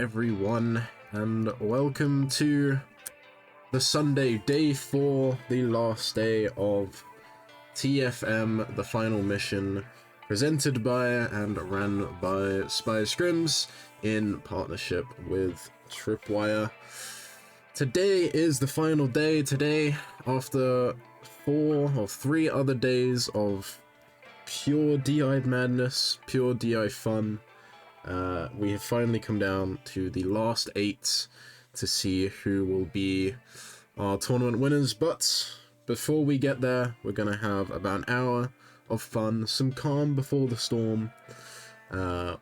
everyone, and welcome to the Sunday, day 4, the last day of TFM, the final mission, presented by and ran by Spy Scrims in partnership with Tripwire. Today is the final day. Today, after 4 or 3 other days of pure DI madness, pure DI fun, we have finally come down to the last 8 to see who will be our tournament winners. But before we get there, we're going to have about an hour of fun, some calm before the storm,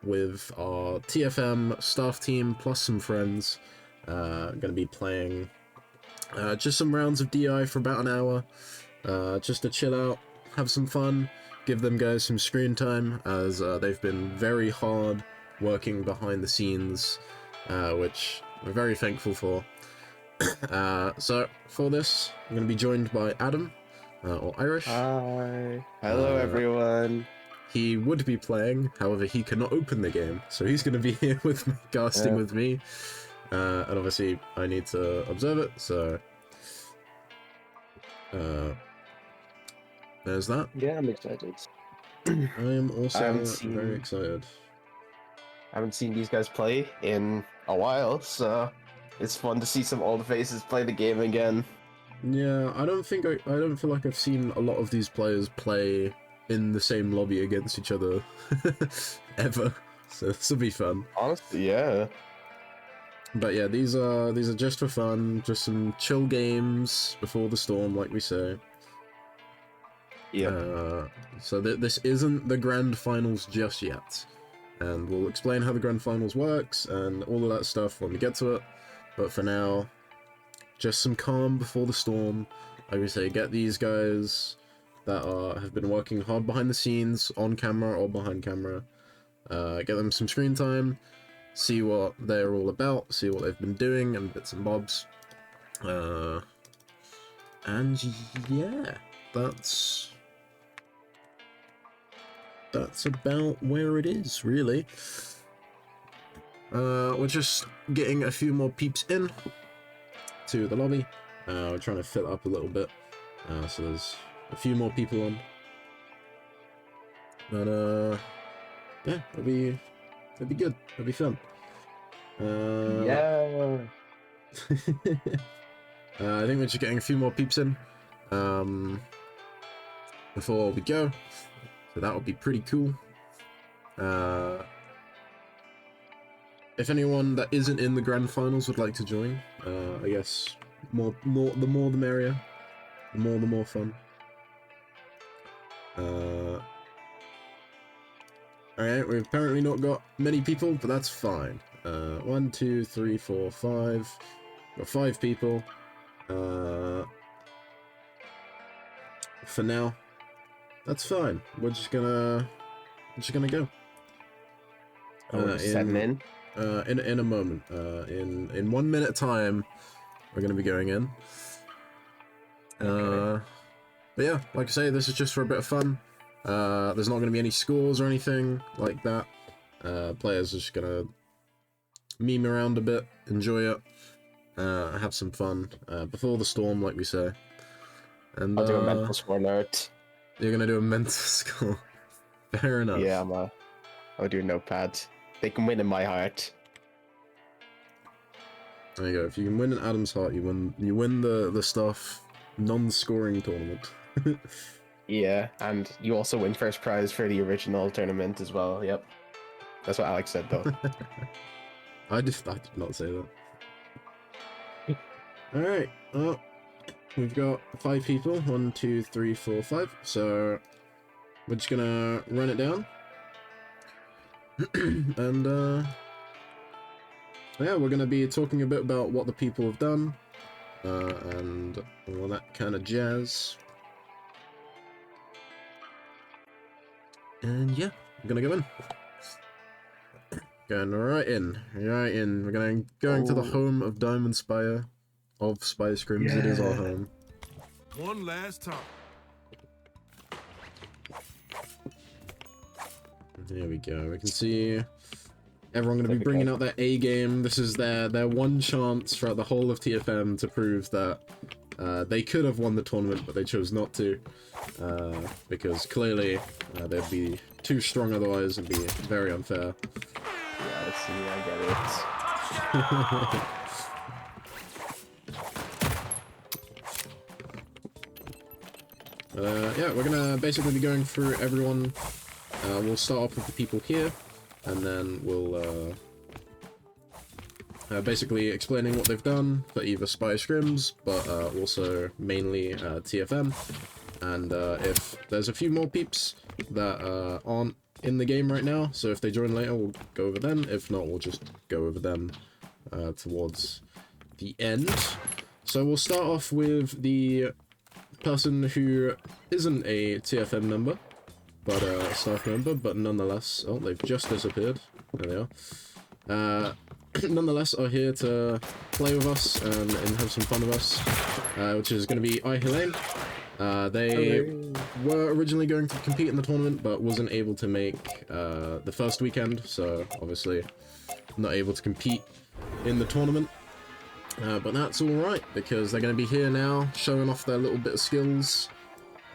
with our TFM staff team plus some friends. Going to be playing just some rounds of DI for about an hour, just to chill out, have some fun, give them guys some screen time, as they've been very hard working behind the scenes, which we're very thankful for. So for this, I'm going to be joined by Adam, or Irish. Hi. Hello, everyone. He would be playing, however he cannot open the game, so he's going to be here with me, casting with me. And obviously I need to observe it, so there's that. Yeah, I'm excited. I am also very excited. I haven't seen these guys play in a while, so it's fun to see some old faces play the game again. Yeah, I don't feel like I've seen a lot of these players play in the same lobby against each other ever. So this will be fun. Honestly, yeah. But yeah, these are just for fun, just some chill games before the storm, like we say. Yeah. So this isn't the grand finals just yet, and we'll explain how the grand finals works and all of that stuff when we get to it. But for now, just some calm before the storm. Like we say, get these guys that have been working hard behind the scenes, on camera or behind camera. Get them some screen time. See what they're all about, see what they've been doing, and bits and bobs. And yeah, that's about where it is, really. We're just getting a few more peeps in to the lobby. We're trying to fill up a little bit, so there's a few more people on. But yeah, it'll be good. It'll be fun. Yeah. I think we're just getting a few more peeps in before we go, so that would be pretty cool. If anyone that isn't in the grand finals would like to join, I guess the more the merrier, the more fun. Alright, we've apparently not got many people, but that's fine. 1, 2, 3, 4, 5. Got 5 people. For now, that's fine. We're just gonna go. Setting in. In a moment. In 1 minute time, we're gonna be going in. Okay. But yeah, like I say, this is just for a bit of fun. There's not going to be any scores or anything like that. Players are just going to meme around a bit, enjoy it, have some fun before the storm, like we say. And I'll do a mental score note. You're going to do a mental score. Fair enough. Yeah, I'll do a notepad. They can win in my heart. There you go. If you can win in Adam's heart, you win the stuff non-scoring tournament. Yeah, and you also win first prize for the original tournament as well. Yep, that's what Alex said though. I did not say that. All right. Well, we've got 5 people. 1, 2, 3, 4, 5. So we're just gonna run it down, and yeah, we're gonna be talking a bit about what the people have done, and all that kind of jazz. And yeah, I'm gonna go in. Going right in. We're going to the home of Diamond Spire, of Spy Scrims. Yeah. It is our home. One last time. There we go. We can see Everyone going to be Typical. bringing out their A game. This is their one chance throughout the whole of TFM to prove that they could have won the tournament, but they chose not to, because clearly they'd be too strong otherwise. It'd be very unfair. Yeah, I see, I get it. Yeah, we're gonna basically be going through everyone. We'll start off with the people here, and then we'll basically explaining what they've done for either Spy Scrims, but also mainly TFM. And if there's a few more peeps that aren't in the game right now, so if they join later, we'll go over them. If not, we'll just go over them towards the end. So we'll start off with the person who isn't a TFM member, but a staff member, but nonetheless, oh, they've just disappeared. There they are. Nonetheless, are here to play with us and have some fun with us, which is going to be Helene. They were originally going to compete in the tournament, but wasn't able to make the first weekend, so obviously not able to compete in the tournament. But that's alright, because they're going to be here now, showing off their little bit of skills.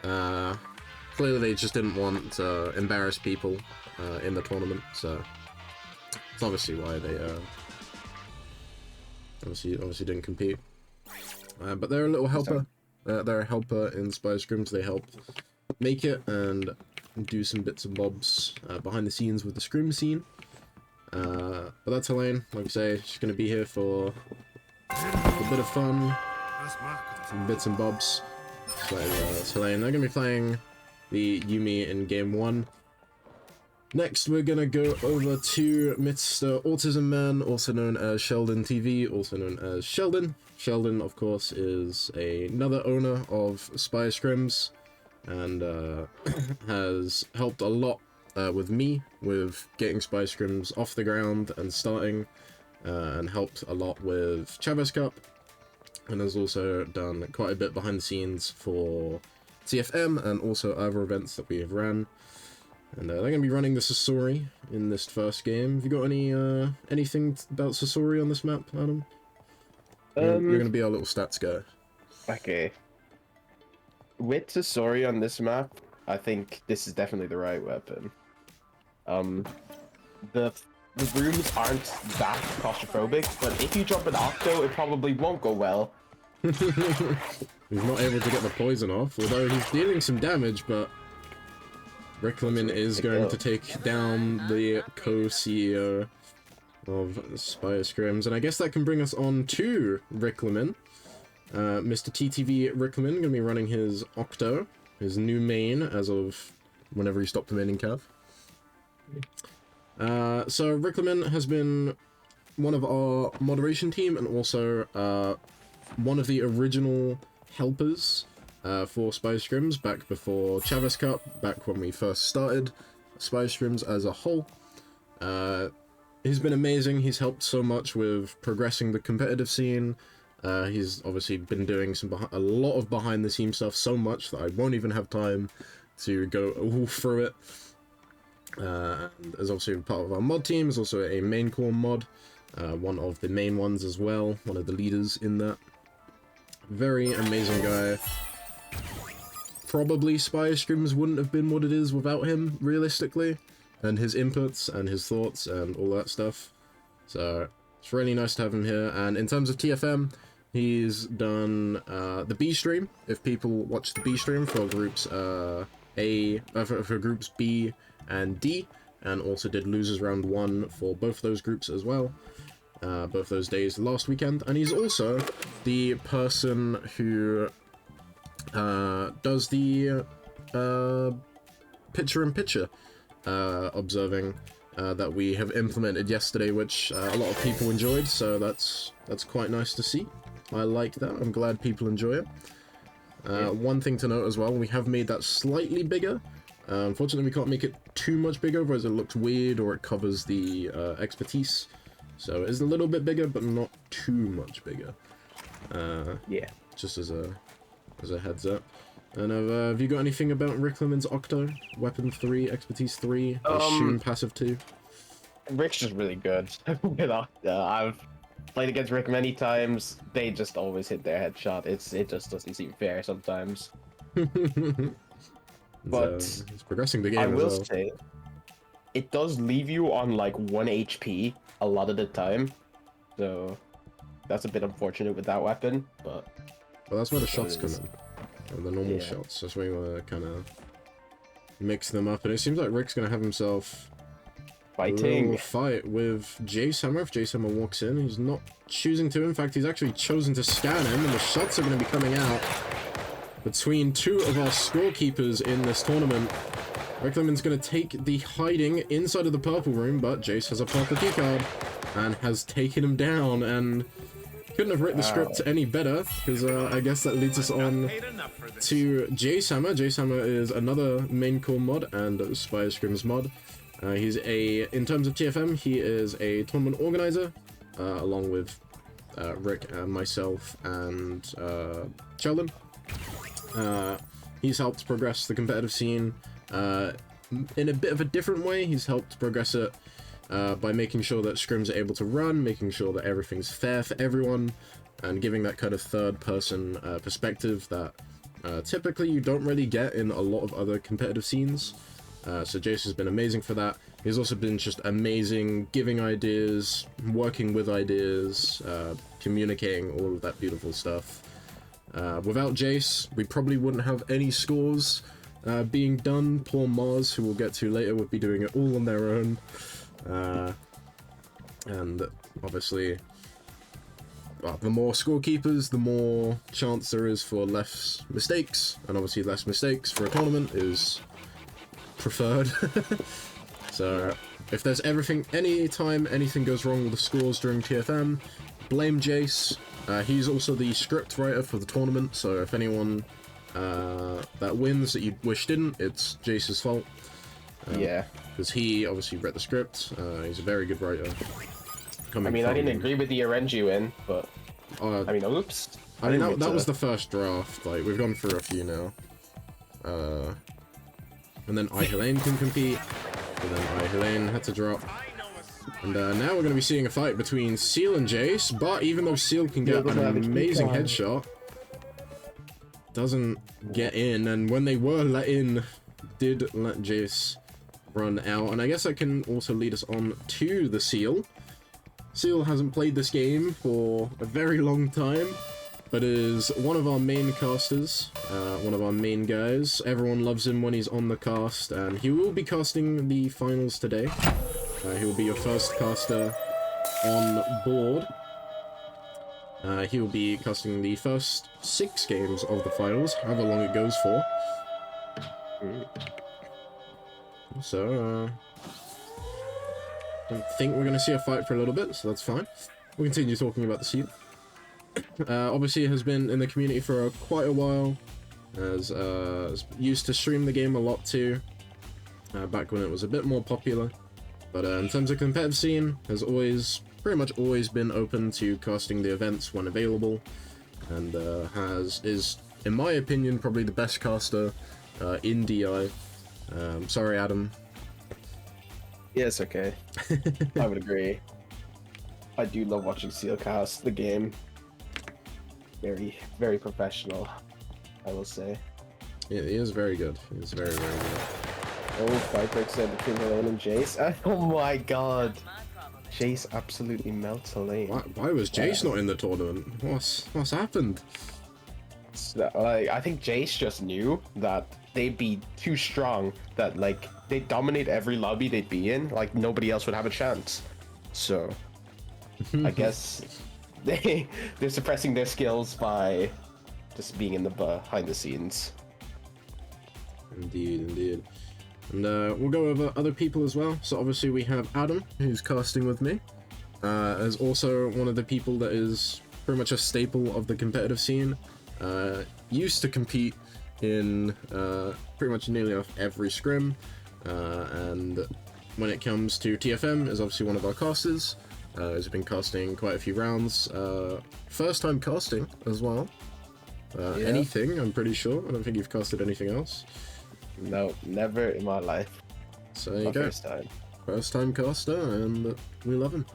Clearly they just didn't want to embarrass people in the tournament, so it's obviously why they obviously didn't compete. But they're a little helper. They're a helper in Spy Scrims. They help make it and do some bits and bobs behind the scenes with the scrim scene. But that's Helene. Like I say, she's going to be here for a bit of fun, That's my call. some bits and bobs. So it's Helene. They're going to be playing the Yuumi in game 1. Next, we're going to go over to Mr. Autism Man, also known as Sheldon TV, also known as Sheldon. Sheldon, of course, is another owner of Spy Scrims, and has helped a lot with me with getting Spy Scrims off the ground and starting, and helped a lot with Chavez Cup, and has also done quite a bit behind the scenes for TFM and also other events that we have ran. And they're going to be running the Sasori in this first game. Have you got any anything about Sasori on this map, Adam? You're going to be our little stats guy. Okay. With Sasori on this map, I think this is definitely the right weapon. The rooms aren't that claustrophobic, but if you drop an Octo, it probably won't go well. He's not able to get the poison off, although he's dealing some damage, but Rickleman is going to take down the co-CEO of Spy Scrims, and I guess that can bring us on to Rickleman. Mr. TTV Rickleman going to be running his Octo, his new main as of whenever he stopped the maining Cav. So Rickleman has been one of our moderation team and also one of the original helpers for Spy Scrims back before Chavez Cup, back when we first started Spy Scrims as a whole. He's been amazing. He's helped so much with progressing the competitive scene. He's obviously been doing a lot of behind the scenes stuff, so much that I won't even have time to go all through it. And is obviously part of our mod team. Is also a main core mod, one of the main ones as well, one of the leaders in that. Very amazing guy. Probably Spy Scrims wouldn't have been what it is without him, realistically, and his inputs and his thoughts and all that stuff. So it's really nice to have him here. And in terms of TFM, he's done the B stream. If people watch the B stream for groups for groups B and D, and also did losers round 1 for both those groups as well. Both those days last weekend. And he's also the person who does the picture-in-picture observing that we have implemented yesterday, which a lot of people enjoyed, so that's quite nice to see. I like that. I'm glad people enjoy it. One thing to note as well, we have made that slightly bigger. Unfortunately, we can't make it too much bigger, otherwise it looks weird or it covers the expertise. So it's a little bit bigger, but not too much bigger. Yeah. Just as a heads up. And have you got anything about Rickleman's Octo? Weapon 3, Expertise 3, Assume Passive 2? Rick's just really good. You know, I've played against Rick many times. They just always hit their headshot. It just doesn't seem fair sometimes. But he's progressing the game I as will well. say, it does leave you on like 1 HP a lot of the time. So that's a bit unfortunate with that weapon, but Well, that's where the What shots it come is. in. Or the normal Yeah. shots. That's where you want to kind of mix them up. And it seems like Rick's going to have himself a fighting. little fight with Jace Hammer. If Jace Hammer walks in, he's not choosing to. In fact, he's actually chosen to scan him, and the shots are going to be coming out between two of our scorekeepers in this tournament. Rickleman's going to take the hiding inside of the purple room, but Jace has a purple keycard and has taken him down, and couldn't have written the script any better, because I guess that leads us on to Jace Hammer. Jace Hammer is another main core mod and Spire Scrims mod. In terms of TFM, he is a tournament organizer, along with Rick and myself and Sheldon. He's helped progress the competitive scene in a bit of a different way. He's helped progress it by making sure that scrims are able to run, making sure that everything's fair for everyone, and giving that kind of third-person perspective that typically you don't really get in a lot of other competitive scenes. So Jace has been amazing for that. He's also been just amazing giving ideas, working with ideas, communicating, all of that beautiful stuff. Without Jace, we probably wouldn't have any scores being done. Poor Mars, who we'll get to later, would be doing it all on their own. And obviously, the more scorekeepers, the more chance there is for less mistakes, and obviously less mistakes for a tournament is preferred. So if there's anytime anything goes wrong with the scores during TFM, blame Jace. He's also the script writer for the tournament, so if anyone that wins that you wish didn't, it's Jace's fault. Yeah. Because he obviously read the script. He's a very good writer. I mean, I didn't agree with the RNG win, but I mean, oops. I mean, didn't mean that to- was the first draft. Like, we've gone through a few now. And then Helene can compete. But then Helene had to drop. And now we're going to be seeing a fight between Seal and Jace. But even though Seal can get an amazing headshot, doesn't get in. And when they were let in, did let Jace run out. And I guess that can also lead us on to the Seal. Seal hasn't played this game for a very long time, but is one of our main casters, one of our main guys. Everyone loves him when he's on the cast, and he will be casting the finals today. He will be your first caster on board. He will be casting the first 6 games of the finals, however long it goes for. So, I don't think we're going to see a fight for a little bit, so that's fine. We'll continue talking about the Seal. Obviously has been in the community for quite a while, has used to stream the game a lot too, back when it was a bit more popular. But in terms of competitive scene, has pretty much always been open to casting the events when available, and is, in my opinion, probably the best caster in DI. Sorry, Adam. Yeah, it's okay. I would agree. I do love watching Seal cast the game. Very, very professional, I will say. Yeah, he is very good. He is very, very good. Oh, fight breaks there between Helene and Jace. Oh my god. Jace absolutely melts Helene. Why was Jace not in the tournament? What's happened? Like, I think Jace just knew that they'd be too strong, that like they'd dominate every lobby they'd be in, like nobody else would have a chance. So I guess they're suppressing their skills by just being in the behind the scenes. Indeed. And we'll go over other people as well. So obviously we have Adam, who's casting with me, as also one of the people that is pretty much a staple of the competitive scene. Used to compete in pretty much nearly off every scrim, and when it comes to TFM is obviously one of our casters. Has been casting quite a few rounds. First time casting as well. Yeah. Anything, I'm pretty sure. I don't think you've casted anything else. No, never in my life. So there you My go. first time. First time caster, and we love him.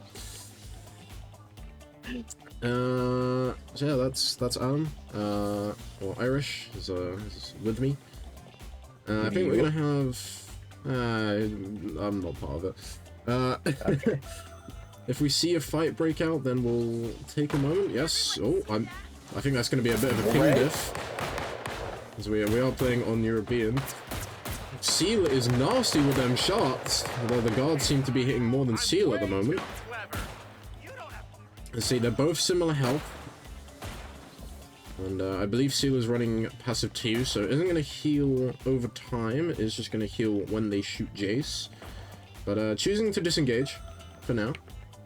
So yeah, that's Alan, or Irish is with me. I think we're gonna have. I'm not part of it. Okay. If we see a fight break out, then we'll take a moment. Yes. Oh, I think that's gonna be a bit of a ping diff, because we are playing on European. Seal is nasty with them shots, although the guards seem to be hitting more than Seal at the moment. Let's see, they're both similar health. And I believe Seal is running passive 2, so isn't going to heal over time, it's just going to heal when they shoot Jace. But choosing to disengage for now.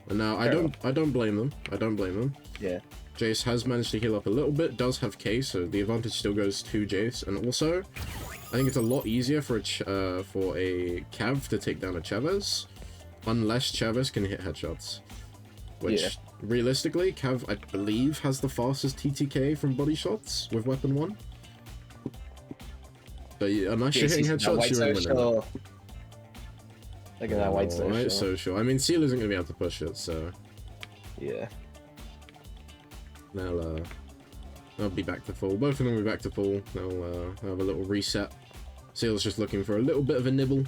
And now I don't blame them. I don't blame them. Yeah. Jace has managed to heal up a little bit, does have K, so the advantage still goes to Jace. And also, I think it's a lot easier for a Cav to take down a Chavez, unless Chavez can hit headshots. Which, realistically, Cav, I believe, has the fastest TTK from body shots with weapon 1. But yeah, unless you're hitting headshots, you're winning. Look at that white social. White social. I mean, Seal isn't going to be able to push it, so... Yeah. They'll be back to full. Both of them will be back to full. They'll have a little reset. Seal's just looking for a little bit of a nibble.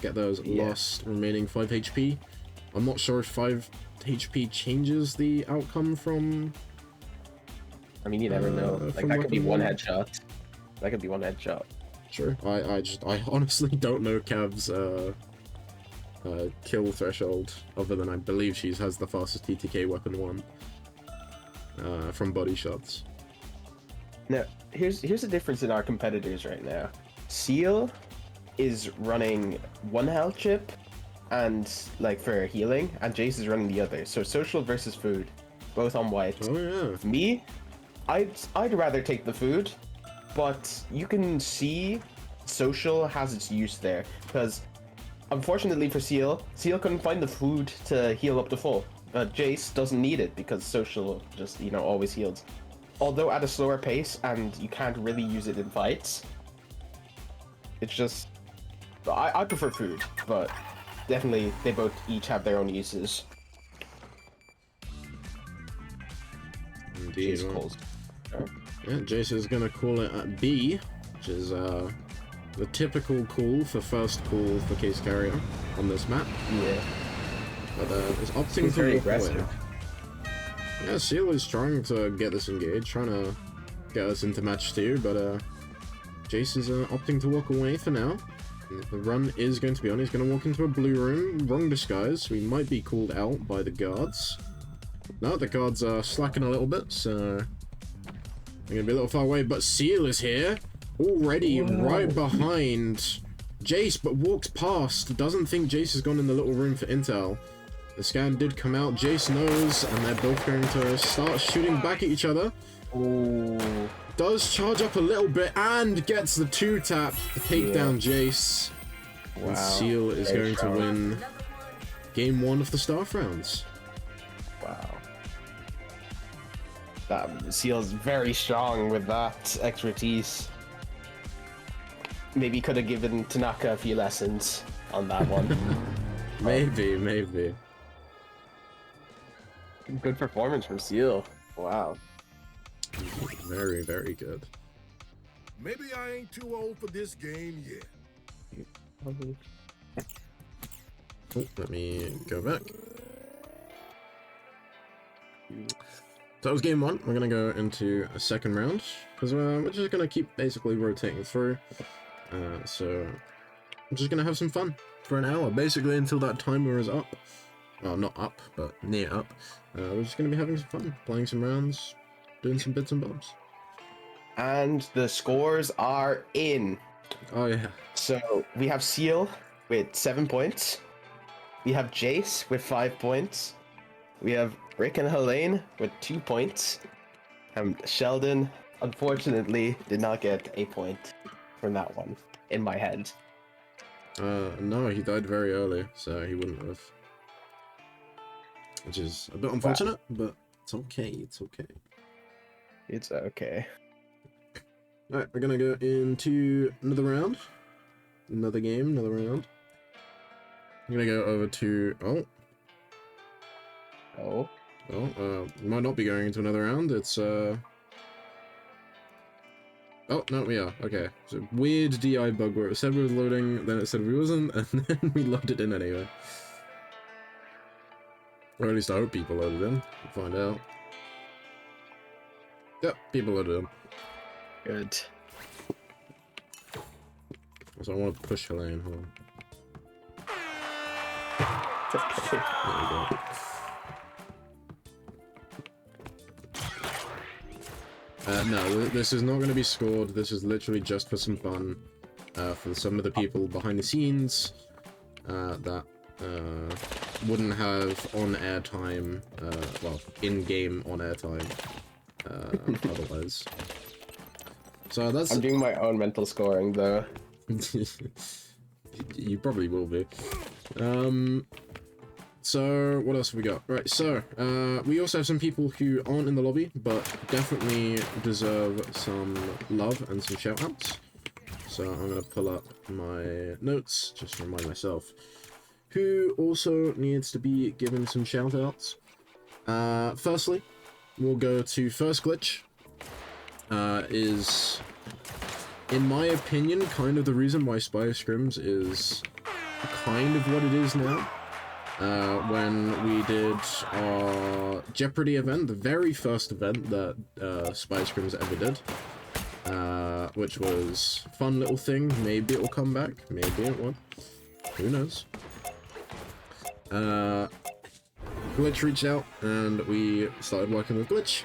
Get those last remaining 5 HP. I'm not sure if 5 HP changes the outcome from... I mean, you never know. Like, that could be one headshot. That could be one headshot. Sure. I honestly don't know Cav's kill threshold, other than I believe she has the fastest TTK weapon 1 from body shots. Now, here's the difference in our competitors right now. Seal is running 1 health chip and like for healing, and Jace is running the other. So social versus food, both on white. Oh yeah. Me, I'd rather take the food, but you can see social has its use there, because unfortunately for Seal couldn't find the food to heal up to full. But Jace doesn't need it because social just, you know, always heals. Although at a slower pace, and you can't really use it in fights. It's just, I prefer food, but definitely they both each have their own uses. Indeed. Jace calls. Yeah, Jace is gonna call it at B, which is the typical call for first call for case carrier on this map. Yeah. But it's opting to very walk away. aggressive. Yeah, Seal is trying to get us engaged, trying to get us into match 2, but Jace is opting to walk away for now. The run is going to be on. He's going to walk into a blue room. Wrong disguise. We might be called out by the guards. No, the guards are slacking a little bit, so they're going to be a little far away. But Seal is here, already right behind Jace, but walks past. Doesn't think Jace has gone in the little room for intel. The scan did come out. Jace knows, and they're both going to start shooting back at each other. Ooh. Does charge up a little bit and gets the 2-tap to take down Jace. Wow. And Seal is going to win game 1 of the staff rounds. Wow. That Seal's very strong with that expertise. Maybe could have given Tanaka a few lessons on that one. Maybe. Good performance from Seal. Wow. Very, very good. Maybe I ain't too old for this game yet. Oh, let me go back. So that was game 1. We're going to go into a second round, because we're just going to keep basically rotating through. So I'm just going to have some fun for an hour, basically until that timer is up. Well, not up, but near up. We're just going to be having some fun, playing some rounds, doing some bits and bobs. And the scores are in. Oh yeah. So we have Seal with 7 points. We have Jace with 5 points. We have Rick and Helene with 2 points. And Sheldon, unfortunately, did not get a point from that one, in my head. No, he died very early, so he wouldn't have. Which is a bit unfortunate, but it's okay, it's okay. It's okay. Alright, we're gonna go into another round. Another game, another round. I'm gonna go over to... Oh. Might not be going into another round. It's, Oh, no, we are. Okay. So, weird DI bug where it said we were loading, then it said we wasn't, and then we loaded in anyway. Or at least I hope people loaded in. We'll find out. Yep, people loaded in. Good. So I want to push Helene. Hold on. There we go. No, this is not going to be scored. This is literally just for some fun. For some of the people behind the scenes that wouldn't have on-air time, well, in-game on-air time otherwise. So that's... I'm doing my own mental scoring, though. You probably will be. So, what else have we got? Right, so, we also have some people who aren't in the lobby, but definitely deserve some love and some shoutouts. So, I'm going to pull up my notes, just to remind myself, who also needs to be given some shoutouts. Firstly, we'll go to First Glitch. Is, in my opinion, kind of the reason why Spire Scrims is kind of what it is now. When we did our Jeopardy event, the very first event that Spire Scrims ever did, which was a fun little thing. Maybe it will come back, maybe it won't. Who knows? Glitch reached out, and we started working with Glitch,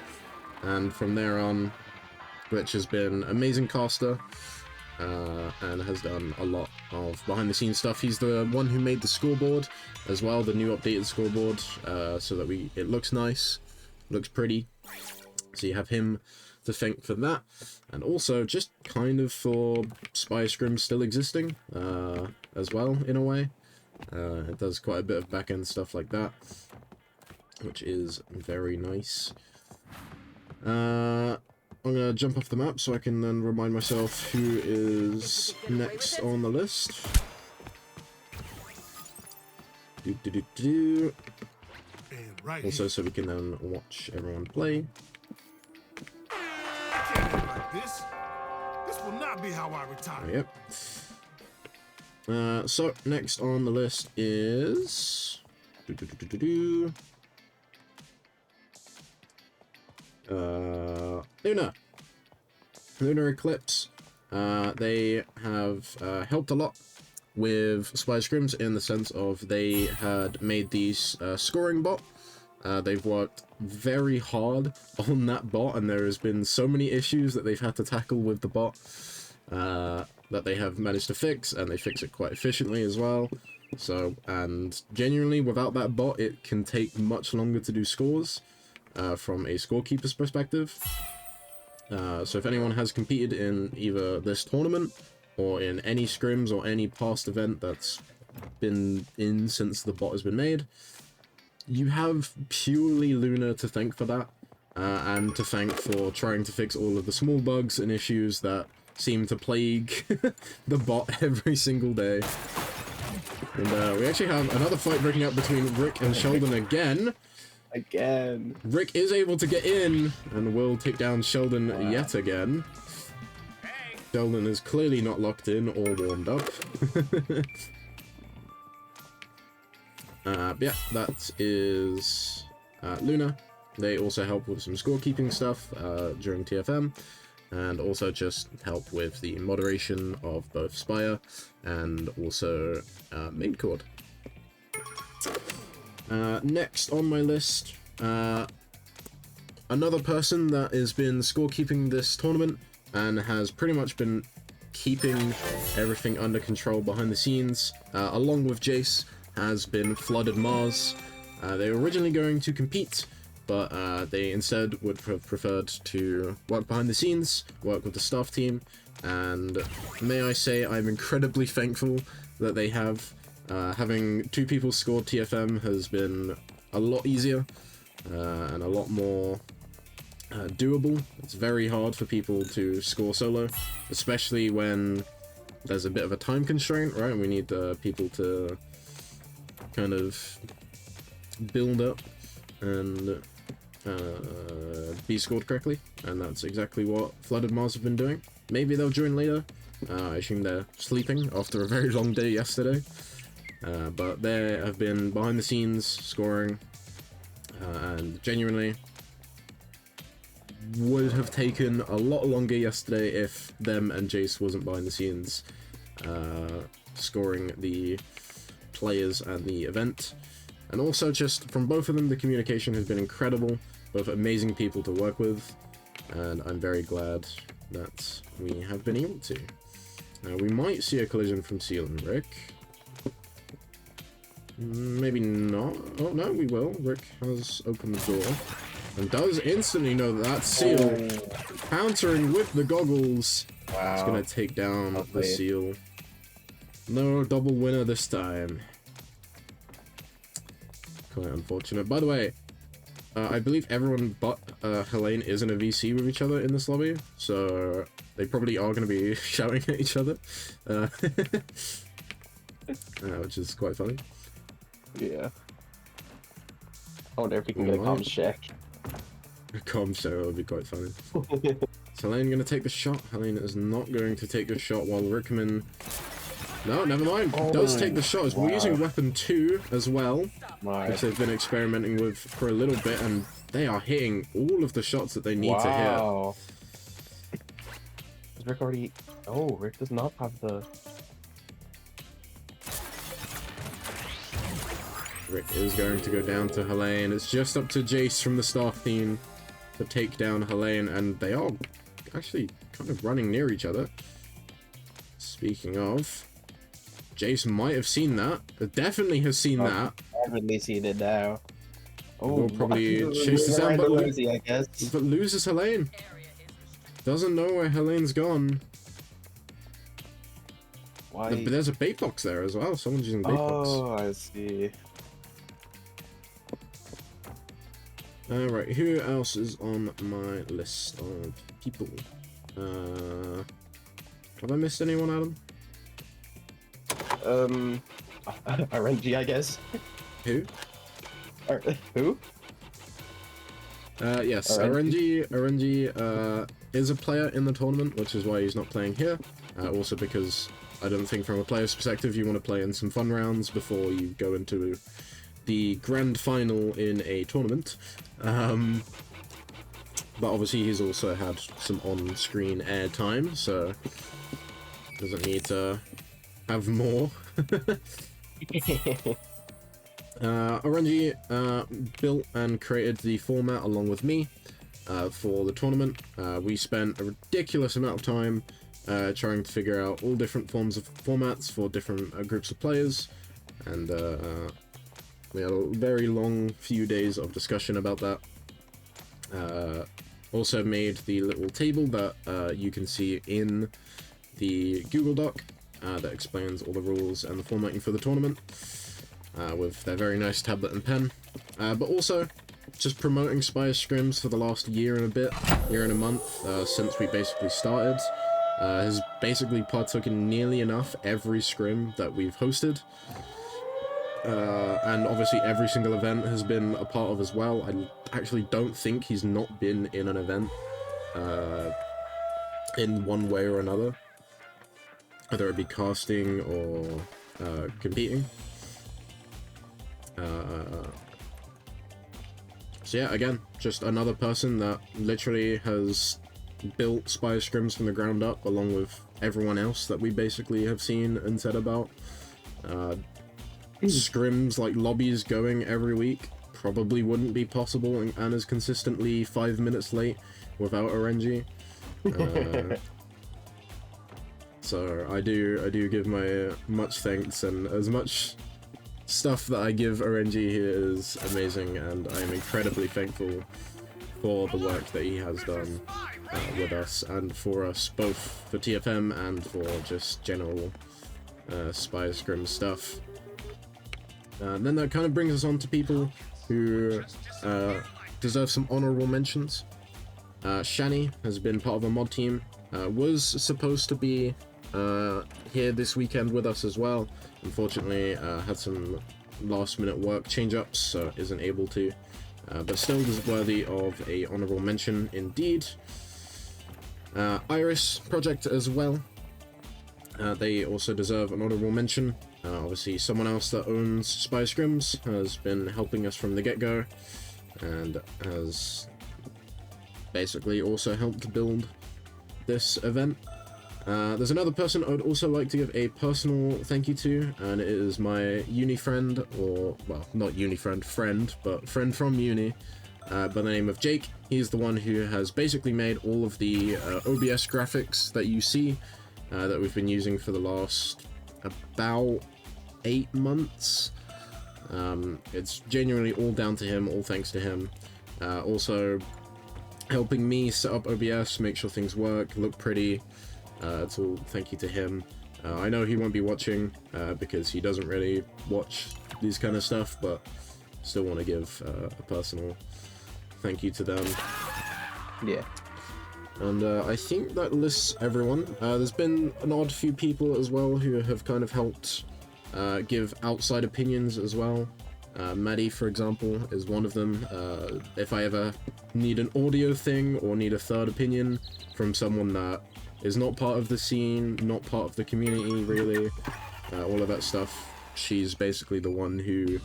and from there on, Glitch has been an amazing caster, and has done a lot of behind-the-scenes stuff. He's the one who made the scoreboard as well, the new updated scoreboard, so that it looks nice, looks pretty. So you have him to thank for that, and also just kind of for Spire Scrims still existing as well, in a way. It does quite a bit of back-end stuff like that, which is very nice. I'm gonna jump off the map so I can then remind myself who is next on the list. And right Also, so we can then watch everyone play. I can't live like this. This will not be how I retire. Yep. So next on the list is Lunar Eclipse. They have helped a lot with Spire Scrims in the sense of they had made these scoring bot. They've worked very hard on that bot, and there has been so many issues that they've had to tackle with the bot that they have managed to fix, and they fix it quite efficiently as well. So, and genuinely, without that bot, it can take much longer to do scores from a scorekeeper's perspective. So if anyone has competed in either this tournament or in any scrims or any past event that's been in since the bot has been made, you have purely Luna to thank for that, and to thank for trying to fix all of the small bugs and issues that seem to plague the bot every single day. And we actually have another fight breaking out between Rick and Sheldon again. Rick is able to get in and will take down Sheldon yet again. Sheldon is clearly not locked in or warmed up. Yeah, that is Luna. They also help with some scorekeeping stuff during TFM, and also just help with the moderation of both Spire and also main chord. Next on my list, another person that has been scorekeeping this tournament and has pretty much been keeping everything under control behind the scenes, along with Jace, has been Flooded Mars. They were originally going to compete, but they instead would have preferred to work behind the scenes, work with the staff team, and may I say I'm incredibly thankful that they have. Having two people score TFM has been a lot easier and a lot more doable. It's very hard for people to score solo, especially when there's a bit of a time constraint, right? We need people to kind of build up and be scored correctly, and that's exactly what Flooded Mars have been doing. Maybe they'll join later. I assume they're sleeping after a very long day yesterday, but they have been behind the scenes scoring, and genuinely would have taken a lot longer yesterday if them and Jace wasn't behind the scenes scoring the players and the event. And also, just from both of them, the communication has been incredible. Both amazing people to work with, and I'm very glad that we have been able to. Now, we might see a collision from Seal and Rick. Maybe not. Oh, no, we will. Rick has opened the door and does instantly know that that's Seal. Countering with the goggles. Wow. It's going to take down the Seal. No double winner this time. Quite unfortunate. By the way, I believe everyone but Helene is in a VC with each other in this lobby, so they probably are going to be shouting at each other, which is quite funny. Yeah. I wonder if we can get a comms check. A comms check would be quite funny. So Helene going to take the shot. Helene is not going to take the shot while Rickman... No, never mind. Does take the shot. We're using weapon 2 as well, which they've been experimenting with for a little bit, and they are hitting all of the shots that they need to hit. Is Rick already... Oh, Rick does not have the... Rick is going to go down to Helene. It's just up to Jace from the staff team to take down Helene, and they are actually kind of running near each other. Speaking of... Jace might have seen that. Definitely has seen that. Definitely seen it now. Oh, we'll probably chase this down, but, I guess. But loses Helene. Doesn't know where Helene's gone. Why? But there's a bait box there as well. Someone's using bait box. Oh, I see. Alright, who else is on my list of people? Have I missed anyone, Adam? RNG, I guess. Who? Who? Yes, RNG is a player in the tournament, which is why he's not playing here. Also because I don't think from a player's perspective you want to play in some fun rounds before you go into the grand final in a tournament. But obviously he's also had some on-screen air time, so doesn't need to have more. RNG built and created the format along with me for the tournament. We spent a ridiculous amount of time trying to figure out all different forms of formats for different groups of players, and we had a very long few days of discussion about that. Also made the little table that you can see in the Google Doc that explains all the rules and the formatting for the tournament with their very nice tablet and pen. But also just promoting Spires Scrims for the last year and a month since we basically started. Has basically partook in nearly enough every scrim that we've hosted. And obviously every single event has been a part of as well. I actually don't think he's not been in an event in one way or another, whether it be casting or competing. So yeah, again, just another person that literally has built Spires Scrims from the ground up, along with everyone else that we basically have seen and said about. Scrims, like lobbies going every week, probably wouldn't be possible and is consistently 5 minutes late without RNG. So I do give my much thanks, and as much stuff that I give RNG here is amazing, and I am incredibly thankful for the work that he has done with us and for us, both for TFM and for just general Spires Scrim stuff. And then that kind of brings us on to people who deserve some honorable mentions. Shani has been part of a mod team, was supposed to be here this weekend with us as well. Unfortunately, had some last minute work change-ups, so isn't able to. But still is worthy of a honorable mention indeed. Iris Project as well. They also deserve an honorable mention. Obviously, someone else that owns Spy Scrims has been helping us from the get-go, and has basically also helped build this event. There's another person I would also like to give a personal thank you to, and it is my uni friend, or, well, not uni friend, but friend from uni, by the name of Jake. He's the one who has basically made all of the OBS graphics that you see, that we've been using for the last about 8 months. It's genuinely all down to him, all thanks to him. Also helping me set up OBS, make sure things work, look pretty. It's all thank you to him. I know he won't be watching because he doesn't really watch these kind of stuff, but still want to give a personal thank you to them. Yeah. And I think that lists everyone. There's been an odd few people as well who have kind of helped give outside opinions as well. Maddie, for example, is one of them. If I ever need an audio thing or need a third opinion from someone that is not part of the scene, not part of the community, really, all of that stuff, she's basically the one who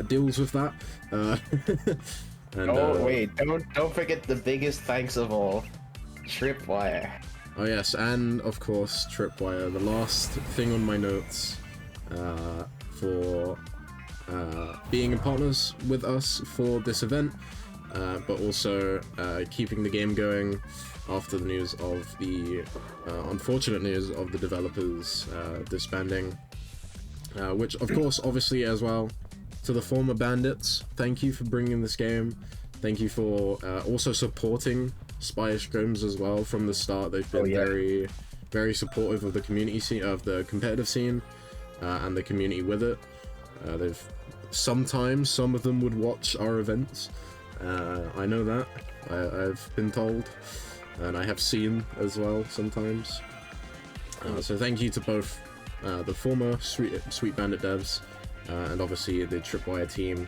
deals with that. And, wait, don't forget the biggest thanks of all, Tripwire. Oh yes, and of course Tripwire, the last thing on my notes, for being partners with us for this event, but also keeping the game going after the news of the unfortunate news of the developers disbanding, which of course obviously as well to the former bandits, thank you for bringing this game, thank you for also supporting Spy Scrims as well from the start. They've been very supportive of the community scene, of the competitive scene, and the community with it. They've sometimes, some of them would watch our events. I know that. I've been told, and I have seen as well sometimes. So thank you to both the former Sweet Bandit devs, and obviously the Tripwire team,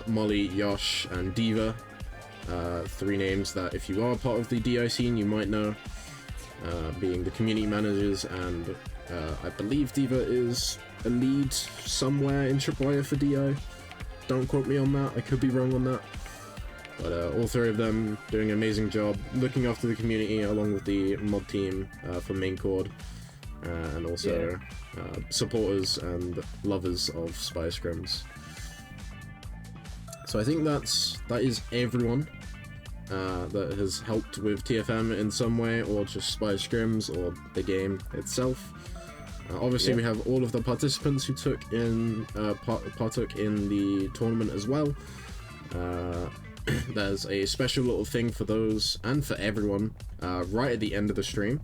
Molly, Yosh, and Diva. 3 names that if you are part of the DI scene you might know, being the community managers, and I believe Diva is a lead somewhere in Tripwire for DI. Don't quote me on that, I could be wrong on that. But all 3 of them doing an amazing job looking after the community along with the mod team for main chord, and also supporters and lovers of Spy Scrims. So I think that is everyone that has helped with TFM in some way, or just Spy Scrims, or the game itself. Obviously, we have all of the participants who took in partook in the tournament as well. There's a special little thing for those and for everyone right at the end of the stream.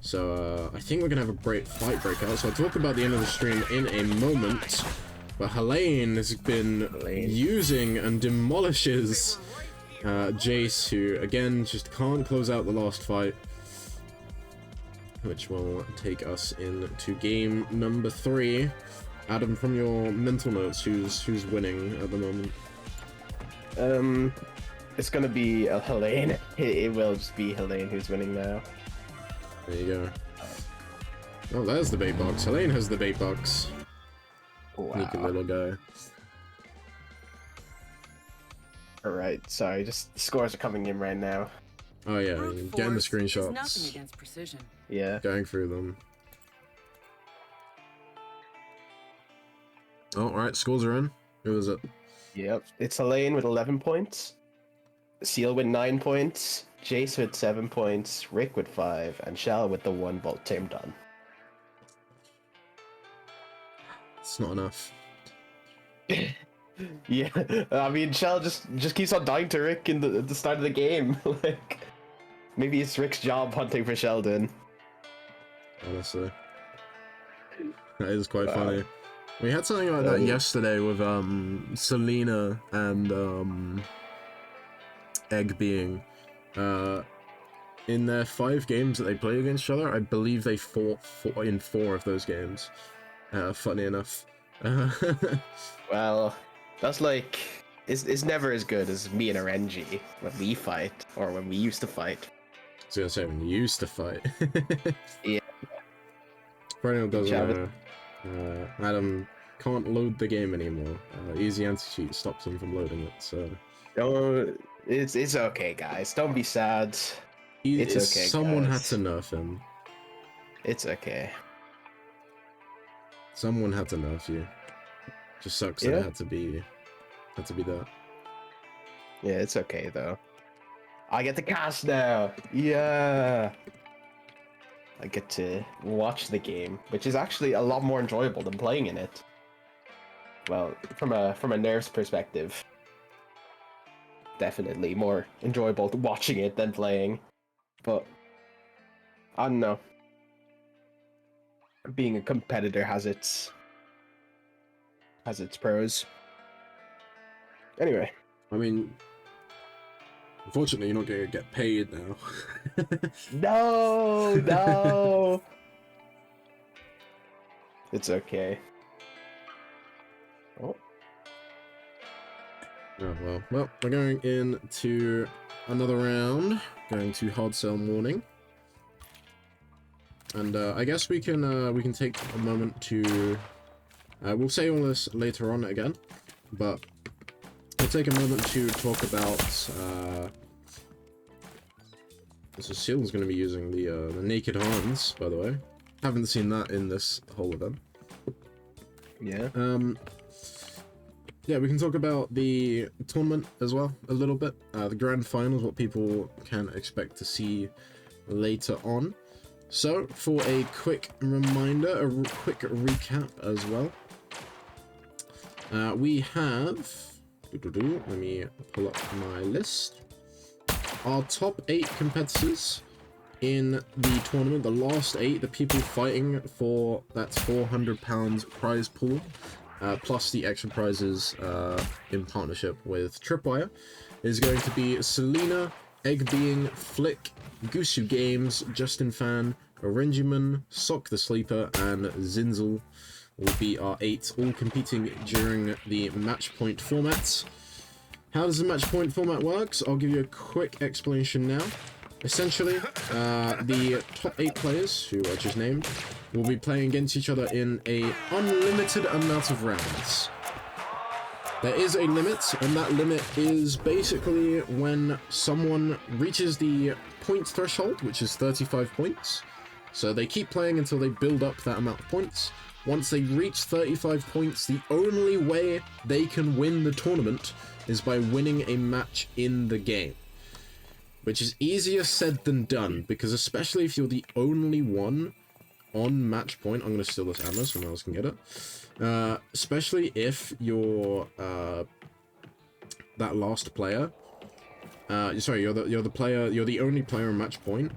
So I think we're gonna have a great fight breakout. So I'll talk about the end of the stream in a moment. But Helene has been using and demolishes Jace, who again just can't close out the last fight, which will take us into game number 3. Adam, from your mental notes, who's winning at the moment? It's gonna be Helene. It will just be Helene who's winning now. There you go. Oh, there's the bait box. Helene has the bait box. Wow. Sneaky little guy. Alright, sorry, just the scores are coming in right now. Oh yeah, Brute getting the force is nothing screenshots, against precision. Yeah. going through them. Oh, alright, scores are in. Who is it? Yep. It's Helene with 11 points, Seal with 9 points, Jace with 7 points, Rick with 5, and Shell with the 1 bolt team done. It's not enough. Yeah, I mean, Shell just keeps on dying to Rick in the start of the game. Like, maybe it's Rick's job hunting for Sheldon. Honestly, that is quite funny. We had something like that yesterday with Selena and Egg being in their 5 games that they played against each other. I believe they fought in 4 of those games. Funny enough, Well, that's like it's never as good as me and Renji when we fight or when we used to fight. I was gonna say when you used to fight. Yeah. For anyone who doesn't Java- know, Adam can't load the game anymore. Easy anti-cheat stops him from loading it, so... Don't. It's okay, guys. Don't be sad. It's okay, Someone had guys. to nerf him. It's okay. Someone had to nerf you. Just sucks that Yeah. it had to be that. Yeah, it's okay though. I get to cast now. Yeah. I get to watch the game, which is actually a lot more enjoyable than playing in it. Well, from a nerves perspective, definitely more enjoyable watching it than playing. But I don't know. Being a competitor has its pros. Anyway, I mean, unfortunately, you're not gonna get paid now. no. It's okay. Oh. Oh well, we're going into another round. Going to hard sell morning, and I guess we can take a moment to. We'll say all this later on again, but we'll take a moment to talk about. So Seal's going to be using the Naked Hands, by the way. Haven't seen that in this whole event. Yeah. Yeah, we can talk about the tournament as well a little bit. The grand finals, what people can expect to see later on. So, for a quick reminder, a quick recap as well. We have... Let me pull up my list. Our top 8 competitors in the tournament, the last 8, the people fighting for that £400 prize pool. Plus the extra prizes in partnership with Tripwire, is going to be Selena, Egg Being, Flick, Gusu Games, Justin Fan, Orangeman, Sock the Sleeper, and Zinzel will be our 8, all competing during the match point formats. How does the match point format works? I'll give you a quick explanation now. Essentially, the top 8 players, who I just named, will be playing against each other in a unlimited amount of rounds. There is a limit, and that limit is basically when someone reaches the point threshold, which is 35 points. So they keep playing until they build up that amount of points. Once they reach 35 points, the only way they can win the tournament is by winning a match in the game. Which is easier said than done, because especially if you're the only one on match point, I'm going to steal this ammo so no one else can get it. Especially if you're that last player. Sorry, you're the only player on match point.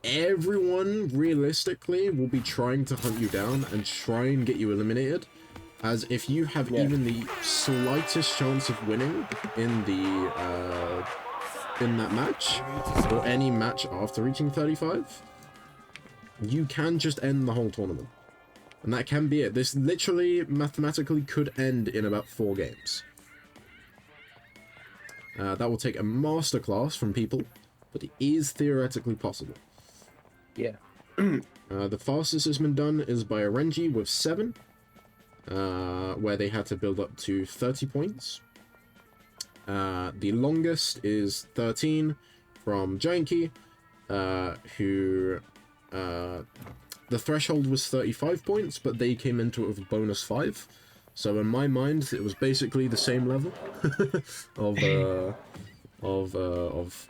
Everyone realistically will be trying to hunt you down and try and get you eliminated. As if you have even the slightest chance of winning in the in that match, or any match after reaching 35, you can just end the whole tournament. And that can be it. This literally, mathematically, could end in about 4 games. That will take a masterclass from people, but it is theoretically possible. Yeah. The fastest it's been done is by Orenji with 7, where they had to build up to 30 points. The longest is 13 from Janky, who the threshold was 35 points, but they came into it with a bonus 5. So in my mind, it was basically the same level of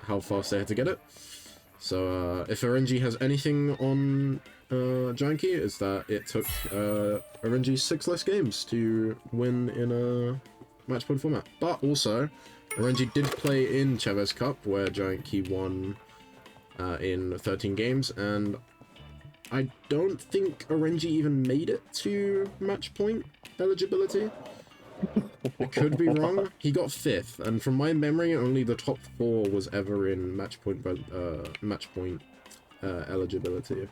how fast they had to get it. So if RNG has anything on Janky, is that it took RNG 6 less games to win in a match point format. But also, RNG did play in Chavez Cup, where Janky won in 13 games, and I don't think RNG even made it to match point eligibility. I could be wrong. He got 5th, and from my memory, only the top 4 was ever in match point eligibility.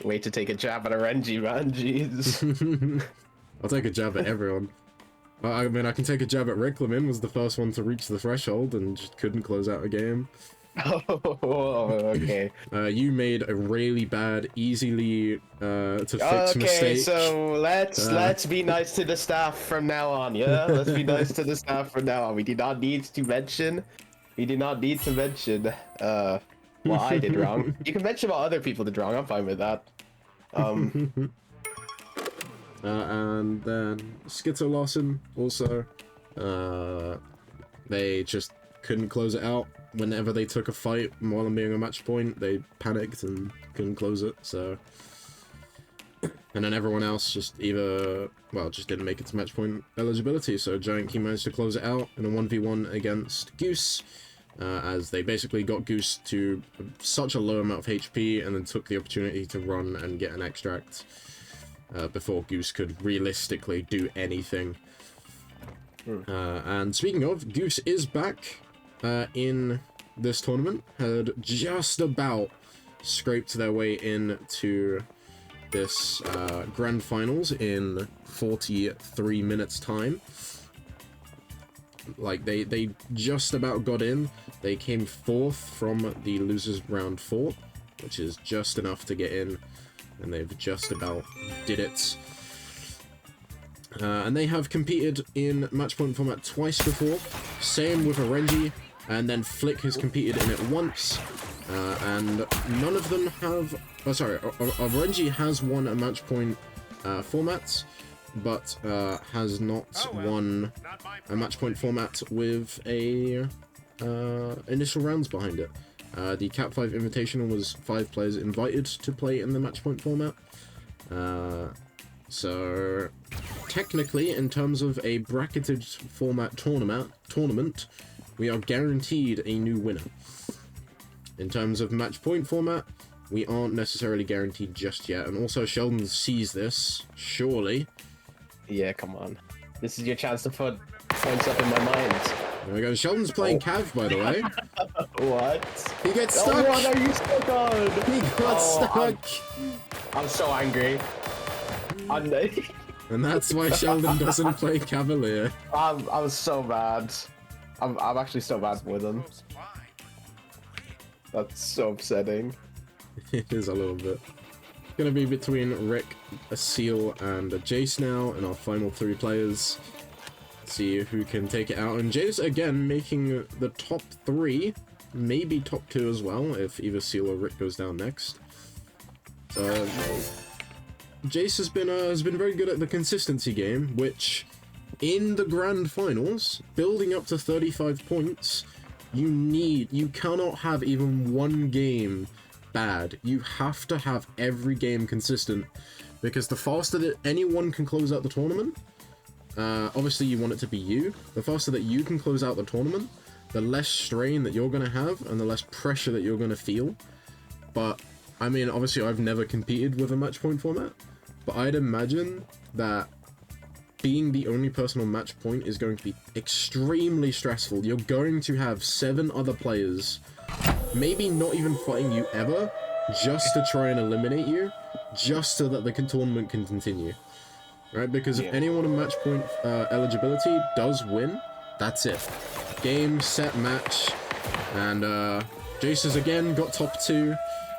Way to take a jab at a Renji, man. Jeez. I'll take a jab at everyone. I mean, I can take a jab at Rick. Lemon was the first one to reach the threshold and just couldn't close out a game. Oh, okay. You made a really bad, easily to fix mistake. Okay, so let's be nice to the staff from now on, yeah? Let's be nice to the staff from now on. We do not need to mention what I did wrong. You can mention what other people did wrong. I'm fine with that. And then Skitto Larson also. They just couldn't close it out. Whenever they took a fight while I'm being a match point, they panicked and couldn't close it, so... And then everyone else just either, well, just didn't make it to match point eligibility, so Giant Key managed to close it out in a 1v1 against Goose, as they basically got Goose to such a low amount of HP and then took the opportunity to run and get an extract before Goose could realistically do anything. And speaking of, Goose is back in this tournament, had just about scraped their way into this grand finals in 43 minutes time. Like, they just about got in. They came 4th from the losers round 4, which is just enough to get in, and they've just about did it. And they have competed in match point format twice before, same with Orenji, and then Flick has competed in it once, and none of them have... Oh, sorry, Orenji has won a match point format, but has not won a match point format with a initial rounds behind it. The Cat 5 Invitational was 5 players invited to play in the match point format. So technically, in terms of a bracketed format tournament, we are guaranteed a new winner. In terms of match point format, we aren't necessarily guaranteed just yet, and also Sheldon sees this, surely. Yeah, come on. This is your chance to put points up in my mind. There we go. Sheldon's playing Cav, by the way. What? He gets stuck! Oh, what are you stuck on? He got stuck! I'm so angry. And that's why Sheldon doesn't play Cavalier. I'm so bad. I'm actually so bad with him. That's so upsetting. It is a little bit. It's gonna be between Rick, a Seal, and a Jace now, and our final 3 players. See who can take it out. And Jace, again, making the top 3, maybe top 2 as well, if either Seal or Rick goes down next. So, Jace has been very good at the consistency game, which, in the grand finals, building up to 35 points, you cannot have even one game bad. You have to have every game consistent, because the faster that anyone can close out the tournament, obviously you want it to be you, the faster that you can close out the tournament, the less strain that you're going to have, and the less pressure that you're going to feel. But, I mean, obviously I've never competed with a match point format, but I'd imagine that being the only person on match point is going to be extremely stressful. You're going to have 7 other players, maybe not even fighting you ever, just to try and eliminate you, just so that the tournament can continue. Right? Because if anyone on match point eligibility does win, that's it. Game, set, match. And Jace has again got top 2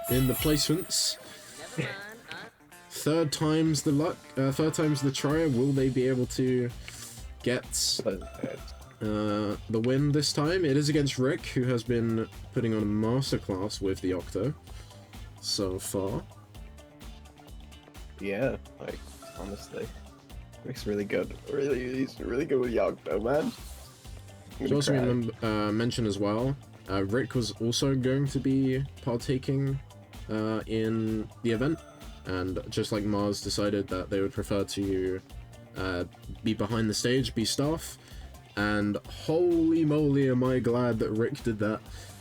in the placements. Third time's the luck, third time's the try. Will they be able to get the win this time? It is against Rick, who has been putting on a masterclass with the Octo so far. Yeah, like, honestly. Rick's really good. He's really good with the Octo, man. Should also mention as well, Rick was also going to be partaking in the event. And just like Mars decided that they would prefer to be behind the stage, be staff. And holy moly am I glad that Rick did that.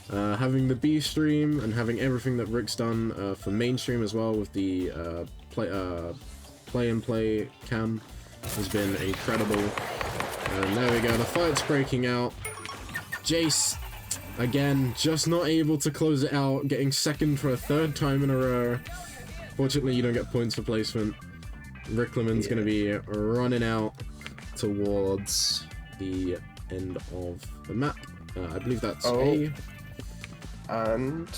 Having the B stream and having everything that Rick's done for mainstream as well with the play and play cam has been incredible. And there we go, the fight's breaking out. Jace, again, just not able to close it out, getting second for a 3rd time in a row. Fortunately, you don't get points for placement. Rick Lemon's gonna be running out towards the end of the map. I believe that's A. And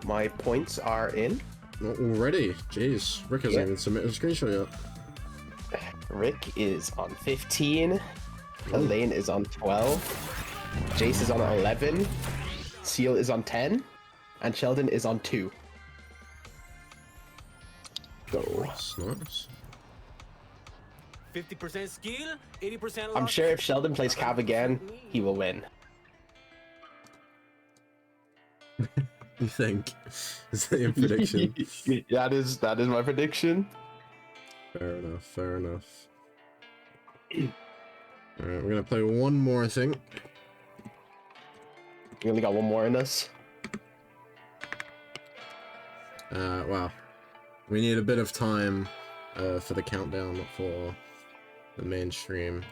my points are in. Not already. Jeez, Rick hasn't even submitted a screenshot yet. Rick is on 15. Elaine is on 12. Jace is on 11. Seal is on 10. And Sheldon is on 2. Go. That's nice. 50% skill, 80% luck. I'm sure if Sheldon plays Cav again, he will win. You think? Is that your prediction? that is my prediction. Fair enough, fair enough. Alright, we're gonna play one more, I think. We only got one more in us. Wow. We need a bit of time for the countdown for the main stream.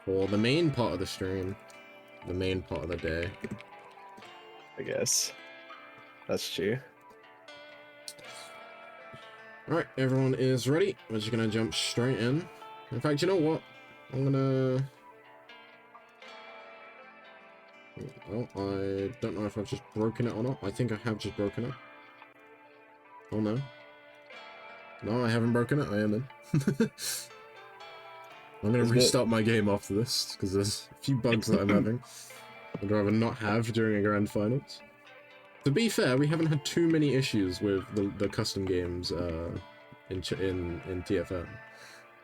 For the main part of the stream. The main part of the day. I guess. That's true. Alright, everyone is ready. We're just gonna jump straight in. In fact, you know what? I'm gonna... Oh, I don't know if I've just broken it or not. I think I have just broken it. Oh no. No, I haven't broken it. I am in. I'm gonna restart my game after this, because there's a few bugs that I'm having. I'd rather not have during a grand finals. To be fair, we haven't had too many issues with the custom games in TFM.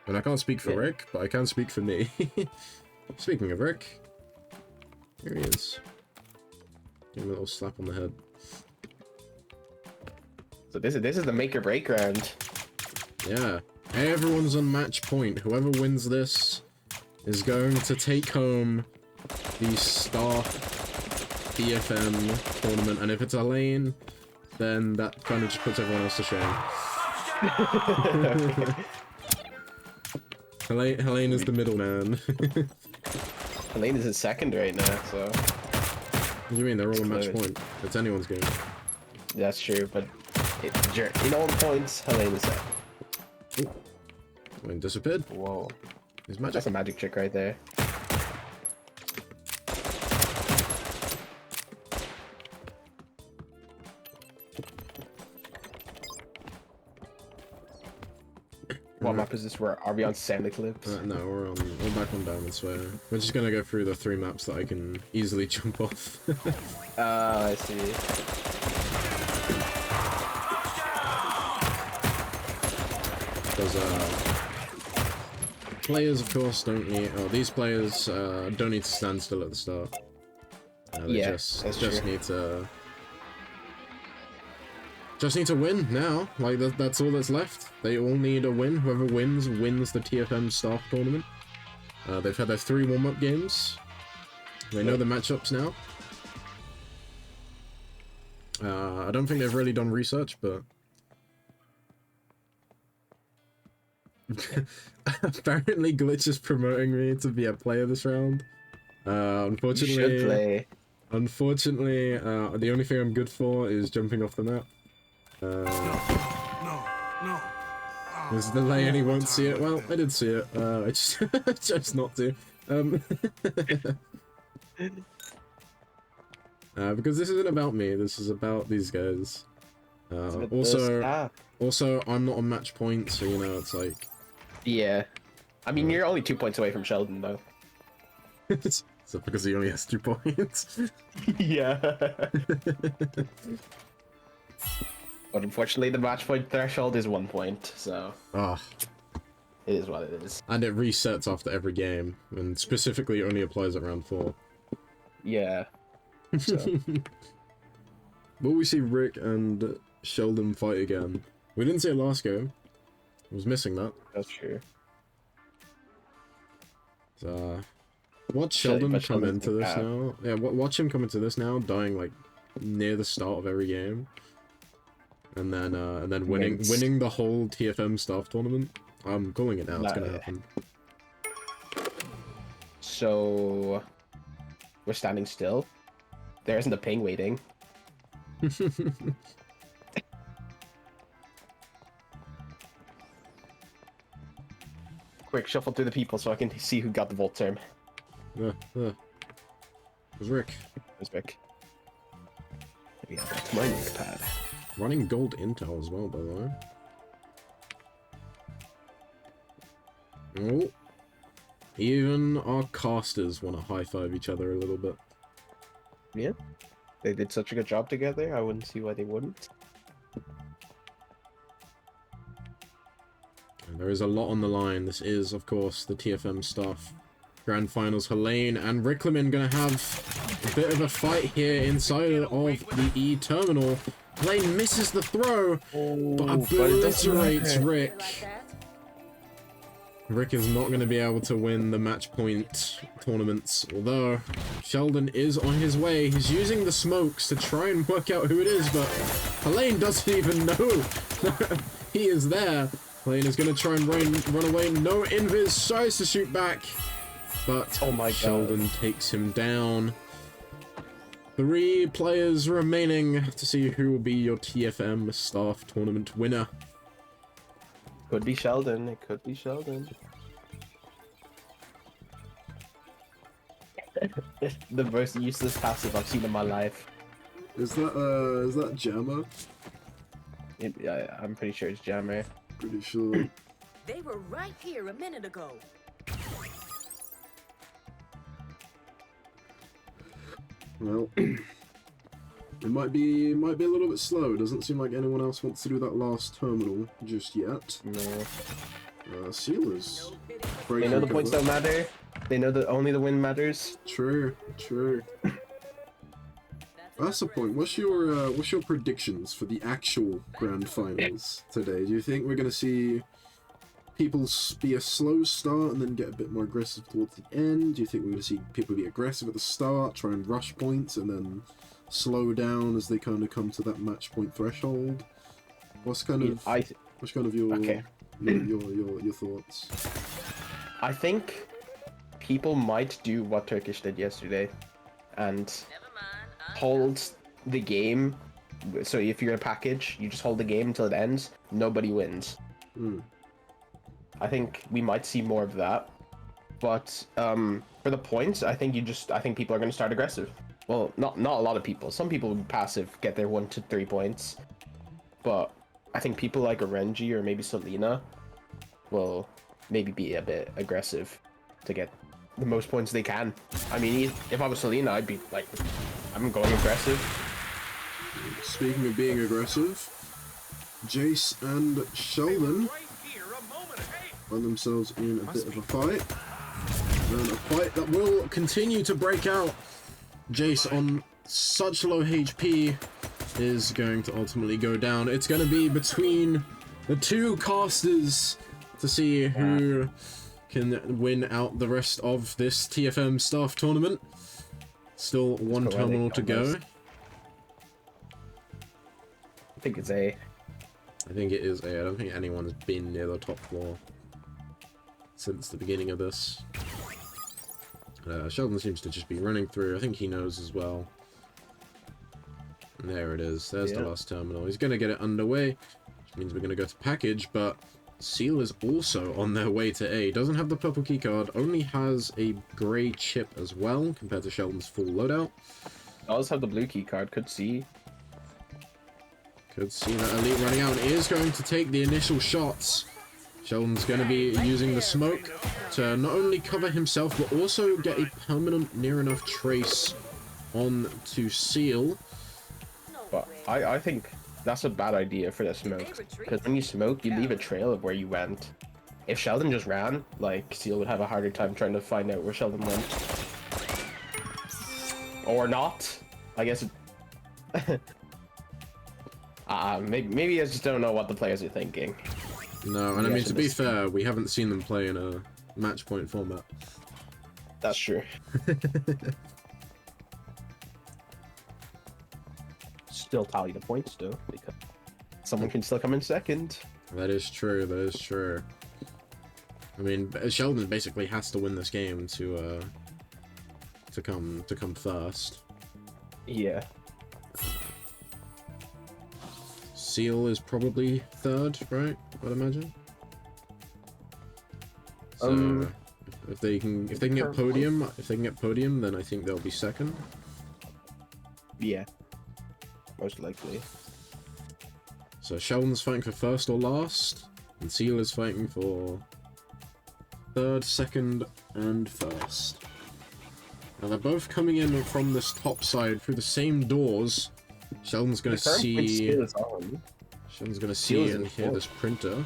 And I can't speak for Rick, but I can speak for me. Speaking of Rick, here he is. Give him a little slap on the head. So this is the make or break round. Yeah, everyone's on match point. Whoever wins this is going to take home the Star TFM tournament, and if it's Elaine, then that kind of just puts everyone else to shame. Helene is the middleman. Elaine is in second right now, so... What do you mean? They're all on match point. It's anyone's game. That's true, but in all points, Helene is second. Wayne disappeared. Whoa. He's magic. That's a magic trick right there. What map is this? Are we on Sand Eclipse? No, we're back on Diamond Slayer. We're just gonna go through the 3 maps that I can easily jump off. I see. Because players, of course, don't need. Oh, these players don't need to stand still at the start. They just need to. Just need to win now. Like that's all that's left. They all need a win. Whoever wins the TFM staff tournament. They've had their 3 warm-up games. They know the matchups now. I don't think they've really done research, but apparently Glitch is promoting me to be a player this round. Unfortunately, You should play. Unfortunately, the only thing I'm good for is jumping off the map. No. There's a delay and he won't see it. Well, I did see it. I just chose not to. Because this isn't about me. This is about these guys. Also, I'm not on match point, so you know it's like. Yeah, I mean you're only 2 points away from Sheldon though. So because he only has 2 points. Yeah. But unfortunately, the match point threshold is 1 point, so Ah. it is what it is. And it resets after every game, and specifically only applies at round 4. Yeah. So. Will we see Rick and Sheldon fight again? We didn't see it last game. I was missing that. That's true. Watch Sheldon but come Sheldon's into the this cat. now. Yeah, watch him come into this now, dying like near the start of every game, and then winning the whole TFM staff tournament. I'm calling it now. It's gonna happen. So we're standing still. There isn't a ping waiting. quick, shuffle through the people so I can see who got the Volt term. It was Rick. There's Vic. Maybe I'll go to my pad. Running gold intel as well, by the way. Oh. Even our casters want to high-five each other a little bit. Yeah. They did such a good job together, I wouldn't see why they wouldn't. And there is a lot on the line. This is, of course, the TFM stuff. Grand Finals, Helene and Rickleman gonna have a bit of a fight here inside of the E terminal. Helene misses the throw, but obliterates Rick. Rick is not going to be able to win the match point tournaments, although Sheldon is on his way. He's using the smokes to try and work out who it is, but Helene doesn't even know he is there. Helene is going to try and run away. No invis, tries to shoot back, but oh my Sheldon God. takes him down. 3 players remaining to see who will be your TFM staff tournament winner. Could be Sheldon. It could be Sheldon. The most useless passive I've seen in my life. Is that Jammer? Yeah, I'm pretty sure it's Jammer. Pretty sure. They were right here a minute ago. Well, it might be a little bit slow. It doesn't seem like anyone else wants to do that last terminal just yet. No. Sealers. They know the points don't matter. They know that only the win matters. True. That's the point. What's your predictions for the actual grand finals today? Do you think we're gonna see people be a slow start and then get a bit more aggressive towards the end? Do you think we're gonna see people be aggressive at the start, try and rush points, and then slow down as they kind of come to that match point threshold? What's kind of your Okay. your thoughts? I think people might do what Turkish did yesterday and hold the game. So if you're a package, you just hold the game until it ends. Nobody wins. I think we might see more of that. But for the points, I think people are going to start aggressive. Well, not a lot of people. Some people passive get their 1 to 3 points. But I think people like Orenji or maybe Selena will maybe be a bit aggressive to get the most points they can. I mean, if I was Selena, I'd be like, I'm going aggressive. Speaking of being aggressive, Jace and Sheldon find themselves in a bit of a fight. And a fight that will continue to break out. Jace on such low HP is going to ultimately go down. It's going to be between the 2 casters to see who can win out the rest of this TFM staff tournament. Still 1 terminal to go. I think it's A. I think it is A. I don't think anyone's been near the top floor since the beginning of this. Sheldon seems to just be running through. I think he knows as well. And there it is. There's the last terminal. He's going to get it underway, which means we're going to go to package, but Seal is also on their way to A. Doesn't have the purple keycard, only has a grey chip as well, compared to Sheldon's full loadout. Does have the blue key card, could see. Could see that Elite running out and is going to take the initial shots. Sheldon's going to be using the smoke to not only cover himself, but also get a permanent near enough trace on to Seal. But I think that's a bad idea for the smoke. Because when you smoke, you leave a trail of where you went. If Sheldon just ran, like, Seal would have a harder time trying to find out where Sheldon went. Or not. I guess it... maybe I just don't know what the players are thinking. No, and I mean, to be fair, we haven't seen them play in a match point format. That's true. Still tally the points, though, because someone can still come in second. That is true, that is true. I mean, Sheldon basically has to win this game to come first. Yeah. Seal is probably third, right? I'd imagine. So if they can get podium, then I think they'll be second. Yeah, most likely. So Sheldon's fighting for first or last, and Seal is fighting for third, second, and first. Now they're both coming in from this top side through the same doors. Sheldon's gonna see. Sheldon's gonna see and hear this printer.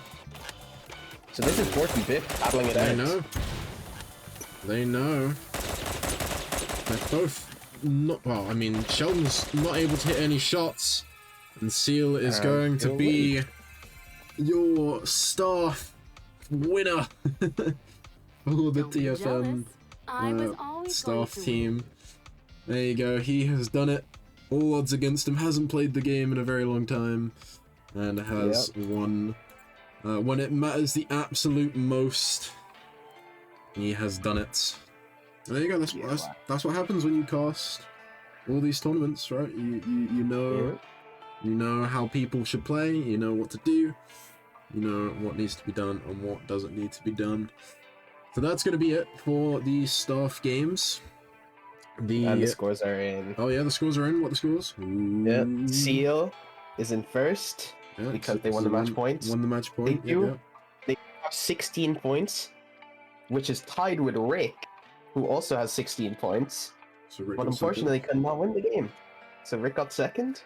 So this is fourth and fifth battling it out. They know. They know. They're both not. Well, I mean, Sheldon's not able to hit any shots, and Seal is going to be your staff winner for the TFM staff team. There you go. He has done it. All odds against him. Hasn't played the game in a very long time, and has won when it matters the absolute most. He has done it. There you go. That's what happens when you cast all these tournaments, right? You know how people should play. You know what to do. You know what needs to be done and what doesn't need to be done. So that's going to be it for the staff games. And the scores are in. Oh yeah, the scores are in. What are the scores? Ooh. Yeah, Seal is in first because they won the match points. Won the match point. They have 16 points, which is tied with Rick, who also has 16 points. So Rick but unfortunately, could not win the game. So Rick got second.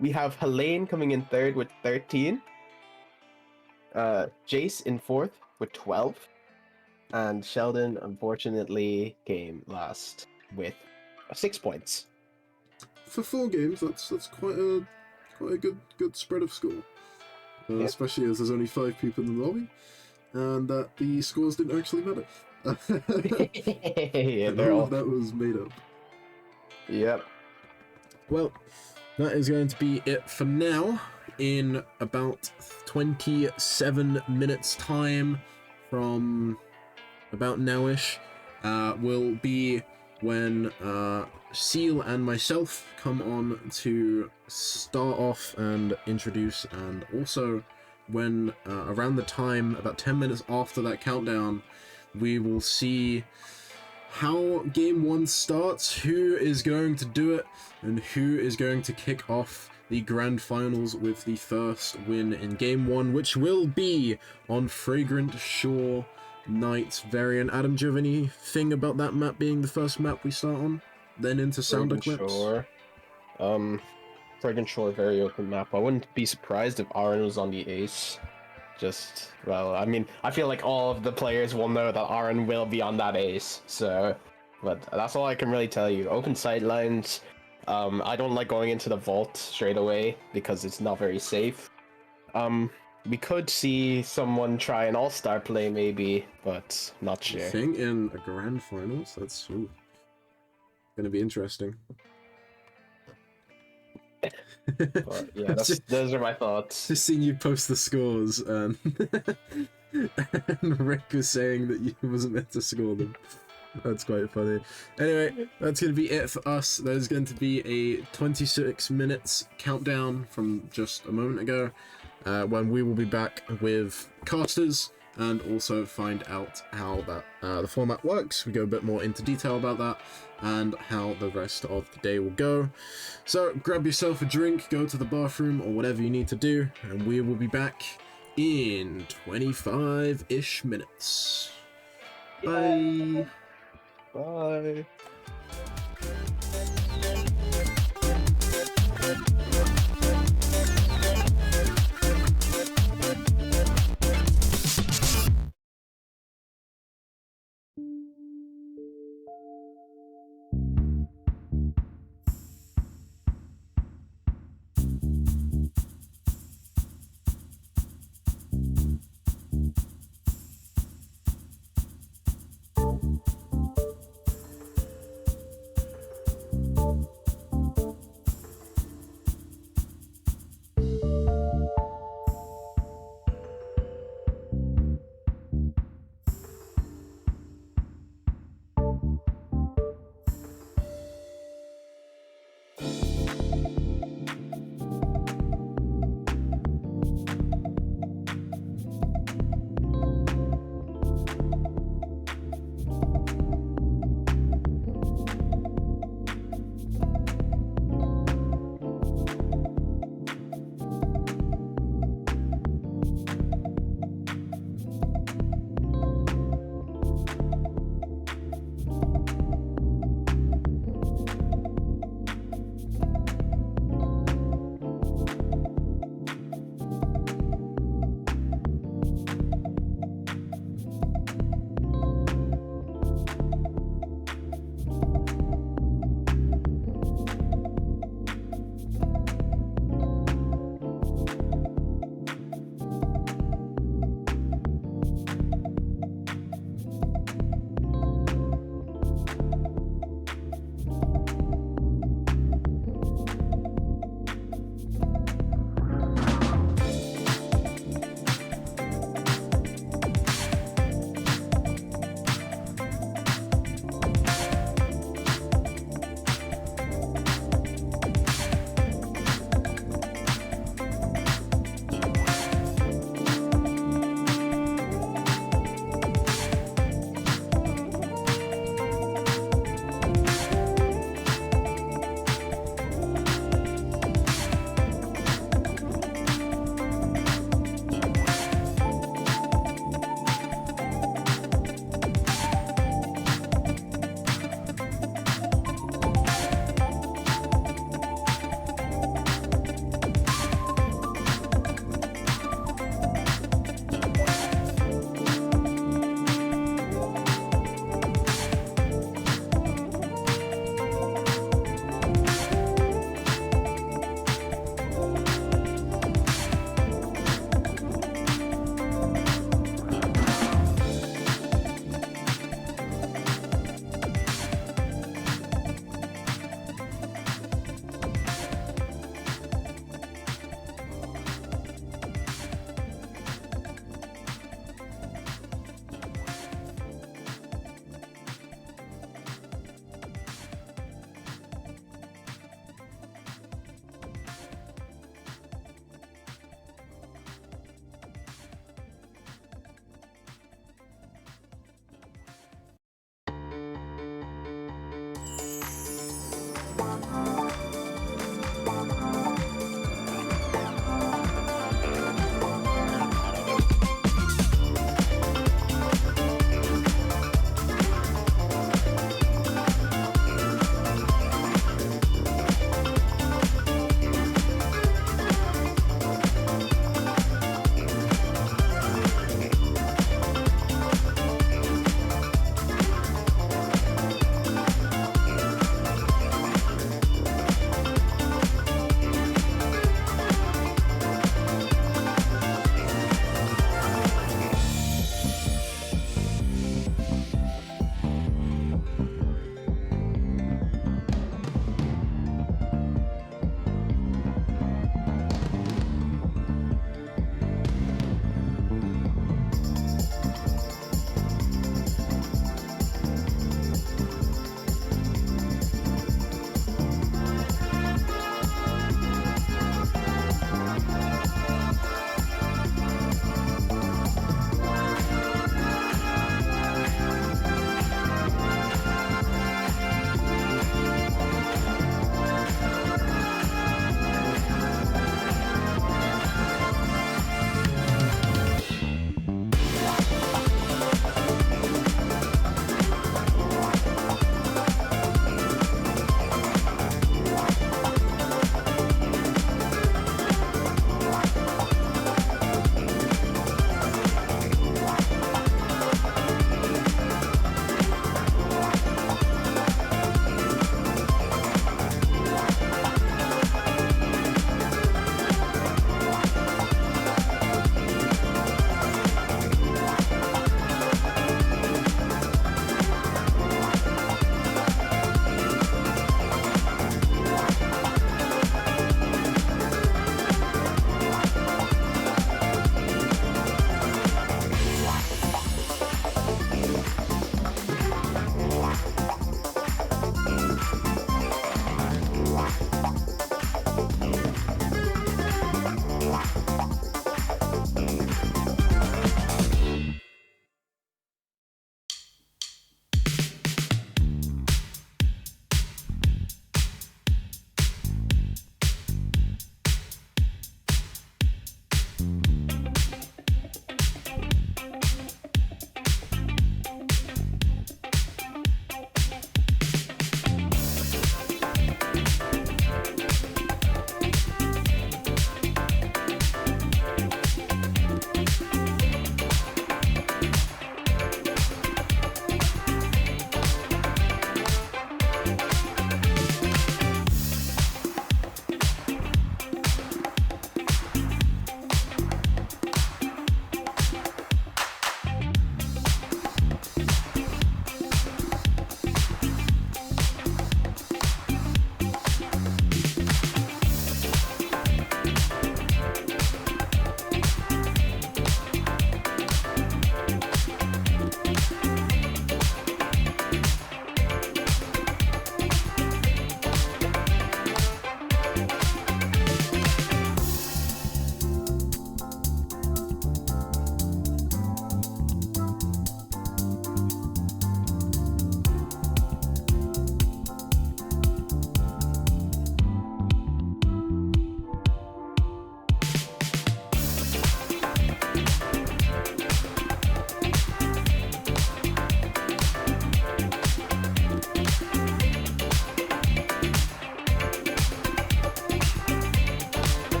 We have Helene coming in third with 13. Jace in fourth with 12. And Sheldon, unfortunately, came last with 6 points. For 4 games, that's quite a good spread of score. Especially as there's only 5 people in the lobby, and that the scores didn't actually matter. Yeah, all of that was made up. Yep. Well, that is going to be it for now. In about 27 minutes time from about nowish will be when Seal and myself come on to start off and introduce, and also when around the time, about 10 minutes after that countdown, we will see how game 1 starts, who is going to do it, and who is going to kick off the grand finals with the first win in game 1, which will be on Fragrant Shore Night variant. Adam, do you have anything about that map being the first map we start on? Then into sound clips? Shore. Fragrant Shore, very open map. I wouldn't be surprised if Aaron was on the ace. Well, I mean, I feel like all of the players will know that Aaron will be on that ace, so... But that's all I can really tell you. Open sidelines. I don't like going into the vault straight away because it's not very safe. We could see someone try an all-star play maybe, but not sure. I think in a grand finals, that's gonna be interesting. But yeah, those are my thoughts. Just seeing you post the scores, and Rick was saying that you wasn't meant to score them. That's quite funny. Anyway, that's going to be it for us. There's going to be a 26 minutes countdown from just a moment ago, when we will be back with casters and also find out how that the format works. We go a bit more into detail about that and how the rest of the day will go. So grab yourself a drink, go to the bathroom or whatever you need to do, and we will be back in 25-ish minutes. Bye. Bye.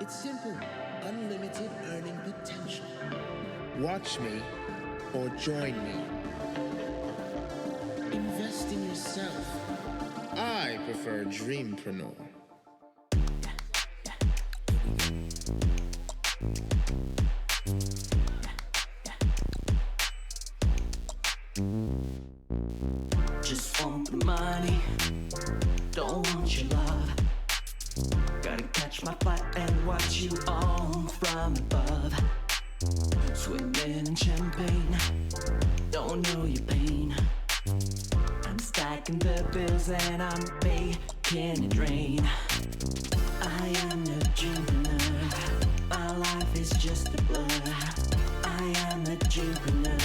It's simple, unlimited earning potential. Watch me or join me. Invest in yourself. I prefer Dreampreneur. Just want the money, don't want your love. Gotta catch my flight and watch you all from above. Swimming in champagne, don't know your pain. I'm stacking the bills and I'm making it rain. I am no dreamer, my life is just a blur. I am a dreamer,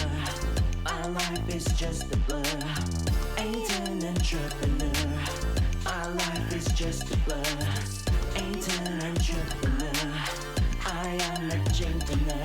my life is just a blur. Ain't an entrepreneur, my life is just a blur. Ain't an entrepreneur, I am a dreamer.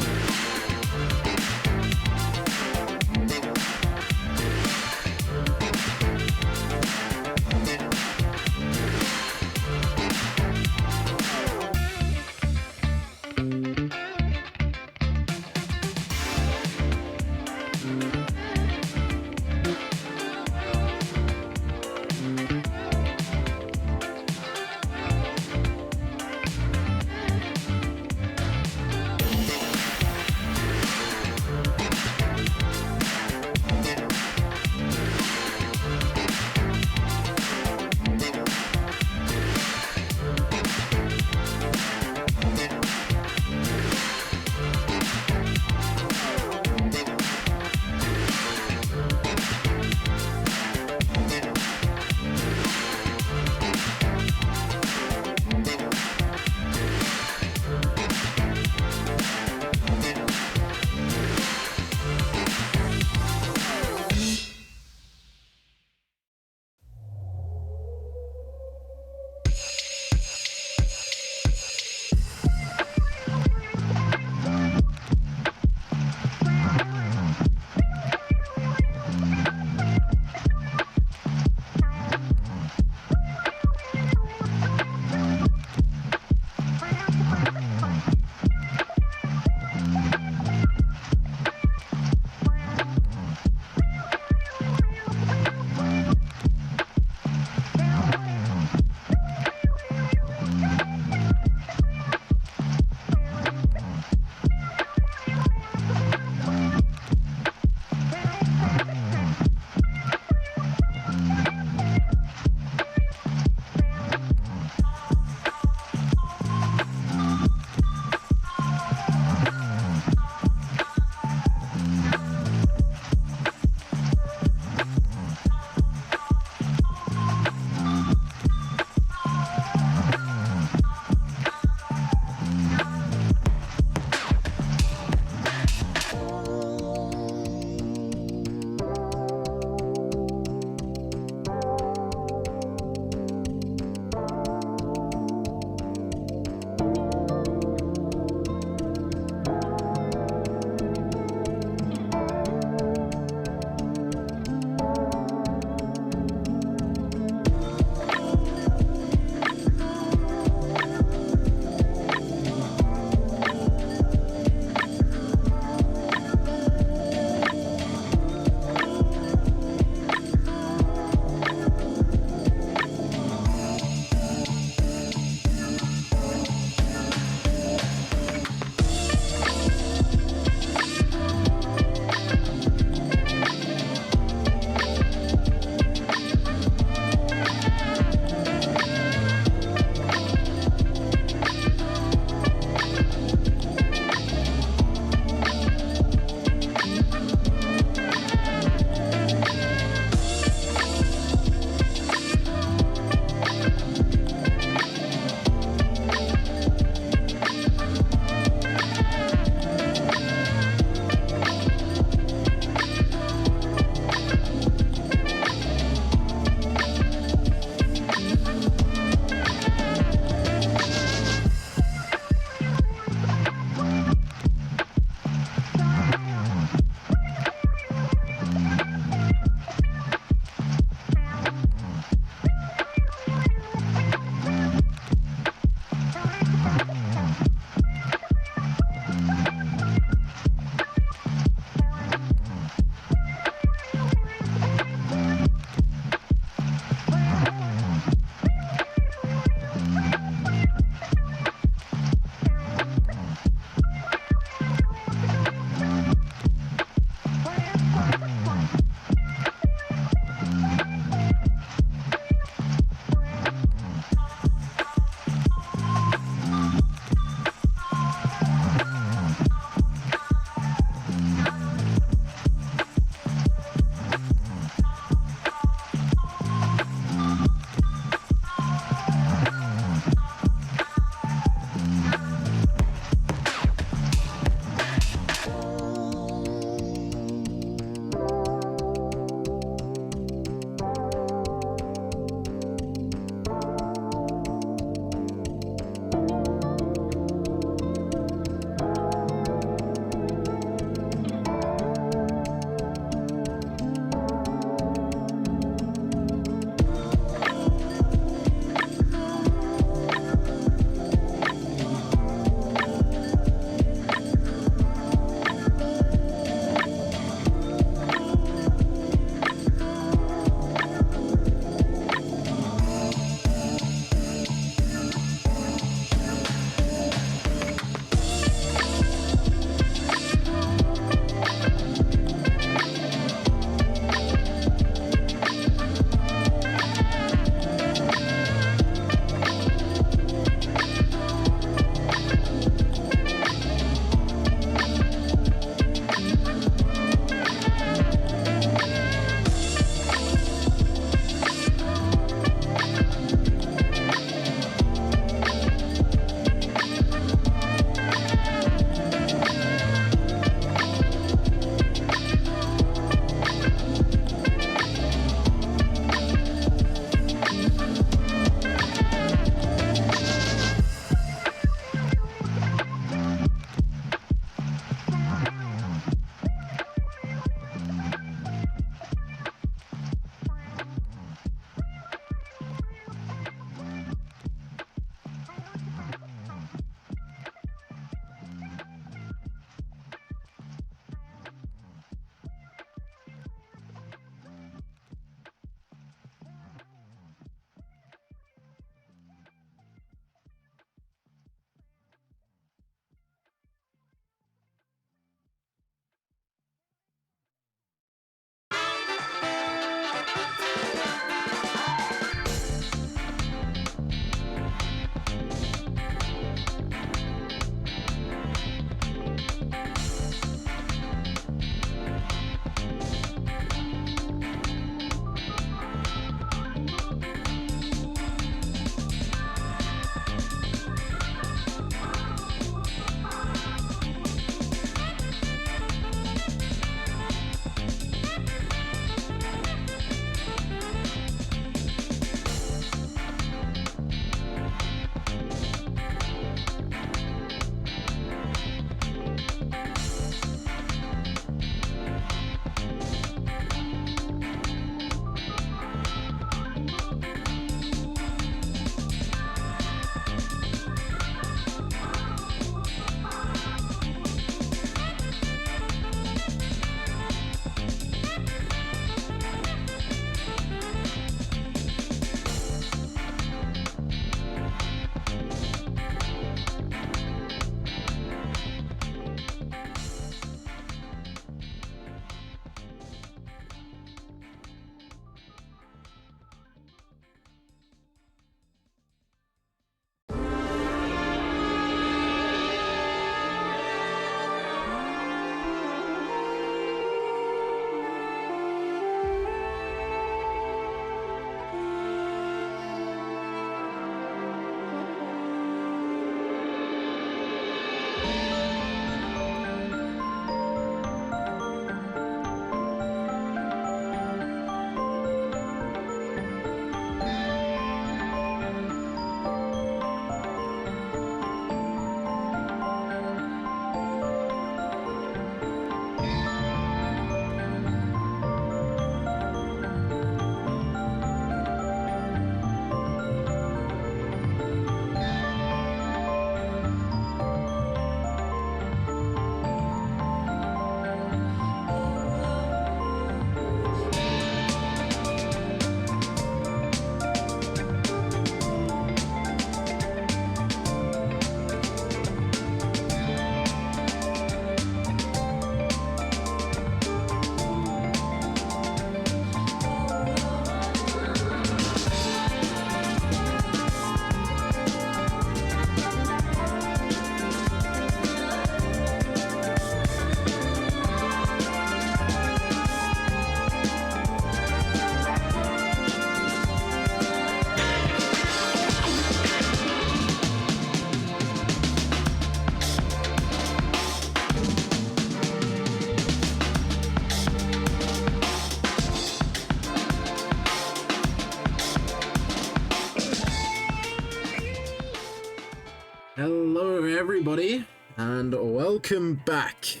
Hello, everybody, and welcome back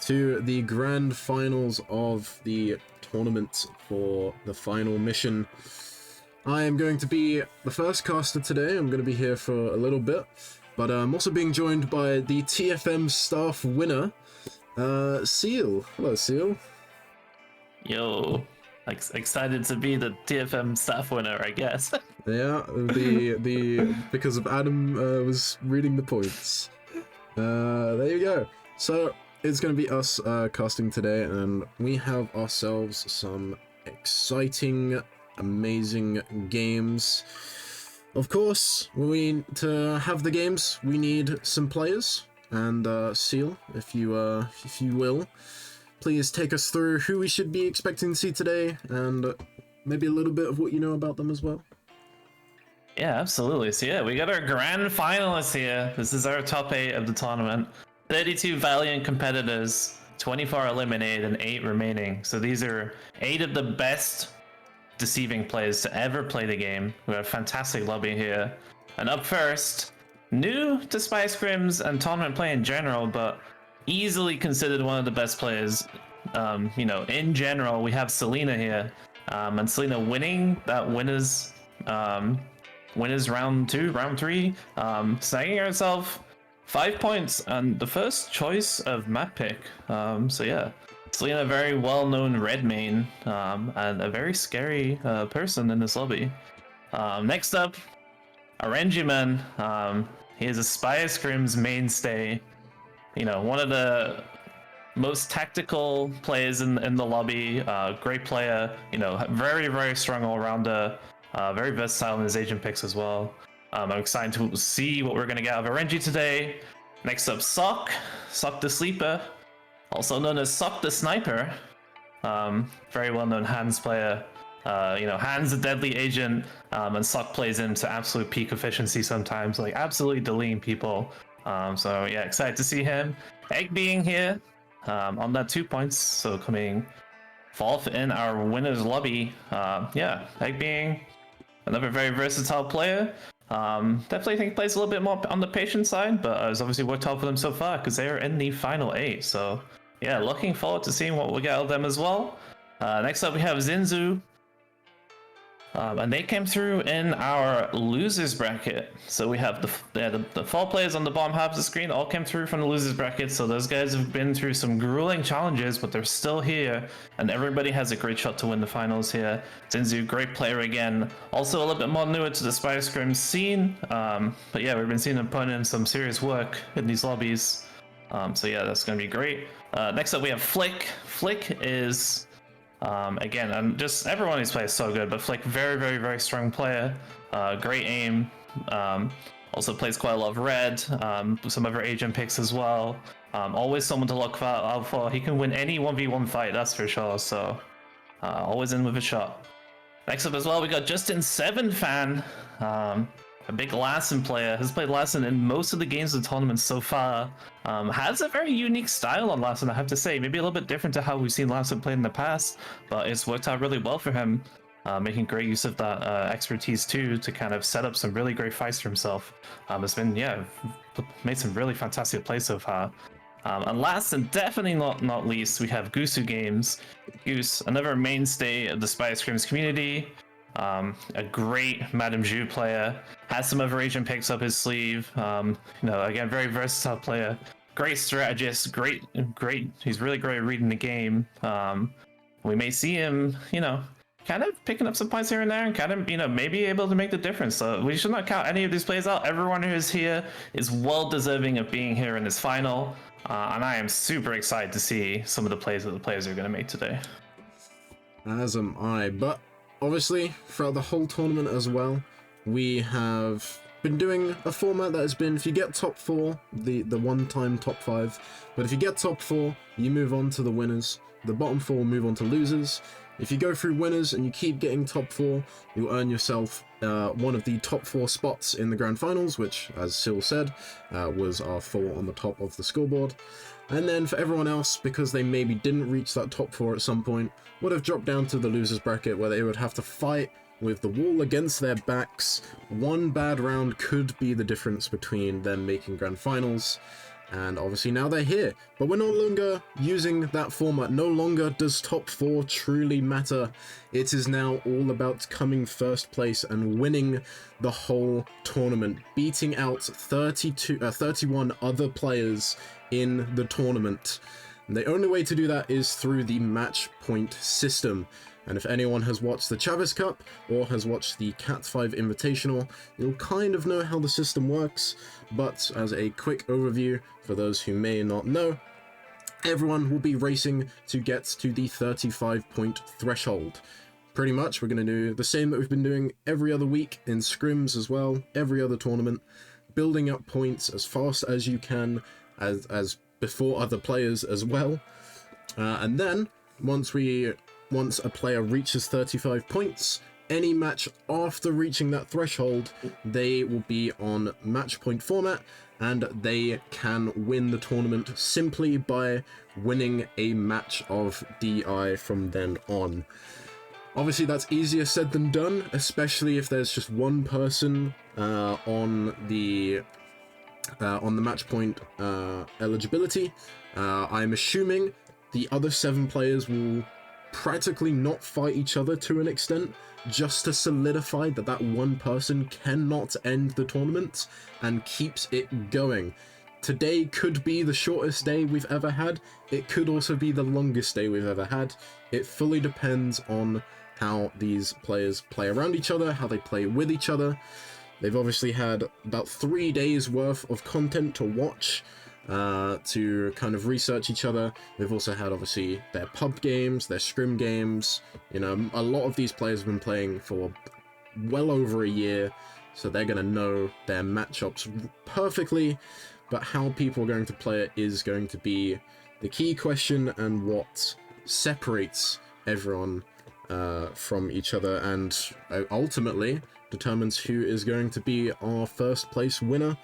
to the grand finals of the tournament for the final mission. I am going to be the first caster today. I'm going to be here for a little bit, but I'm also being joined by the TFM staff winner, Seal. Hello, Seal. Yo, excited to be the TFM staff winner, I guess. Yeah, because of Adam was reading the points. There you go. So it's going to be us casting today, and we have ourselves some exciting, amazing games. Of course, to have the games, we need some players. And Seal, if you will, please take us through who we should be expecting to see today, and maybe a little bit of what you know about them as well. Yeah, absolutely. So yeah, we got our grand finalists here. This is our top 8 of the tournament. 32 Valiant competitors, 24 eliminated and 8 remaining. So these are 8 of the best deceiving players to ever play the game. We have a fantastic lobby here. And up first, new to Spice Scrims and tournament play in general, but easily considered one of the best players. In general, we have Selena here. And Selena winning that winners round 2, round 3, snagging herself 5 points and the first choice of map pick. So yeah, Selena, a very well-known red main, and a very scary person in this lobby. Next up, Arenjiman. He is a Spice Scrims mainstay. One of the most tactical players in the lobby. Great player. Very, very strong all-rounder. Very versatile in his agent picks as well. I'm excited to see what we're going to get out of Arenji today. Next up, Sock the Sleeper, also known as Sock the Sniper. Very well-known Hands player. Hands a deadly agent, and Sock plays into absolute peak efficiency sometimes, like absolutely deleting people. So yeah, excited to see him. Egg being here on that 2 points, so coming fourth in our winners lobby. Egg being another very versatile player. Definitely think plays a little bit more on the patient side, but it's obviously worked out for them so far because they are in the final 8. So yeah, looking forward to seeing what we get out of them as well. Next up we have Zinzu. And they came through in our losers bracket. So we have the 4 players on the bottom half of the screen all came through from the losers bracket. So those guys have been through some grueling challenges, but they're still here, and everybody has a great shot to win the finals here. Zinzu, great player again. Also a little bit more newer to the Spice Scrims scene. But yeah, we've been seeing them putting in some serious work in these lobbies. So yeah, that's going to be great. Next up we have Flick. Flick is... again, everyone who's played is so good, but Flick, very, very, very strong player. Great aim. Also plays quite a lot of red. Some other agent picks as well. Always someone to look out for. He can win any 1v1 fight, that's for sure. So always in with a shot. Next up as well, we got Justin Seven Fan. A big Lassen player, has played Lassen in most of the games of the tournament so far. Has a very unique style on Lassen, I have to say. Maybe a little bit different to how we've seen Lassen played in the past, but it's worked out really well for him. Making great use of that expertise too to kind of set up some really great fights for himself. It's been, made some really fantastic plays so far. And last and definitely not least, we have Gusu Games. Goose, another mainstay of the Spice Scrims community. A great Madame Zhu player, has some other agent picks up his sleeve. Again, very versatile player, great strategist, great. He's really great at reading the game. We may see him, kind of picking up some points here and there, and kind of, maybe able to make the difference. So we should not count any of these players out. Everyone who is here is well deserving of being here in this final, and I am super excited to see some of the plays that the players are going to make today. As am I, but obviously, throughout the whole tournament as well, we have been doing a format that has been, if you get top 4, the one-time top 5, but if you get top 4, you move on to the winners. The bottom 4 move on to losers. If you go through winners and you keep getting top 4, you'll earn yourself one of the top 4 spots in the grand finals, which, as Sil said, was our 4 on the top of the scoreboard. And then for everyone else, because they maybe didn't reach that top 4 at some point, would have dropped down to the losers bracket where they would have to fight with the wall against their backs. One bad round could be the difference between them making grand finals. And obviously now they're here, but we're no longer using that format. No longer does top 4 truly matter. It is now all about coming first place and winning the whole tournament, beating out 31 other players in the tournament. And the only way to do that is through the match point system. And if anyone has watched the Chavis Cup or has watched the Cat 5 Invitational, you'll kind of know how the system works. But as a quick overview, for those who may not know, everyone will be racing to get to the 35-point threshold. Pretty much, we're going to do the same that we've been doing every other week in scrims as well, every other tournament, building up points as fast as you can, as before other players as well. And then, once a player reaches 35 points, any match after reaching that threshold, they will be on match point format, and they can win the tournament simply by winning a match of DI from then on. Obviously, that's easier said than done, especially if there's just one person on the match point eligibility. I'm assuming the other 7 players will practically not fight each other to an extent, just to solidify that that one person cannot end the tournament and keeps it going. Today could be the shortest day we've ever had. It could also be the longest day we've ever had. It fully depends on how these players play around each other, how they play with each other. They've obviously had about 3 days worth of content to watch, to kind of research each other. They've also had obviously their pub games, their scrim games. You know, a lot of these players have been playing for well over a year, so they're going to know their matchups perfectly, but how people are going to play it is going to be the key question, and what separates everyone from each other, and ultimately determines who is going to be our first place winner.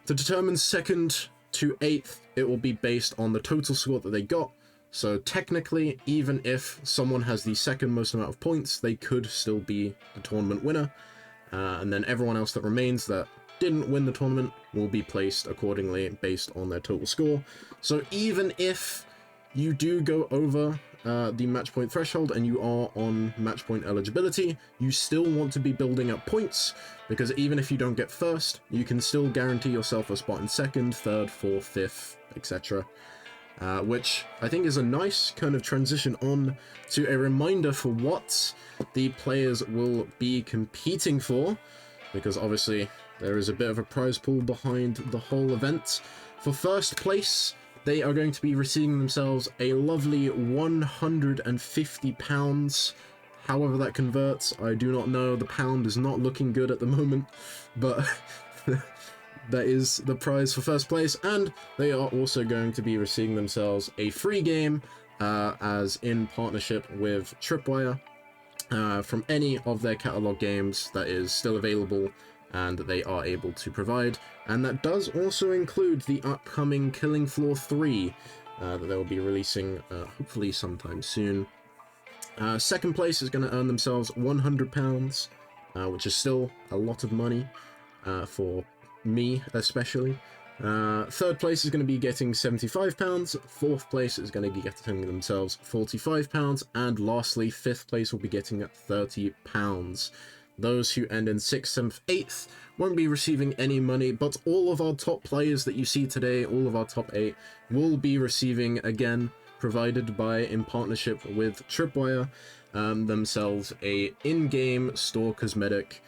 To determine 2nd to 8th, it will be based on the total score that they got. So technically, even if someone has the 2nd most amount of points, they could still be the tournament winner. And then everyone else that remains that didn't win the tournament will be placed accordingly based on their total score. So even if you do go over the match point threshold and you are on match point eligibility, you still want to be building up points, because even if you don't get 1st, you can still guarantee yourself a spot in 2nd, 3rd, 4th, 5th, etc. Which I think is a nice kind of transition on to a reminder for what the players will be competing for, because obviously there is a bit of a prize pool behind the whole event. For 1st place, they are going to be receiving themselves a lovely £150. However that converts, I do not know. The pound is not looking good at the moment, but that is the prize for 1st place. And they are also going to be receiving themselves a free game, as in partnership with Tripwire, from any of their catalog games that is still available and they are able to provide. And that does also include the upcoming Killing Floor 3 that they will be releasing hopefully sometime soon. 2nd place is going to earn themselves £100, which is still a lot of money for me especially. 3rd place is going to be getting £75, 4th place is going to be getting themselves £45, and lastly 5th place will be getting £30. Those who end in 6th, 7th, 8th won't be receiving any money, but all of our top players that you see today, all of our top 8, will be receiving, again, provided by, in partnership with Tripwire, themselves a in-game store cosmetic,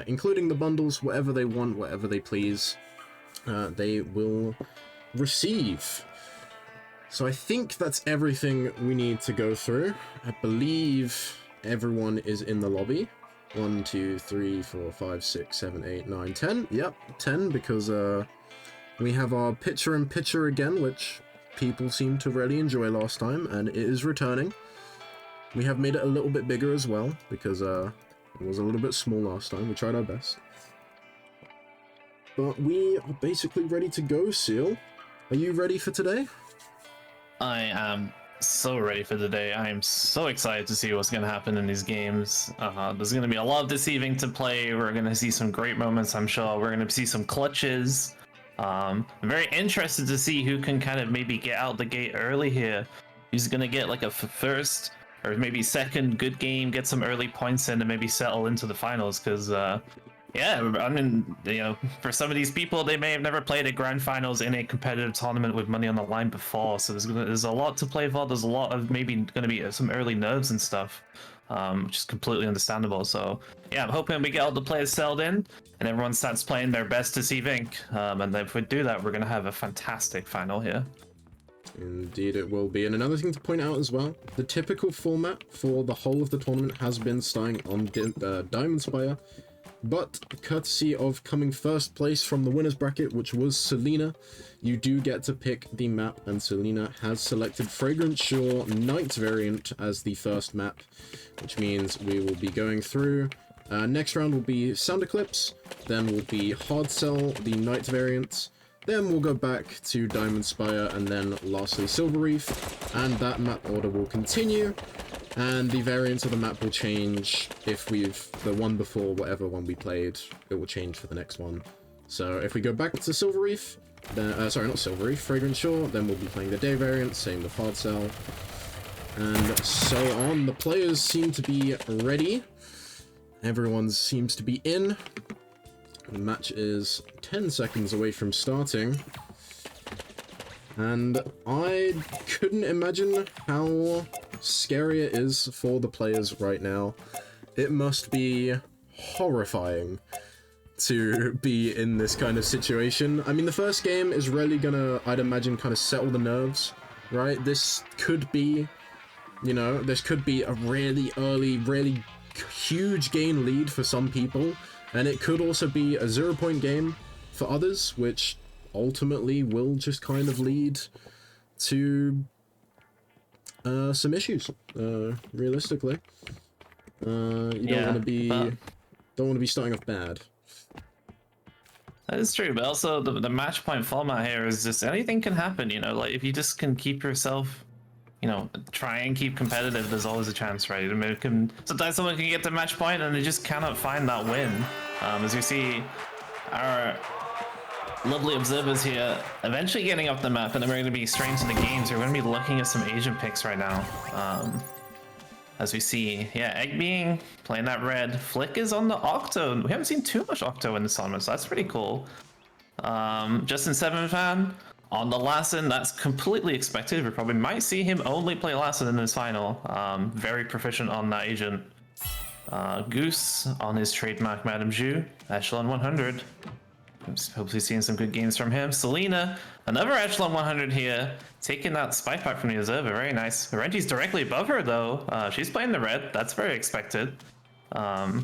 including the bundles, whatever they want, whatever they please, they will receive. So I think that's everything we need to go through. I believe everyone is in the lobby. 1, 2, 3, 4, 5, 6, 7, 8, 9, 10. Yep, 10, because we have our picture-in-picture again, which people seemed to really enjoy last time, and it is returning. We have made it a little bit bigger as well, because it was a little bit small last time. We tried our best. But we are basically ready to go, Seal. Are you ready for today? I am so ready for the day. I am so excited to see what's going to happen in these games. There's going to be a lot of deceiving to play. We're going to see some great moments, I'm sure. We're going to see some clutches. I'm very interested to see who can kind of maybe get out the gate early here. Who's going to get like a first or maybe second good game, get some early points in, and maybe settle into the finals. Because, yeah, I mean, you know, for some of these people, they may have never played a grand finals in a competitive tournament with money on the line before. So there's a lot to play for. There's a lot of maybe going to be some early nerves and stuff, which is completely understandable. So yeah, I'm hoping we get all the players settled in and everyone starts playing their best to see Vink. And if we do that, we're going to have a fantastic final here. Indeed it will be. And another thing to point out as well, the typical format for the whole of the tournament has been starting on Diamond Spire, but courtesy of coming first place from the winners bracket, which was Selena, you do get to pick the map, and Selena has selected Fragrant Shore Night variant as the first map, which means we will be going through. Next round will be Sound Eclipse, then will be Hard Cell, the Night variant, then we'll go back to Diamond Spire, and then lastly Silver Reef, and that map order will continue, and the variants of the map will change if the one before whatever one we played, it will change for the next one. So if we go back to Silver Reef, then, sorry, not Silver Reef, Fragrant Shore, then we'll be playing the day variant, same with Hard Cell, and so on. The players seem to be ready. Everyone seems to be in. The match is 10 seconds away from starting, and I couldn't imagine how scary it is for the players right now. It must be horrifying to be in this kind of situation. I mean, the first game is really gonna, I'd imagine, kind of settle the nerves, right? This could be, you know, this could be a really early, really huge gain lead for some people, and it could also be a 0-point game for others, which ultimately will just kind of lead to some issues, realistically. You don't want to be starting off bad. That is true, but also the match point format here is just anything can happen, you know, like if you just can keep yourself, you know, try and keep competitive, there's always a chance, right? I mean, sometimes someone can get the match point and they just cannot find that win. As you see, our lovely observers here eventually getting up the map, and then we're going to be straight into the games. We're going to be looking at some Asian picks right now. As we see, yeah, Egg being playing that red. Flick is on the Octo. We haven't seen too much Octo in this tournament, so that's pretty cool. Justin Seven Fan on the Lassen, that's completely expected. We probably might see him only play Lassen in his final. Very proficient on that agent. Goose on his trademark Madame Zhu, Echelon 100. Hopefully seeing some good games from him. Selena, another Echelon 100 here, taking that spy pack from the observer. Very nice. Renji's directly above her though. She's playing the red. That's very expected. So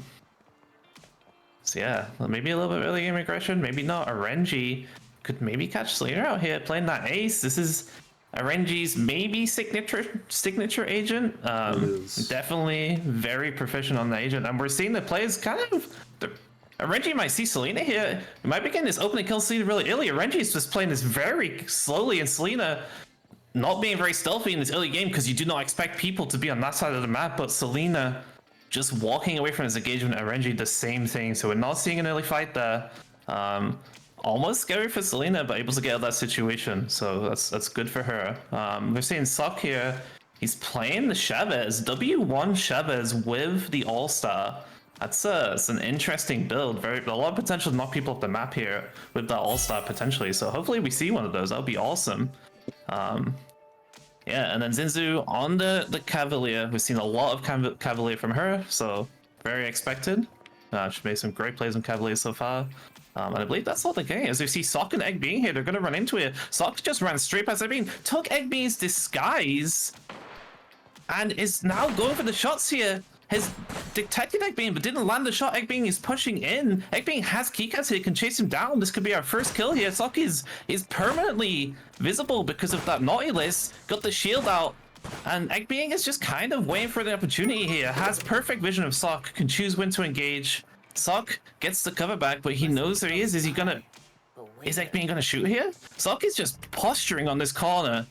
yeah, maybe a little bit early game aggression, maybe not. Renji could maybe catch Selena out here playing that ace. This is Renji's maybe signature agent. Definitely very proficient on the agent, and we're seeing the players kind of. Renji might see Selena here. We might be getting this opening kill Selena really early. Renji's just playing this very slowly, and Selena not being very stealthy in this early game because you do not expect people to be on that side of the map, but Selena just walking away from his engagement, and Renji the same thing. So we're not seeing an early fight there. Almost scary for Selena, but able to get out of that situation. So that's good for her. We're seeing Sok here. He's playing the Chavez, W1 Chavez with the All-Star. That's an interesting build. A lot of potential to knock people off the map here with that All-Star potentially. So hopefully we see one of those. That would be awesome. Yeah, and then Zinzu on the Cavalier. We've seen a lot of Cavalier from her, so very expected. She made some great plays on Cavalier so far. And I believe that's all the game. As we see Sok and Egg being here, they're going to run into it. Sok just ran straight past Egg, took Egg Bean's disguise, and is now going for the shots here. Has detected Egg Bean, but didn't land the shot. Egg Bean is pushing in. Egg Bean has keycards here, can chase him down. This could be our first kill here. Sok is permanently visible because of that Nautilus. Got the shield out, and Egg Bean is just kind of waiting for the opportunity here. Has perfect vision of Sok, can choose when to engage. Sok gets the cover back, but he knows where he is. Is Egg Bean gonna shoot here? Sok is just posturing on this corner.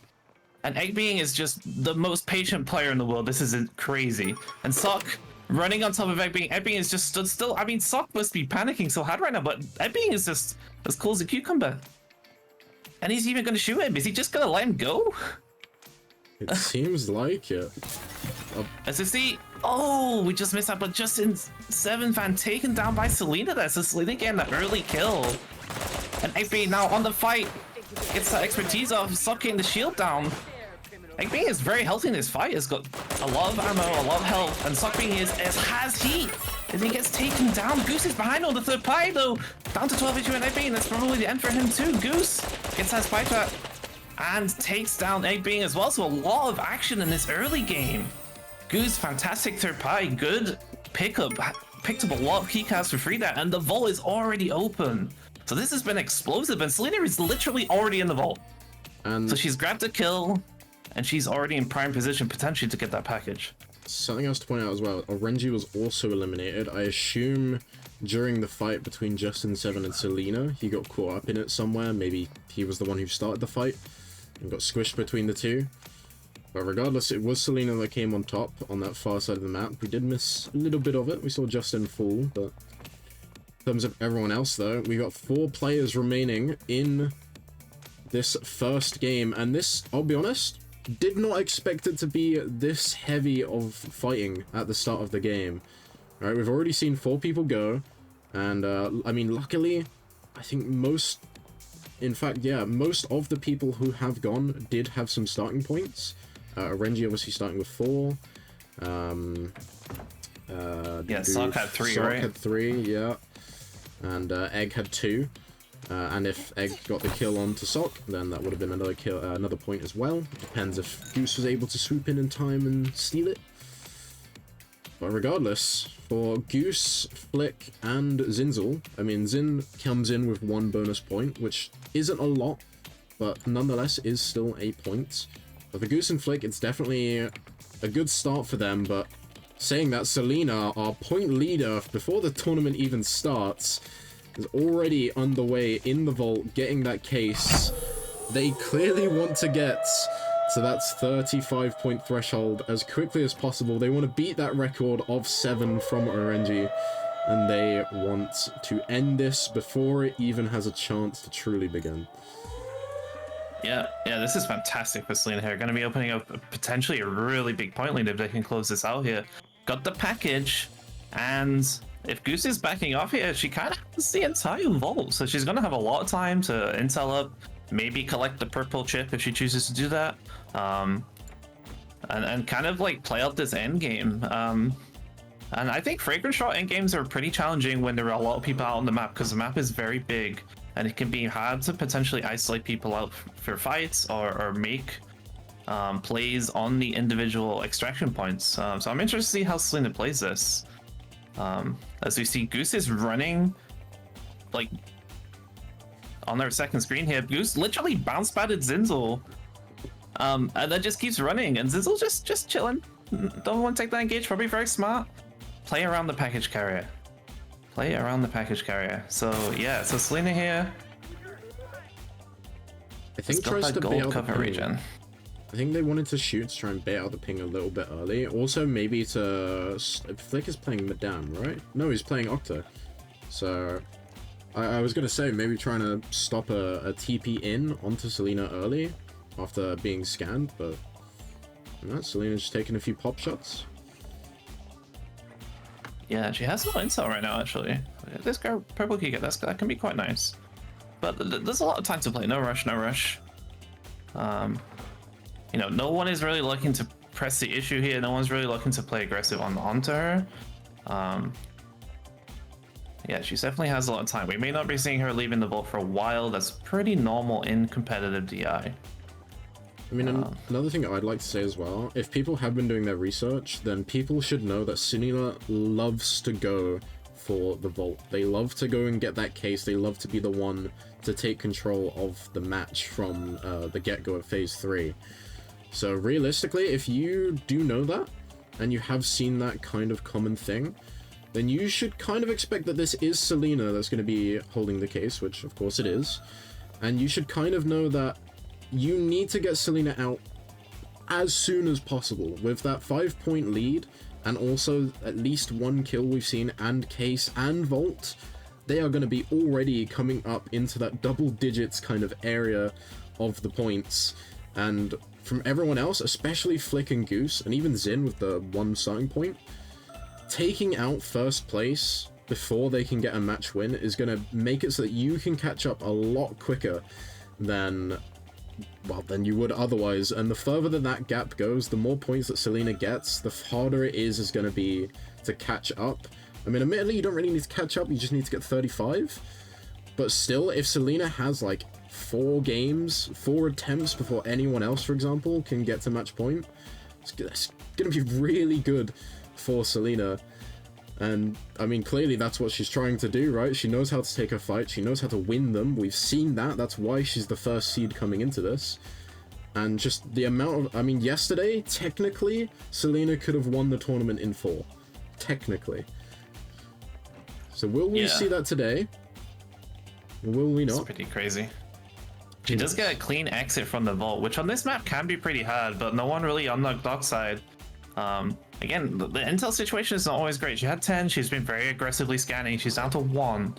And Egg Being is just the most patient player in the world. This is crazy. And Sock running on top of Egg Being. Egg Being is just stood still. I mean, Sock must be panicking so hard right now, but Egg Being is just as cool as a cucumber. And he's even going to shoot him. Is he just going to let him go? It seems like it. As you see, oh, we just missed out, but Justin 7 taken down by Selena there. So Selena getting the early kill. And Egg Being now on the fight. Gets that expertise of sucking the shield down. Egg Being is very healthy in this fight. He's got a lot of ammo, a lot of health, and Sock Being has heat. As he gets taken down, Goose is behind on the third pie though. Down to 12 HP and Egg Being. That's probably the end for him too. Goose gets that spy trap and takes down Egg Being as well. So a lot of action in this early game. Goose, fantastic third pie, good pickup. Picked up a lot of keycards for free there, and the vault is already open. So this has been explosive, and Selena is literally already in the vault. And So she's grabbed a kill, and she's already in prime position potentially to get that package. something else to point out as well, Orenji was also eliminated. I assume during the fight between Justin 7 and Selena, he got caught up in it somewhere. Maybe he was the one who started the fight and got squished between the two. But regardless, it was Selena that came on top on that far side of the map. We did miss a little bit of it. We saw Justin fall, but in terms of everyone else though, we got 4 players remaining in this first game, and this, I'll be honest, did not expect it to be this heavy of fighting at the start of the game. Alright, we've already seen 4 people go, and I mean, luckily, I think most of the people who have gone did have some starting points. Orenji obviously starting with 4. Sock had 3, Sock right? had 3, yeah. And Egg had 2. And if Egg got the kill onto Sock, then that would have been another kill, another point as well. Depends if Goose was able to swoop in time and steal it. But regardless, for Goose, Flick, and Zinzel, I mean, Zin comes in with 1 bonus point, which isn't a lot, but nonetheless is still a point. But for Goose and Flick, it's definitely a good start for them, but saying that, Selena, our point leader, before the tournament even starts, is already underway in the vault, getting that case. They clearly want to get to that 35-point threshold as quickly as possible. They want to beat that record of 7 from Orenji, and they want to end this before it even has a chance to truly begin. Yeah, this is fantastic for Selena here. Going to be opening up potentially a really big point lead if they can close this out here. Got the package, and if Goose is backing off here, she kind of has the entire vault, so she's going to have a lot of time to intel up, maybe collect the purple chip if she chooses to do that, and kind of like play out this end game. And I think Fragrance Shot end games are pretty challenging when there are a lot of people out on the map, because the map is very big, and it can be hard to potentially isolate people out for fights or make plays on the individual extraction points. So I'm interested to see how Selena plays this. As we see, Goose is running like on their second screen here. Goose literally bounce batted Zinzel, and then just keeps running, and Zinzel just chilling. Don't want to take that engage. Probably very smart. Play around the package carrier. Play around the package carrier. So yeah, so Selena here. I think got tries that to bait gold out the cover ping. region. I think they wanted to shoot to try and bait out the ping a little bit early. Also, maybe to... Flick is playing Madame, right? No, he's playing Octa. So, I was going to say, maybe trying to stop a TP in onto Selena early after being scanned, but... No, Selena's just taking a few pop shots. Yeah, she has no intel right now, actually. This girl, purple key, that can be quite nice. But there's a lot of time to play. No rush, no rush. You know, no one is really looking to press the issue here. No one's really looking to play aggressive onto her. Yeah, she definitely has a lot of time. We may not be seeing her leaving the vault for a while. That's pretty normal in competitive DI. I mean, another thing I'd like to say as well, if people have been doing their research, then people should know that Selena loves to go for the vault. They love to go and get that case. They love to be the one to take control of the match from the get-go of Phase 3. So realistically, if you do know that, and you have seen that kind of common thing, then you should kind of expect that this is Selena that's going to be holding the case, which of course it is. And you should kind of know that you need to get Selena out as soon as possible. With that 5-point lead, and also at least 1 kill we've seen, and Case and Volt, they are going to be already coming up into that double digits kind of area of the points. And from everyone else, especially Flick and Goose, and even Xin with the 1 starting point, taking out first place before they can get a match win is going to make it so that you can catch up a lot quicker than, well, than you would otherwise. And the further that gap goes, the more points that Selena gets, the harder it is going to be to catch up. I mean, admittedly, you don't really need to catch up, you just need to get 35. But still, if Selena has like 4 games, 4 attempts before anyone else, for example, can get to match point, it's going to be really good for Selena. And I mean, clearly that's what she's trying to do, right? She knows how to take her fight, she knows how to win them. We've seen that. That's why she's the first seed coming into this. And just the amount of, I mean, yesterday, technically, Selena could have won the tournament in 4. Technically. So will we see that today? Or will we not? It's pretty crazy. She does get a clean exit from the vault, which on this map can be pretty hard, but no one really on the dock side. Again, the intel situation is not always great. She had 10, she's been very aggressively scanning, she's down to 1.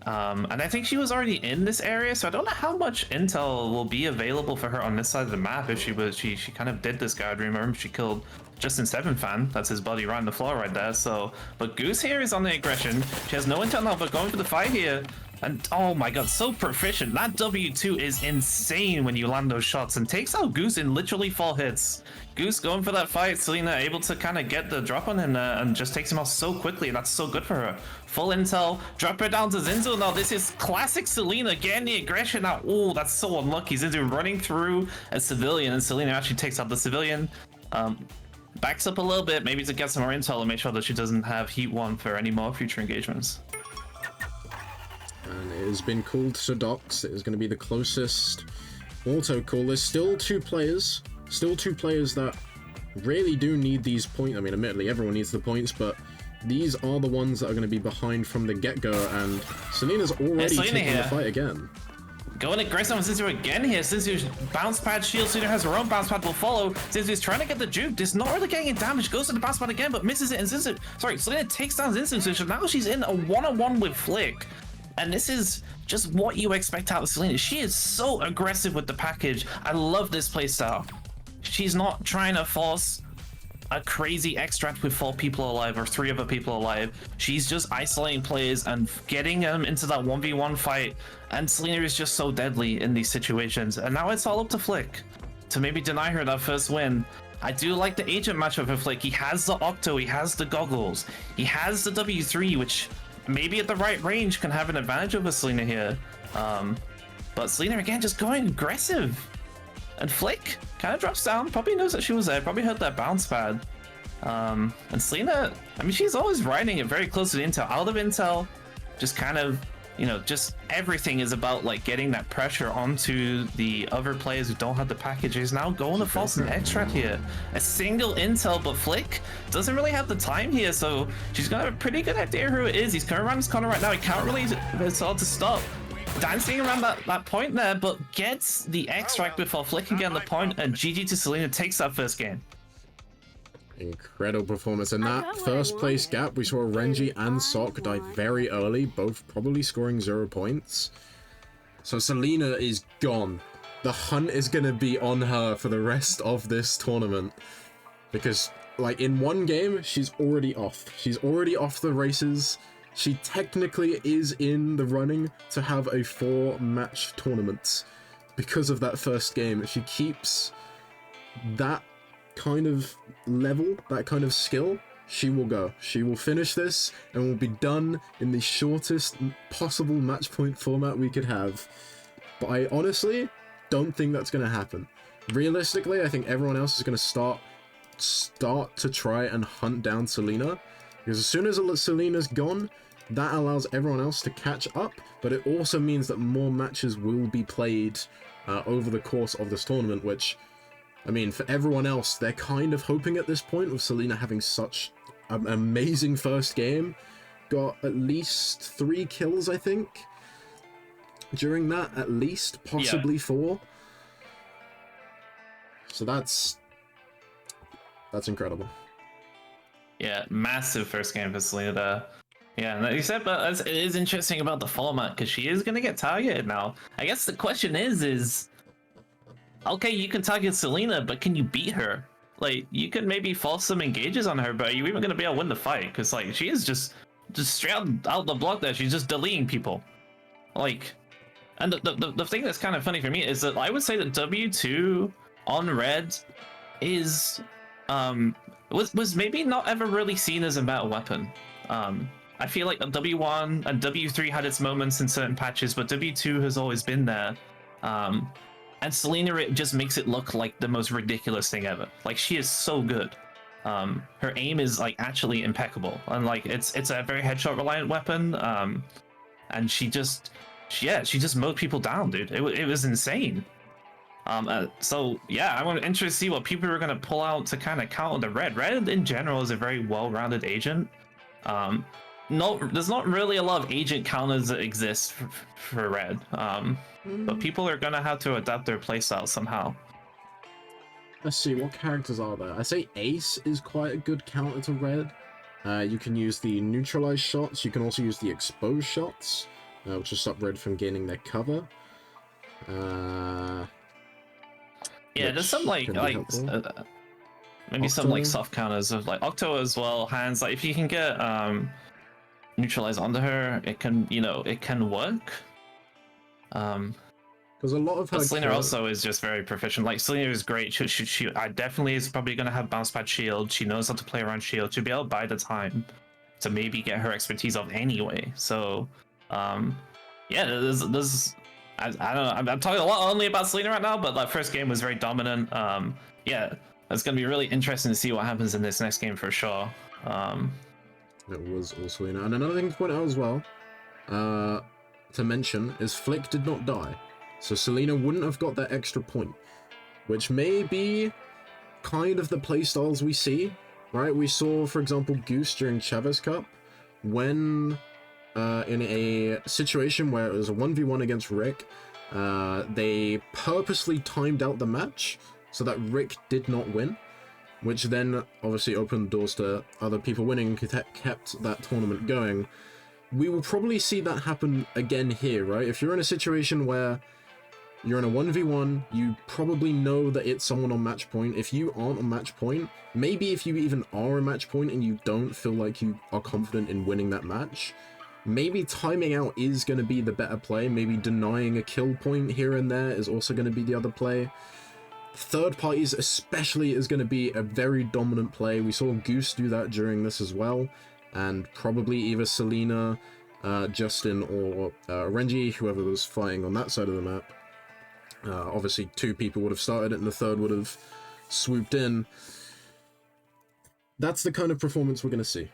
And I think she was already in this area, so I don't know how much intel will be available for her on this side of the map if she kind of did this guard. Remember, she killed Justin Seven Fan, that's his buddy right on the floor right there. So, but Goose here is on the aggression. She has no intel now, but going for the fight here. And oh my god, so proficient. That W2 is insane when you land those shots and takes out Goose in literally 4 hits. Goose going for that fight, Selena able to kind of get the drop on him and just takes him out so quickly. That's so good for her. Full intel, drop her down to Zinzu. Now this is classic Selena getting the aggression now. Oh, that's so unlucky. Zinzu running through a civilian and Selena actually takes out the civilian. Backs up a little bit, maybe to get some more intel and make sure that she doesn't have Heat 1 for any more future engagements. And it has been called Sedox. It is going to be the closest auto call. There's still 2 players. Still 2 players that really do need these points. I mean, admittedly, everyone needs the points, but these are the ones that are going to be behind from the get-go. And Selena's already taking the fight again. Going aggressive on Zinzu again here. Zinzu's bounce pad shield. Selena has her own bounce pad will follow. Zinzu's trying to get the juke. It's not really getting damage. Goes to the bounce pad again, but misses it. And Zinzu, sorry, Selena takes down Zinzu. So now she's in a 1-on-1 with Flick. And this is just what you expect out of Selena. She is so aggressive with the package. I love this playstyle. She's not trying to force a crazy extract with 4 people alive or 3 other people alive. She's just isolating players and getting them into that 1v1 fight. And Selena is just so deadly in these situations. And now it's all up to Flick to maybe deny her that first win. I do like the agent matchup for Flick. He has the Octo, he has the goggles, he has the W3, which maybe at the right range can have an advantage over Selena here. But Selena again just going aggressive. And Flick kind of drops down, probably knows that she was there, probably heard that bounce pad. And Selena, I mean, she's always riding it very close to the intel. Out of intel, just kind of, you know, just everything is about like getting that pressure onto the other players who don't have the packages. Now going to force an extract here. A single intel, but Flick doesn't really have the time here, so she's got a pretty good idea who it is. He's coming around this corner right now. He can't really, it's hard to stop. Dancing around that point there, but gets the extract before Flick can get on the point, and GG to Selena takes that first game. Incredible performance. And that first place gap, we saw Renji and Sok die very early, both probably scoring 0 points. So Selena is gone. The hunt is going to be on her for the rest of this tournament. Because, like, in 1 game, she's already off. She's already off the races. She technically is in the running to have a 4-match tournament because of that first game. If she keeps that kind of level, that kind of skill, she will go. She will finish this and will be done in the shortest possible match point format we could have. But I honestly don't think that's going to happen. Realistically, I think everyone else is going to start to try and hunt down Selena. Because as soon as Selena's gone, that allows everyone else to catch up, but it also means that more matches will be played over the course of this tournament, which, I mean, for everyone else, they're kind of hoping at this point, with Selena having such an amazing first game. Got at least 3 kills, I think, during that, at least, possibly 4. So that's incredible. Yeah, massive first game for Selena there. Yeah, and like you said, but it is interesting about the format because she is going to get targeted now. I guess the question is, okay, you can target Selena, but can you beat her? Like, you can maybe force some engages on her, but are you even going to be able to win the fight? Because, like, she is just straight out the block there. She's just deleting people. Like, and the thing that's kind of funny for me is that I would say that W2 on red is, was maybe not ever really seen as a meta weapon. I feel like W1 and W3 had its moments in certain patches, but W2 has always been there. And Selena, it just makes it look like the most ridiculous thing ever. Like, she is so good. Her aim is like actually impeccable, and like it's a very headshot reliant weapon. And she just mowed people down, dude. It was insane. So yeah, I'm interested to see what people are gonna pull out to kind of counter the red. Red in general is a very well-rounded agent. There's not really a lot of agent counters that exist for red. But people are gonna have to adapt their playstyle somehow. Let's see, what characters are there? I say Ace is quite a good counter to red. You can use the neutralized shots. You can also use the exposed shots, which will stop red from gaining their cover. Yeah, there's some maybe Octo? some like soft counters of like Octo as well. Hands, like if you can get neutralized onto her, it can work. Because a lot of her Selena also is just very proficient. Like, Selena is great. She I definitely is probably going to have bounce pad shield. She knows how to play around shield. She'll be able to buy the time to maybe get her expertise off anyway. So, yeah, there's I don't know. I'm talking a lot only about Selena right now, but that first game was very dominant. Yeah, it's going to be really interesting to see what happens in this next game for sure. It was all Selena. And another thing to point out as well, to mention, is Flick did not die. So Selena wouldn't have got that extra point, which may be kind of the playstyles we see, right? We saw, for example, Goose during Chavez Cup, when in a situation where it was a 1v1 against Rick, they purposely timed out the match so that Rick did not win, which then obviously opened doors to other people winning, kept that tournament going. We will probably see that happen again here, right? If you're in a situation where you're in a 1v1, you probably know that it's someone on match point. If you aren't on match point, maybe if you even are on match point and you don't feel like you are confident in winning that match, maybe timing out is going to be the better play. Maybe denying a kill point here and there is also going to be the other play. Third parties especially is going to be a very dominant play. We saw Goose do that during this as well, and probably either Selena, Justin, or Renji, whoever was fighting on that side of the map. Obviously, two people would have started it and the third would have swooped in. That's the kind of performance we're going to see.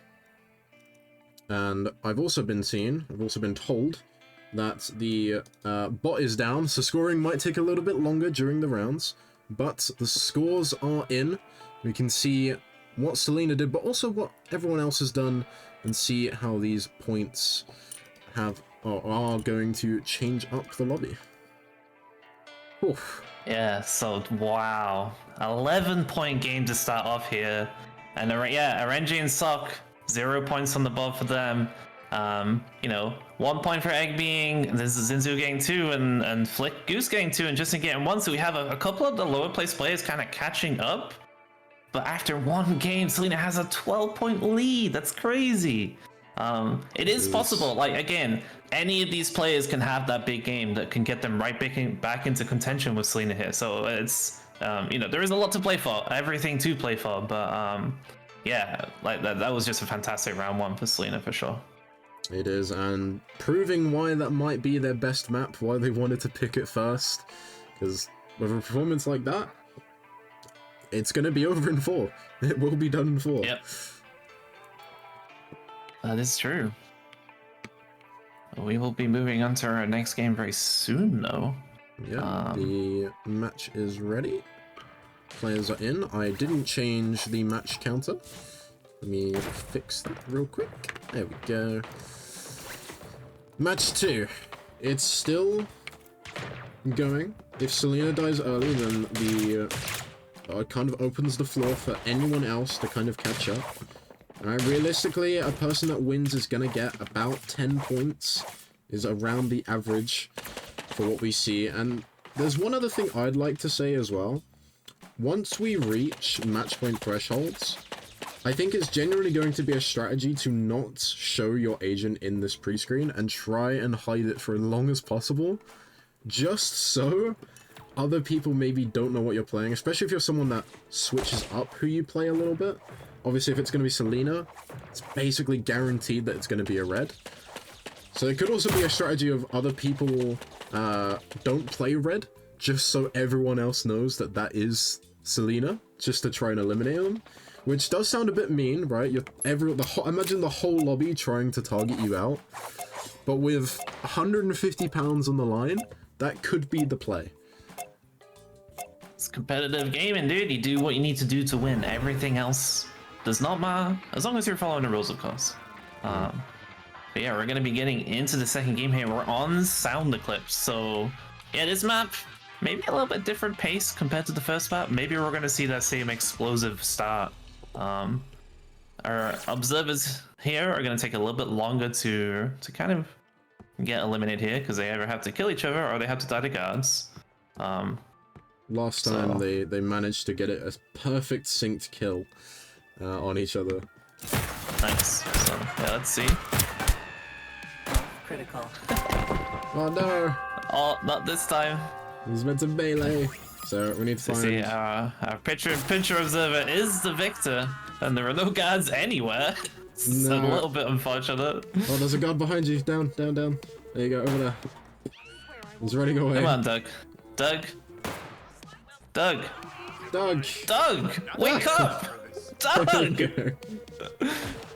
And I've also been told that the bot is down, so scoring might take a little bit longer during the rounds, but the scores are in. We can see what Selena did, but also what everyone else has done, and see how these points are going to change up the lobby. Oof. Yeah, so wow, 11-point game to start off here, and Renji and Sok, 0 points on the board for them. 1 point for Egg being, this is Zinzu getting 2, and Flick Goose getting 2, and Justin getting 1. So we have a couple of the lower place players kind of catching up. But after one game, Selena has a 12-point lead. That's crazy. It is possible. Like, again, any of these players can have that big game that can get them right back into contention with Selena here. So it's, there is a lot to play for, everything to play for. But yeah, like that was just a fantastic round one for Selena for sure. It is, and proving why that might be their best map, why they wanted to pick it first. Because with a performance like that, it's going to be over in 4. It will be done in 4. Yep. That is true. We will be moving on to our next game very soon, though. Yeah, the match is ready. Players are in. I didn't change the match counter. Let me fix that real quick. There we go. Match 2. It's still going. If Selena dies early, then the kind of opens the floor for anyone else to kind of catch up. Realistically, a person that wins is gonna get about 10 points, is around the average for what we see. And there's one other thing I'd like to say as well. Once we reach match point thresholds, I think it's genuinely going to be a strategy to not show your agent in this pre-screen and try and hide it for as long as possible, just so other people maybe don't know what you're playing, especially if you're someone that switches up who you play a little bit. Obviously, if it's going to be Selena, it's basically guaranteed that it's going to be a red. So it could also be a strategy of other people don't play red, just so everyone else knows that that is Selena, just to try and eliminate them. Which does sound a bit mean, right? Imagine the whole lobby trying to target you out. But with 150 pounds on the line, that could be the play. It's competitive gaming, dude. You do what you need to do to win. Everything else does not matter, as long as you're following the rules, of course. But yeah, we're gonna be getting into the second game here. We're on Sound Eclipse, so yeah, this map maybe a little bit different pace compared to the first map. Maybe we're gonna see that same explosive start. Our observers here are gonna take a little bit longer to kind of get eliminated here, because they either have to kill each other or they have to die to guards. Last time they managed to get it a perfect synced kill on each other. Nice. So yeah, let's see. Critical. Oh no! Oh, not this time. It was meant to melee. So we need to So find... see, our picture observer is the victor, and there are no guards anywhere. It's a No. little bit unfortunate. Oh, there's a guard behind you. Down, down, down. There you go, over there. He's running away. Come on, Doug. Doug. Doug. Doug! Doug! Wake up! Doug!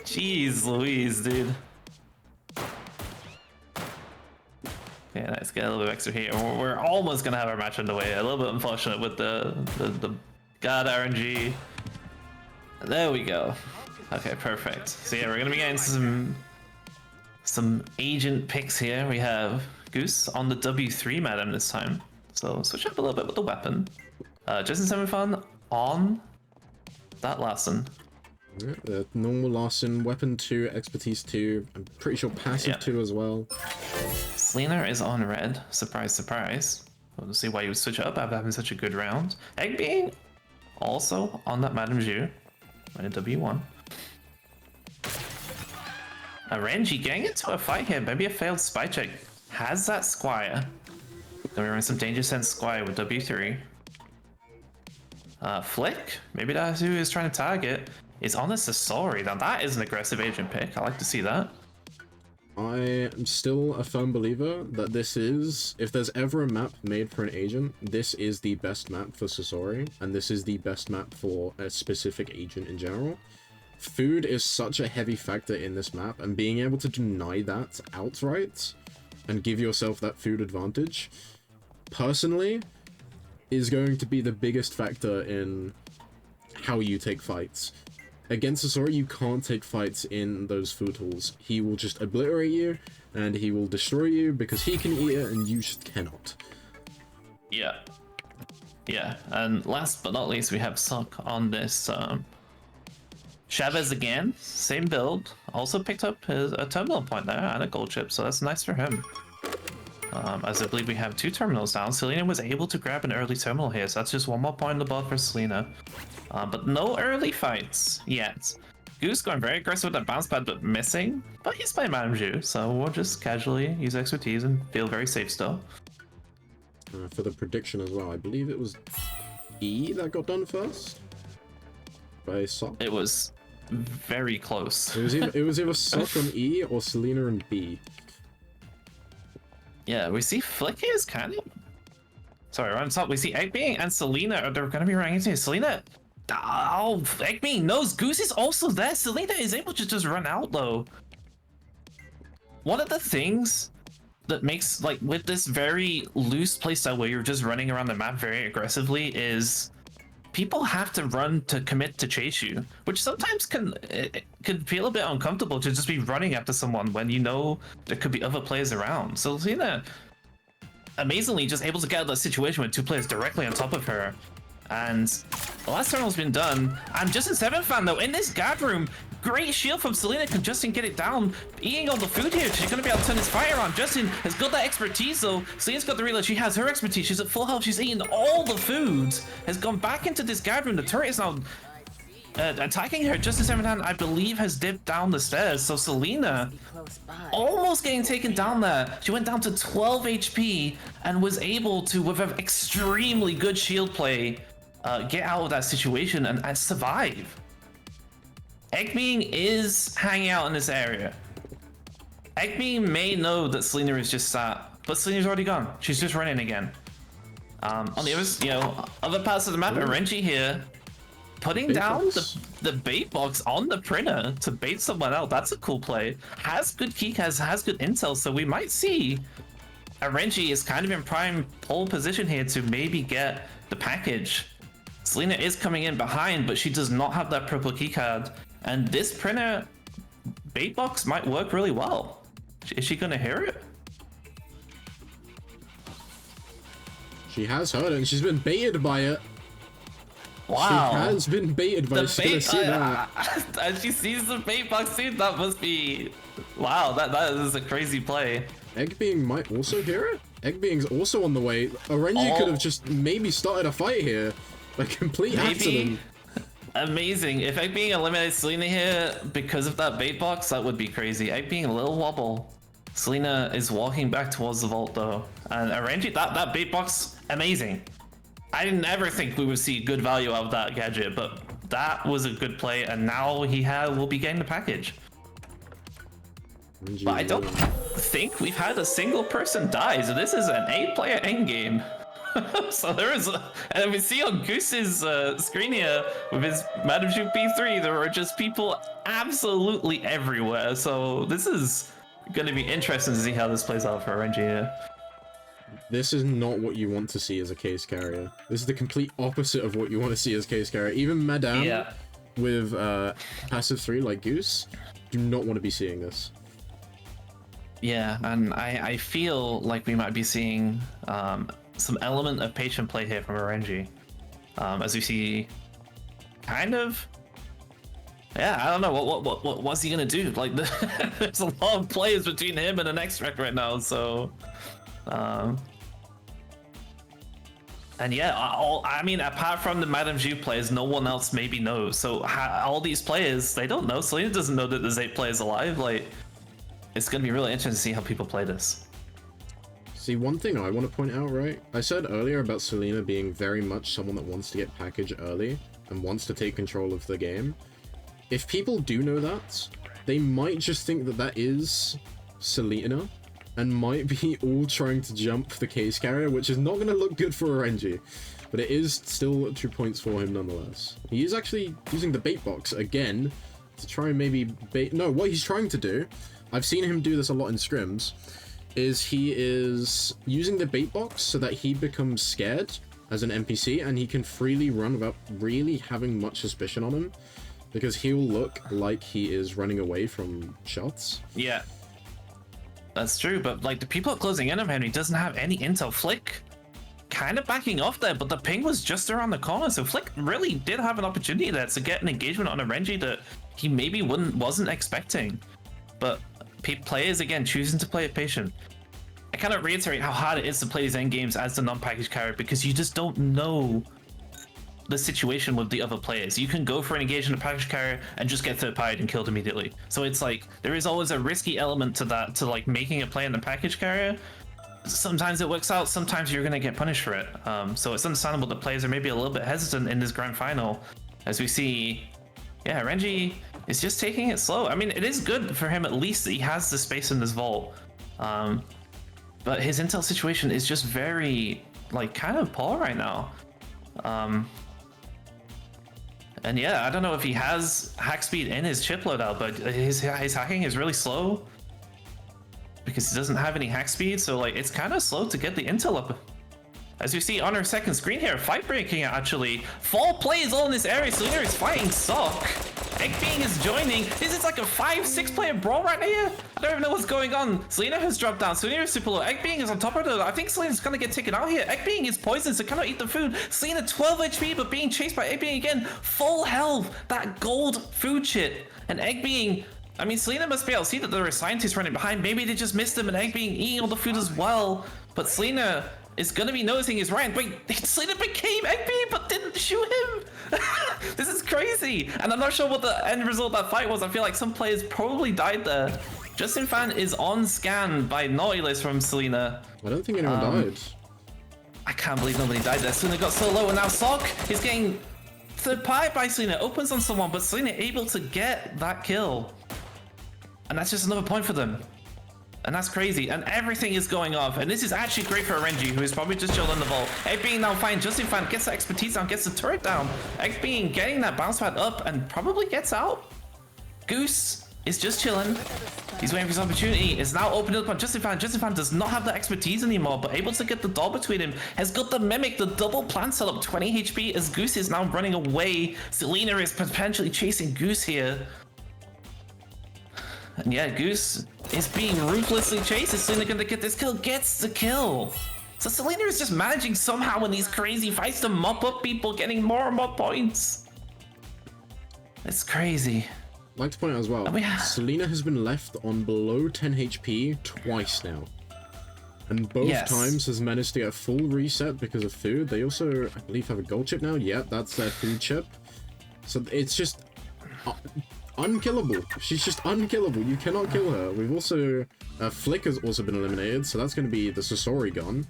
Jeez Louise, dude. Okay, let's get a little bit extra here. We're almost gonna have our match underway. A little bit unfortunate with the guard RNG. There we go. Okay, perfect. So yeah, we're gonna be getting some agent picks here. We have Goose on the W3 madam this time. So switch up a little bit with the weapon. Justin Seven Fun on that Larson. Yeah, the normal Larson, weapon 2, expertise 2. I'm pretty sure passive 2 as well. Selena is on red. Surprise, surprise. We'll see why you would switch up after having such a good round. Egg being also on that Madame Zhu. At W1. Renji getting into a fight here. Maybe a failed spy check. Has that Squire. Gonna be running some Danger Sense Squire with W3. Flick, maybe that's who is trying to target, is on the Sasori. Now that is an aggressive agent pick. I like to see that. I am still a firm believer that this is, if there's ever a map made for an agent, this is the best map for Sasori, and this is the best map for a specific agent in general. Food is such a heavy factor in this map, and being able to deny that outright and give yourself that food advantage, personally, is going to be the biggest factor in how you take fights. Against Sasori, you can't take fights in those food halls. He will just obliterate you, and he will destroy you because he can eat it and you just cannot. Yeah. Yeah, and last but not least, we have Sok on this. Chavez again, same build. Also picked up a terminal point there and a gold chip, so that's nice for him. As I believe we have 2 terminals down. Selena was able to grab an early terminal here, so that's just 1 more point on the board for Selena. But no early fights yet. Goose going very aggressive with that bounce pad, but missing. But he's playing Madame Zhu, so we'll just casually use expertise and feel very safe still. For the prediction as well, I believe it was E that got done first by Sok. It was very close. It was either Sok on E or Selena on B. Yeah, we see Flick is kind of... Sorry, we're on top. We see Eggbeing and Selena. They're going to be running into Selena. Oh, Eggbeing knows Goose is also there. Selena is able to just run out, though. One of the things that makes, like, with this very loose playstyle where you're just running around the map very aggressively is people have to run to commit to chase you, which sometimes can feel a bit uncomfortable to just be running after someone when you know there could be other players around. So Selena amazingly just able to get out of that situation with 2 players directly on top of her And the last terminal's been done. And Justin 7th fan though, in this guard room, great shield from Selena. Can Justin get it down? Eating all the food here. She's going to be able to turn his fire on. Justin has got that expertise though. Selena's got the reload. She has her expertise. She's at full health. She's eating all the food. Has gone back into this guard room. The turret is now attacking her. Justin 7th fan, I believe, has dipped down the stairs. So Selena Close by. almost getting taken down there. She went down to 12 HP and was able to, with an extremely good shield play, get out of that situation and survive. Eggbeing is hanging out in this area. Eggbeing may know that Selena is just sat, but Selena's already gone. She's just running again. On the other parts of the map, Renji here, putting Bait down box. the bait box on the printer to bait someone out. That's a cool play. Has good key, has good intel, so we might see Renji is kind of in prime pole position here to maybe get the package. Selena is coming in behind, but she does not have that purple keycard. And this printer bait box might work really well. Is she gonna hear it? She has heard it and she's been baited by it. Wow. She has been baited by The it. She's gonna bait, see that. and she sees the bait box too. That must be, wow. That is a crazy play. Eggbeing might also hear it. Eggbeing's also on the way. Orenji could have just maybe started a fight here. By complete accident. Amazing. If Eggbeing eliminates Selena here because of that bait box, that would be crazy. Eggbeing a little wobble. Selena is walking back towards the vault though. And Renji, that bait box, amazing. I didn't ever think we would see good value out of that gadget, but that was a good play, and now will be getting the package. But I don't think we've had a single person die, so this is an 8-player endgame. So there is, and we see on Goose's screen here with his Madame Zhu P3, there are just people absolutely everywhere. So this is going to be interesting to see how this plays out for RNG here. This is not what you want to see as a case carrier. This is the complete opposite of what you want to see as case carrier. Even Madame with passive 3 like Goose do not want to be seeing this. Yeah, and I feel like we might be seeing some element of patient play here from RNG. As we see kind of, I don't know, what's he gonna do? Like, there's a lot of plays between him and the next wreck right now, so and yeah, I mean, apart from the Madame Zhu players, no one else maybe knows. So all these players, they don't know. Selena doesn't know that there's 8 players alive. Like, it's gonna be really interesting to see how people play this. See, one thing I want to point out, right? I said earlier about Selena being very much someone that wants to get package early and wants to take control of the game. If people do know that, they might just think that that is Selena and might be all trying to jump the case carrier, which is not going to look good for RNG. But it is still 2 points for him nonetheless. He is actually using the bait box again to try and maybe bait... No, what he's trying to do, I've seen him do this a lot in scrims, is he is using the bait box so that he becomes scared as an NPC and he can freely run without really having much suspicion on him, because he'll look like he is running away from shots. Yeah, that's true, but like the people are closing in on him, he doesn't have any intel. Flick kind of backing off there, but the ping was just around the corner, so Flick really did have an opportunity there to get an engagement on a Renji that he maybe wasn't expecting. But players again choosing to play it patient. I cannot reiterate how hard it is to play these end games as the non-package carrier, because you just don't know the situation with the other players. You can go for an engagement of package carrier and just get third-partied and killed immediately. So it's like there is always a risky element to that, to like making a play in the package carrier. Sometimes it works out, sometimes you're gonna get punished for it. So it's understandable that players are maybe a little bit hesitant in this grand final, as we see, Renji is just taking it slow. I mean, it is good for him at least that he has the space in this vault. But his intel situation is just very, like, kind of poor right now. And yeah, I don't know if he has hack speed in his chip loadout, but his hacking is really slow because he doesn't have any hack speed, so like it's kind of slow to get the intel up. As you see on our second screen here, fight breaking actually. 4 plays all in this area, Selena is fighting Sock. Egg Being is joining. This is like a 5-6 player brawl right here. I don't even know what's going on. Selena has dropped down. Selena is super low. Egg Being is on top of her. I think Selena's gonna get taken out here. Egg Being is poisoned, so cannot eat the food. Selena 12 HP, but being chased by Egg Being again. Full health. That gold food shit. And Egg Being, I mean, Selena must be able to see that there are scientists running behind. Maybe they just missed him and Egg Being eating all the food as well. But Selena is gonna be noticing his Ryan. Wait, Selena became Egg Being but didn't shoot him. This is crazy. And I'm not sure what the end result of that fight was. I feel like some players probably died there. Justin Fan is on scan by Nautilus from Selena. I don't think anyone died. I can't believe nobody died there. Selena got so low, and now Sok is getting third party by Selena. Opens on someone, but Selena able to get that kill. And that's just another point for them. And that's crazy. And everything is going off. And this is actually great for RNG, who is probably just chilled in the vault. Egg Being now fine. Justin Fan gets the expertise down, gets the turret down. Egg Being getting that bounce pad up and probably gets out. Goose is just chilling. He's waiting for his opportunity. It's now opened up on Justin Fan. Justin Fan does not have the expertise anymore, but able to get the doll between him. Has got the Mimic, the double plant setup, 20 HP as Goose is now running away. Selena is potentially chasing Goose here. And yeah, Goose is being ruthlessly chased. Is Selena gonna get this kill? Gets the kill. So Selena is just managing somehow in these crazy fights to mop up people, getting more and more points. It's crazy. I'd like to point out as well, Selena has been left on below 10 HP twice now. And both times has managed to get a full reset because of food. They also, I believe, have a gold chip now. Yeah, that's their food chip. So it's just unkillable. She's just unkillable. You cannot kill her. We've also, Flick has also been eliminated, so that's going to be the Sasori gun.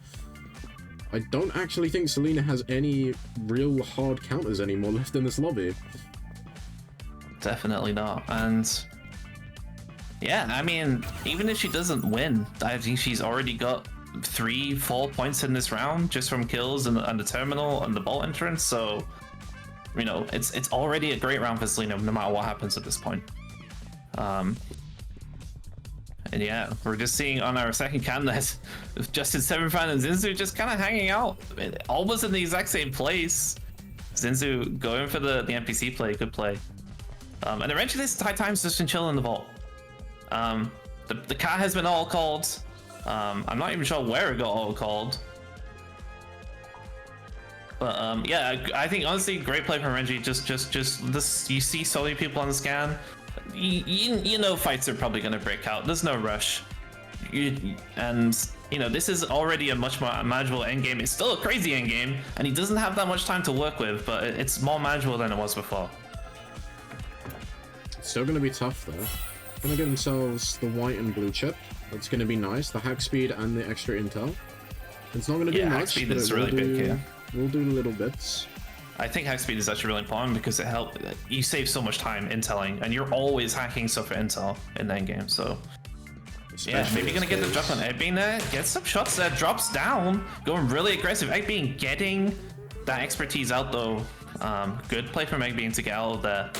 I don't actually think Selena has any real hard counters anymore left in this lobby. Definitely not. And yeah, I mean, even if she doesn't win, I think she's already got 3-4 points in this round just from kills and the terminal and the vault entrance. So, you know, it's already a great round for Selena no matter what happens at this point. And yeah, we're just seeing on our second cam that Justin Sevenfan and Zinzu just kind of hanging out, almost in the exact same place. Zinzu going for the NPC play, good play. And eventually this High Time's just been chilling in the vault. The cat has been all called. I'm not even sure where it got all called. But yeah, I think honestly, great play from Renji. Just this, you see so many people on the scan. You know fights are probably gonna break out. There's no rush. And you know, this is already a much more manageable endgame. It's still a crazy endgame, and he doesn't have that much time to work with, but it's more manageable than it was before. Still going to be tough though. Gonna get themselves the white and blue chip. That's going to be nice. The hack speed and the extra intel. It's not going to be much, hack speed but is really big here. We'll do little bits. I think hack speed is actually really important because it helps. You save so much time intelling, and you're always hacking stuff for intel in that game. So yeah, maybe gonna get the drop on Egg Being there. Get some shots there. Drops down. Going really aggressive. Egg Being getting that expertise out though. Good play from Egg Being to get out of there.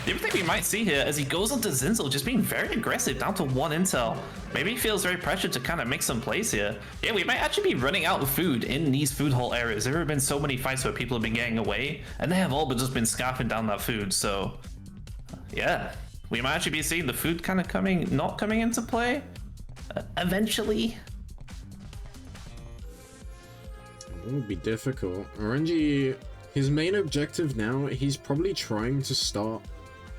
The other thing we might see here as he goes onto Zinzel, just being very aggressive, down to 1 intel. Maybe he feels very pressured to kind of make some plays here. Yeah, we might actually be running out of food in these food hole areas. There have been so many fights where people have been getting away, and they have all but just been scarfing down that food. So yeah, we might actually be seeing the food kind of not coming into play eventually. It would be difficult. RNG, his main objective now, he's probably trying to start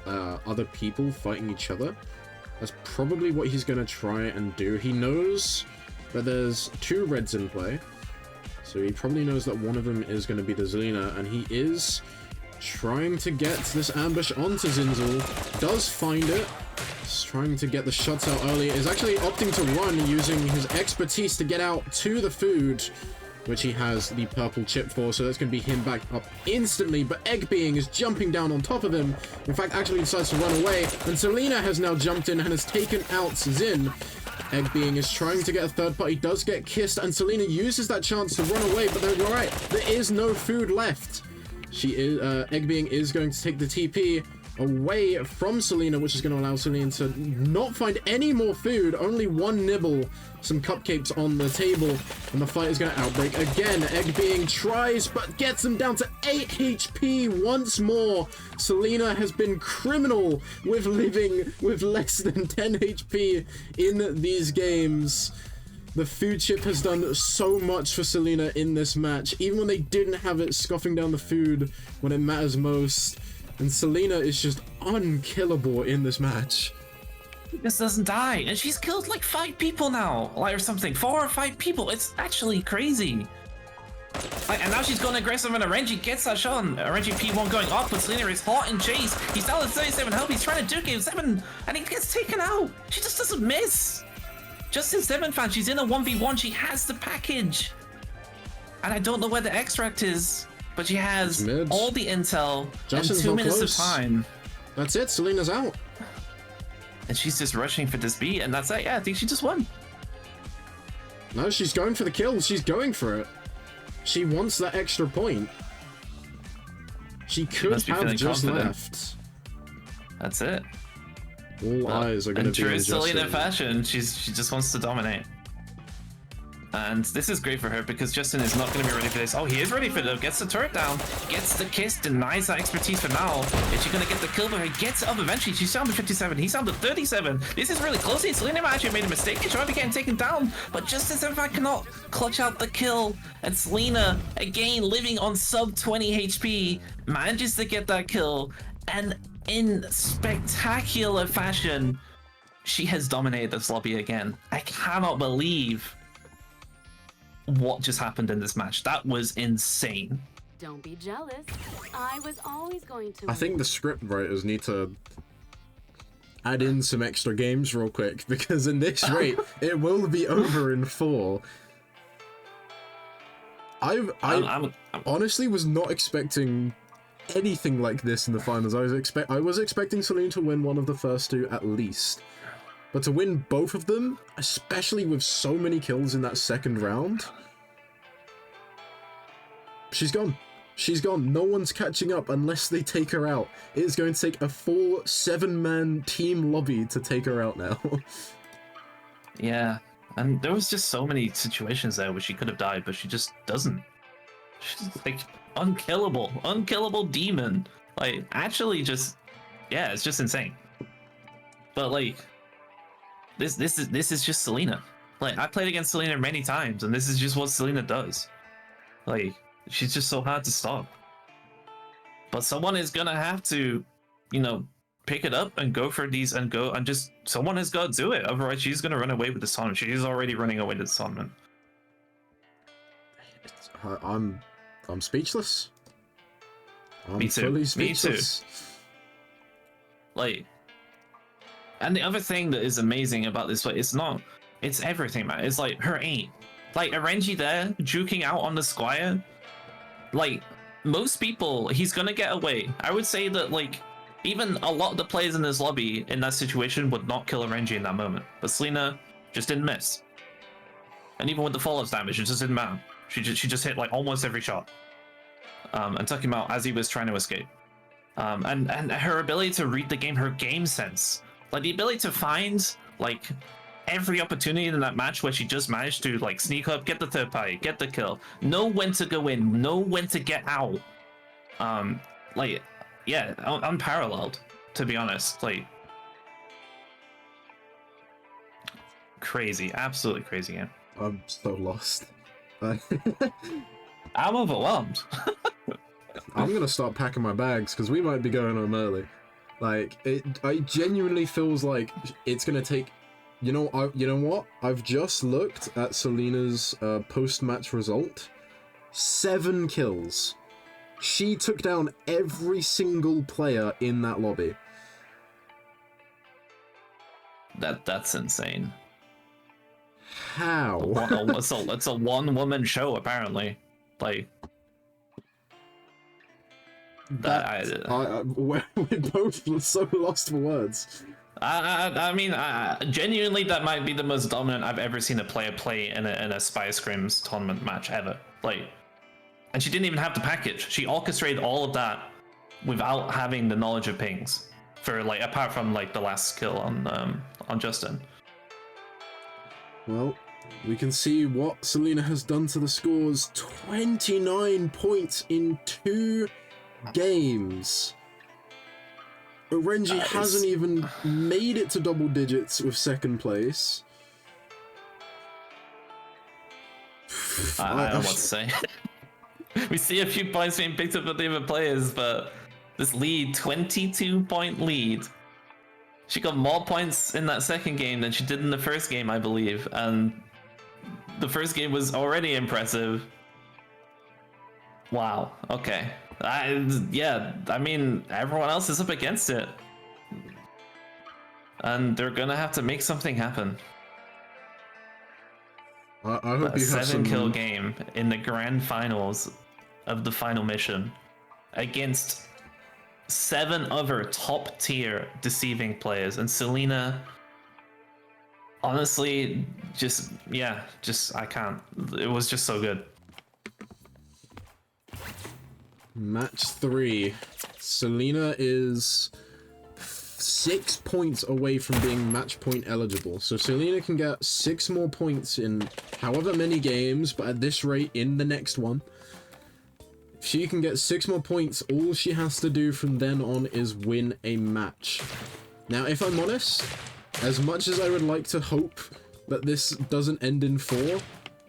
other people fighting each other. That's probably what he's going to try and do. He knows that there's 2 reds in play, so he probably knows that one of them is going to be the Zelina, and he is trying to get this ambush onto Zinzel. Does find it. He's trying to get the shots out early. Is actually opting to run using his expertise to get out to the food, which he has the purple chip for, so that's going to be him back up instantly. But Egg Being is jumping down on top of him. In fact, actually decides to run away, and Selena has now jumped in and has taken out Zin. Egg Being is trying to get a third party, does get kissed, and Selena uses that chance to run away, but you're right, there is no food left. She is, Egg Being is going to take the TP, away from Selena, which is going to allow Selena to not find any more food. Only one nibble, some cupcakes on the table, and the fight is going to outbreak again. Egg being tries, but gets him down to 8 HP once more. Selena has been criminal with living with less than 10 HP in these games. The food chip has done so much for Selena in this match, even when they didn't have it scoffing down the food when it matters most. And Selena is just unkillable in this match. This doesn't die, and she's killed like 5 people now, like, or something. 4 or 5 people. It's actually crazy. Like, and now she's going aggressive, and Renji gets that shot on Renji P1 going up, but Selena is hot and chase. He's down to 37 health. He's trying to do game 7, and he gets taken out. She just doesn't miss. Justin 7 fan, she's in a 1v1. She has the package, and I don't know where the extract is. But she has all the intel Justin's and 2 minutes close. of time. That's it, Selena's out. And she's just rushing for this beat, and that's it. Yeah, I think she just won. No, she's going for the kill. She's going for it. She wants that extra point. She could must be have feeling just confident. left. That's it. All eyes are going to be on true Selena Justin. fashion, she just wants to dominate. And this is great for her because Justin is not going to be ready for this. Oh, he is ready for it. Gets the turret down, gets the kiss, denies that expertise for now. Is she going to get the kill? But he gets it up eventually. She's down to 57. He's down to 37. This is really close. Selena might actually made a mistake. He's trying to get taken down, but Justin in fact cannot clutch out the kill. And Selena, again living on sub 20 HP, manages to get that kill. And in spectacular fashion, she has dominated this lobby again. I cannot believe what just happened in this match. That was insane. Don't be jealous. I was always going to I think the script writers need to add in some extra games real quick, because in this rate, it will be over in 4. I honestly was not expecting anything like this in the finals. I was expecting Selena to win one of the first 2 at least. But to win both of them, especially with so many kills in that second round, she's gone. She's gone. No one's catching up unless they take her out. It is going to take a full 7-man team lobby to take her out now. Yeah, and there was just so many situations there where she could have died, but she just doesn't. She's like unkillable demon. Like, actually just, yeah, it's just insane. But like, this is just Selena. Like, I played against Selena many times, and this is just what Selena does. Like, she's just so hard to stop. But someone is gonna have to, you know, pick it up and go for these and go and just, someone has got to do it. Otherwise, she's gonna run away with this tournament. She's already running away with this tournament. I'm speechless. I'm Me too. fully speechless. Like, and the other thing that is amazing about this fight, it's everything, man. It's like her aim. Like, Renji there, juking out on the Squire. Like, most people, he's gonna get away. I would say that, like, even a lot of the players in this lobby in that situation would not kill Renji in that moment. But Selena just didn't miss. And even with the fall-off damage, it just didn't matter. She just hit, like, almost every shot. And took him out as he was trying to escape. And her ability to read the game, her game sense. Like, the ability to find, like, every opportunity in that match where she just managed to, like, sneak up, get the third party, get the kill, know when to go in, know when to get out. Like, yeah, unparalleled, to be honest. Like, crazy, absolutely crazy game. I'm so lost. I'm overwhelmed. I'm gonna start packing my bags because we might be going home early. Like, it genuinely feels like it's gonna take. You know what? I've just looked at Selena's post-match result. 7 kills. She took down every single player in that lobby. That's insane. How? It's a one-woman show, apparently. Like, we're both so lost for words. I mean, genuinely, that might be the most dominant I've ever seen a player play in a Spire Scrims tournament match ever. Like, and she didn't even have the package. She orchestrated all of that without having the knowledge of pings. for like apart from like the last kill on Justin. Well, we can see what Selena has done to the scores. 29 points in 2 games. Orenji hasn't even made it to double digits with second place. I don't know what to say. We see a few points being picked up by the other players, but this lead, 22-point lead. She got more points in that second game than she did in the first game, I believe, and the first game was already impressive. Wow, okay. Yeah, I mean, everyone else is up against it. And they're gonna have to make something happen. I hope A you have some... 7-kill game in the grand finals of the final mission against 7 other top-tier deceiving players, and Selena, honestly, I can't. It was just so good. Match 3. Selena is 6 points away from being match point eligible. So Selena can get 6 more points in however many games, but at this rate, in the next one. If she can get 6 more points, all she has to do from then on is win a match. Now, if I'm honest, as much as I would like to hope that this doesn't end in 4,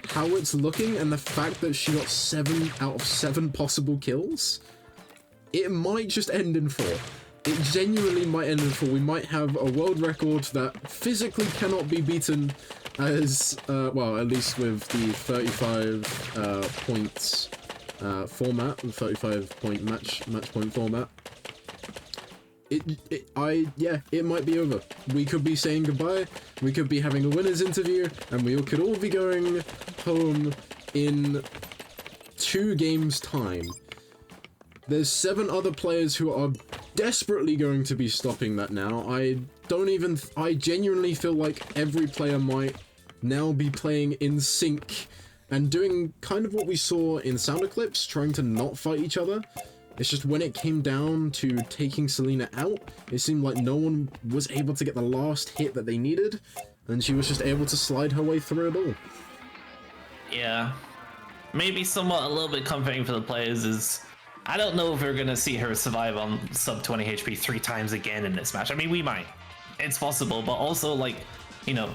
how it's looking and the fact that she got 7 out of 7 possible kills, it might just end in 4. It genuinely might end in 4. We might have a world record that physically cannot be beaten as, well, at least with the 35 points format, the 35-point match point format. It might be over. We could be saying goodbye, we could be having a winner's interview, and we could all be going home in 2 games' time. There's 7 other players who are desperately going to be stopping that now. I genuinely feel like every player might now be playing in sync and doing kind of what we saw in Sound Eclipse, trying to not fight each other. It's just when it came down to taking Selena out, it seemed like no one was able to get the last hit that they needed, and she was just able to slide her way through it all. Yeah. Maybe somewhat a little bit comforting for the players is, I don't know if we're going to see her survive on sub 20 HP 3 times again in this match. I mean, we might. It's possible, but also, like, you know,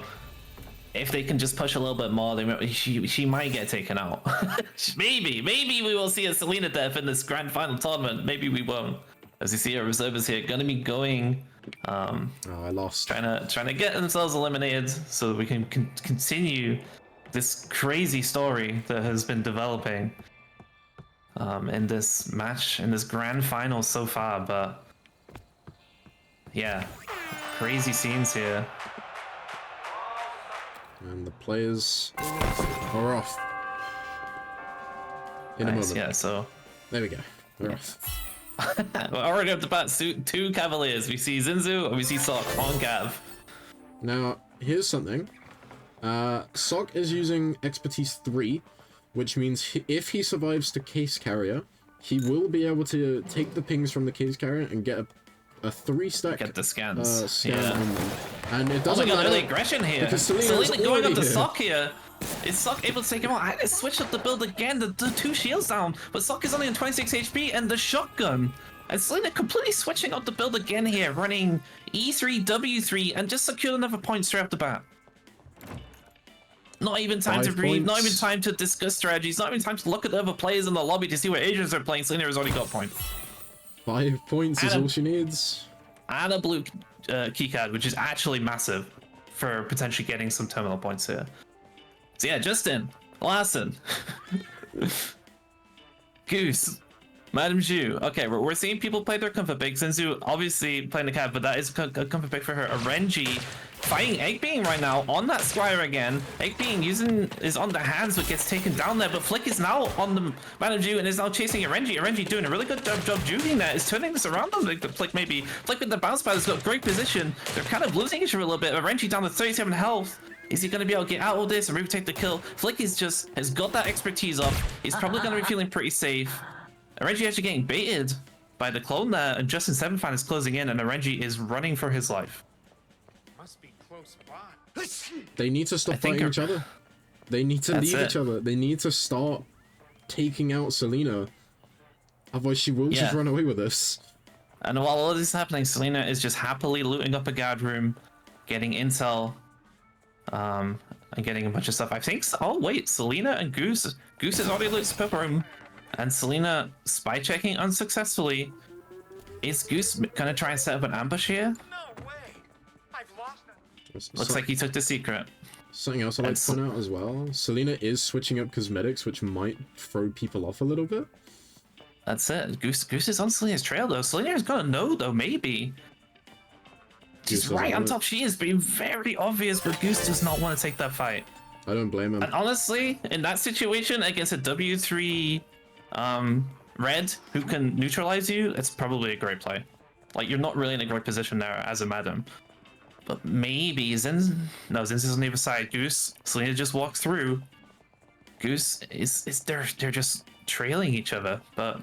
if they can just push a little bit more, she might get taken out. Maybe we will see a Selena death in this grand final tournament. Maybe we won't. As you see, our reservists here gonna be going. I lost. Trying to get themselves eliminated so that we can continue this crazy story that has been developing in this match, in this grand final so far. But yeah, crazy scenes here. And the players are off. In a moment. Yeah, so there we go. We're off. We're already up to bat 2 Cavaliers. We see Zinzu and we see Sok on Cav. Now, here's something. Sok is using expertise 3, which means if he survives to case carrier, he will be able to take the pings from the case carrier and get a 3-stack get the scans. scan on them. And it doesn't oh my god, matter early aggression here. because Selena going up to here. Sok here. Is Sok able to take him out? I just switched up the build again, the 2 shields down, but Sok is only on 26 HP and the shotgun. And Selena completely switching up the build again here, running E3, W3, and just secured another point straight off the bat. Not even time 5 to breathe, not points. even time to discuss strategies, not even time to look at the other players in the lobby to see what agents are playing. Selena has already got a point. 5 points is all she needs. And a blue keycard, which is actually massive for potentially getting some terminal points here. So yeah, Justin, Larson, Goose, Madam Zhu. Okay, we're seeing people play their comfort pick. Zinzu obviously playing the cat, but that is a comfort pick for her. Renji fighting Egg Being right now on that Squire again. Egg Being is on the hands, but gets taken down there. But Flick is now on the Madam Zhu and is now chasing Renji. Renji doing a really good job juking that. Is turning this around on the Flick maybe. Flick with the bounce pad has got great position. They're kind of losing each other a little bit. But Renji down to 37 health. Is he going to be able to get out of this and maybe take the kill? Flick has got that expertise up. He's probably going to be feeling pretty safe. Renji actually getting baited by the clone there, and Justin Sevenfine is closing in, and Renji is running for his life. Must be close by. They need to stop I think fighting each other. They need to That's leave it. each other. They need to start taking out Selena. Otherwise, she will just Yeah. run away with this. And while all this is happening, Selena is just happily looting up a guard room, getting intel, and getting a bunch of stuff. I think. Oh wait, Selena and Goose. Goose has already looted Purple Room, and Selena spy checking unsuccessfully. Is Goose gonna try and set up an ambush here? No way. I've lost it. Looks like he took the secret. Something else I'd like to point out as well. Selena is switching up cosmetics, which might throw people off a little bit. That's it. Goose is on Selena's trail though. Selena's gonna know though, maybe. Goose She's right doesn't on know. top. She is being very obvious, but Goose does not want to take that fight. I don't blame him. And honestly, in that situation against a W3 red who can neutralize you, it's probably a great play. Like, you're not really in a great position there as a madam. But maybe Zinz... No, Zinz is on the other side. Goose, Selena just walks through. Goose is they're just trailing each other, but...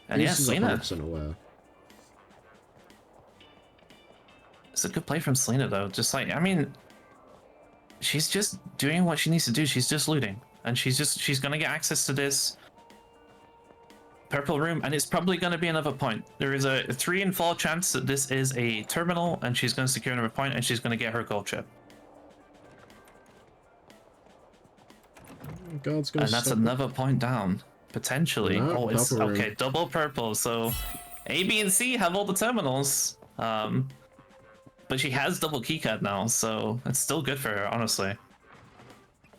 And yeah, Goose is Selena. 100% aware. It's a good play from Selena though. Just like, I mean, she's just doing what she needs to do. She's just looting, and she's gonna get access to this purple room, and it's probably gonna be another point. There is a 3 in 4 chance that this is a terminal, and she's gonna secure another point, and she's gonna get her gold chip. God's gonna And that's stop another point down potentially. No, Oh, it's purple room. okay. Double purple. So A, B, and C have all the terminals. But she has double keycard now, so it's still good for her, honestly.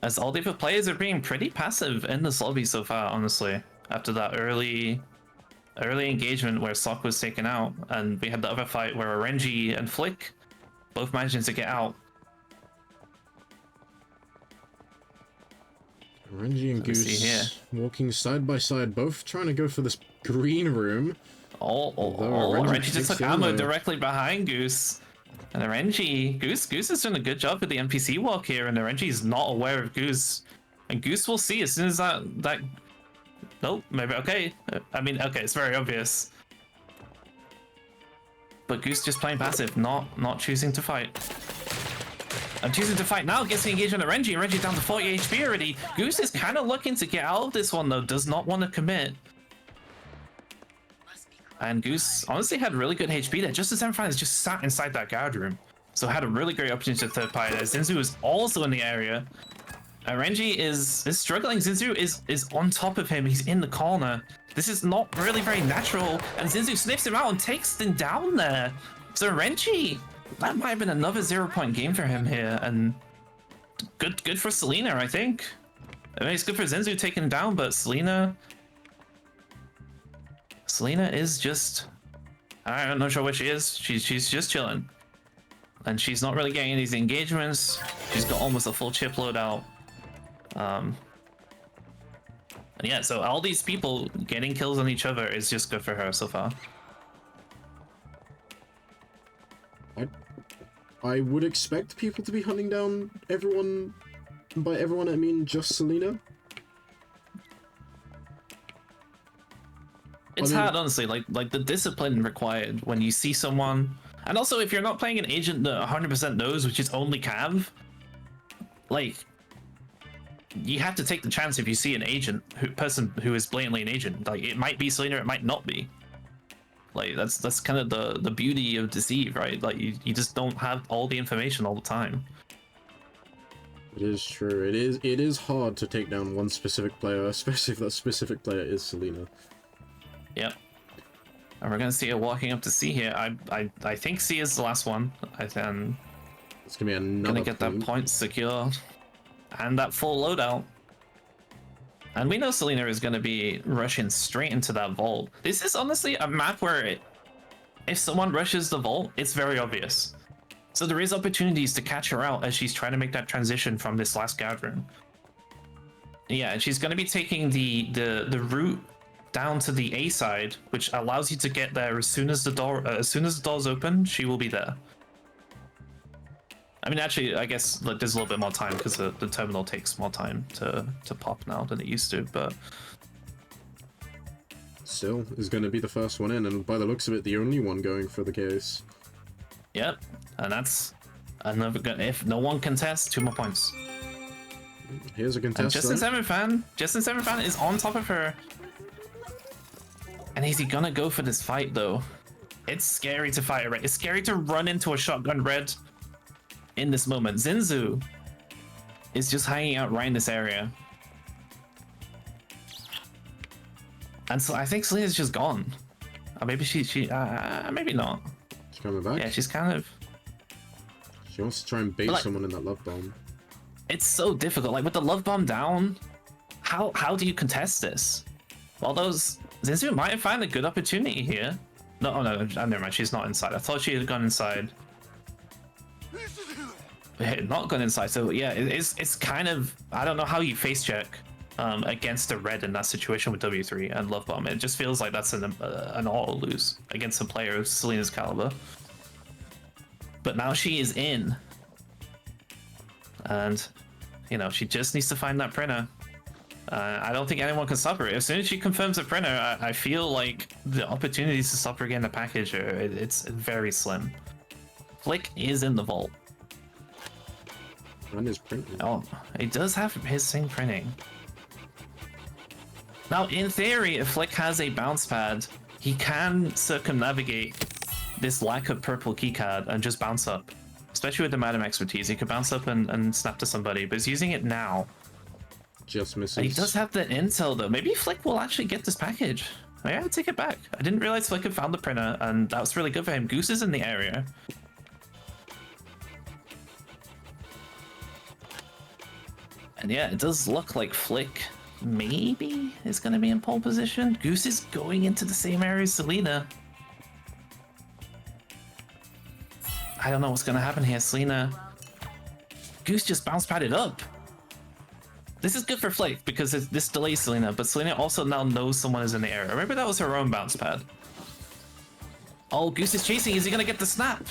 As all the other players are being pretty passive in this lobby so far, honestly. After that early engagement where Sok was taken out, and we had the other fight where Renji and Flick both managing to get out. Renji and Let me see here. Goose walking side by side, both trying to go for this green room. Renji Renji just takes took the ammo ammo. directly behind Goose. And the Renji, Goose has done a good job with the NPC walk here, and the Renji's not aware of Goose. And Goose will see as soon as that nope, maybe okay. I mean, okay, it's very obvious. But Goose just playing passive, not choosing to fight. I'm choosing to fight now, gets the engagement of Renji, and Renji down to 40 HP already. Goose is kind of looking to get out of this one though, does not want to commit. And Goose honestly had really good HP there. Just as Zenfine is just sat inside that guard room. So had a really great opportunity to third party there. Zinzu is also in the area. Renji is struggling. Zinzu is on top of him. He's in the corner. This is not really very natural. And Zinzu sniffs him out and takes him down there. So Renji, that might have been another 0-point game for him here. And good for Selena, I think. I mean, it's good for Zinzu taking him down, but Selena is just, I'm not sure where she is. She's just chilling. And she's not really getting these engagements. She's got almost a full chip loadout. And yeah, so all these people getting kills on each other is just good for her so far. I would expect people to be hunting down everyone. By everyone, I mean just Selena. It's I mean- hard, honestly, like the discipline required when you see someone, and also if you're not playing an agent that 100% knows, which is only Cav, like, you have to take the chance if you see an agent, person who is blatantly an agent. Like, it might be Selena, it might not be. Like, that's kind of the beauty of Deceive, right? Like, you just don't have all the information all the time. It is true. It is hard to take down one specific player, especially if that specific player is Selena. Yep. And we're gonna see her walking up to C here. I think C is the last one. It's gonna be another Gonna get that point secured. And that full loadout. And we know Selena is gonna be rushing straight into that vault. This is honestly a map where if someone rushes the vault, it's very obvious. So there is opportunities to catch her out as she's trying to make that transition from this last guard room. Yeah, and she's gonna be taking the route down to the A side, which allows you to get there as soon as the door's open. She will be there. I mean, actually, I guess like there's a little bit more time because the terminal takes more time to pop now than it used to. But still is going to be the first one in, and by the looks of it, the only one going for the case. Yep, and that's another good. If no one contests, 2 more points. Here's a And contestant. Justin Sevenfan is on top of her. And is he gonna go for this fight though? It's scary to fight a red. It's scary to run into a shotgun red in this moment. Zinzu is just hanging out right in this area. And so I think Selena's just gone. Or maybe maybe not. She's coming back. Yeah, she's kind of... She wants to try and bait Like- someone in that love bomb. It's so difficult. Like with the love bomb down, how do you contest this? Well, Zinzu might have found a good opportunity here. No, oh no, never mind. She's not inside. I thought she had gone inside. Not gone inside. So yeah, it's kind of, I don't know how you face check against a red in that situation with W3 and love bomb. It just feels like that's an auto lose against a player of Selena's caliber. But now she is in. And, you know, she just needs to find that printer. I don't think anyone can stop her. As soon as she confirms a printer, I feel like the opportunities to stop her getting a package it's very slim. Flick is in the vault. And his printing. Oh, he does have his thing printing. Now, in theory, if Flick has a bounce pad, he can circumnavigate this lack of purple keycard and just bounce up. Especially with the Madam expertise, he could bounce up and snap to somebody, but he's using it now. Just misses. And he does have the intel though. Maybe Flick will actually get this package. Maybe I'll take it back. I didn't realize Flick had found the printer, and that was really good for him. Goose is in the area. And yeah, it does look like Flick maybe is going to be in pole position. Goose is going into the same area as Selena. I don't know what's going to happen here. Selena... Goose just bounce padded up. This is good for Flick because this delays Selena, but Selena also now knows someone is in the area. Remember that was her own bounce pad. Oh, Goose is chasing. Is he going to get the snap?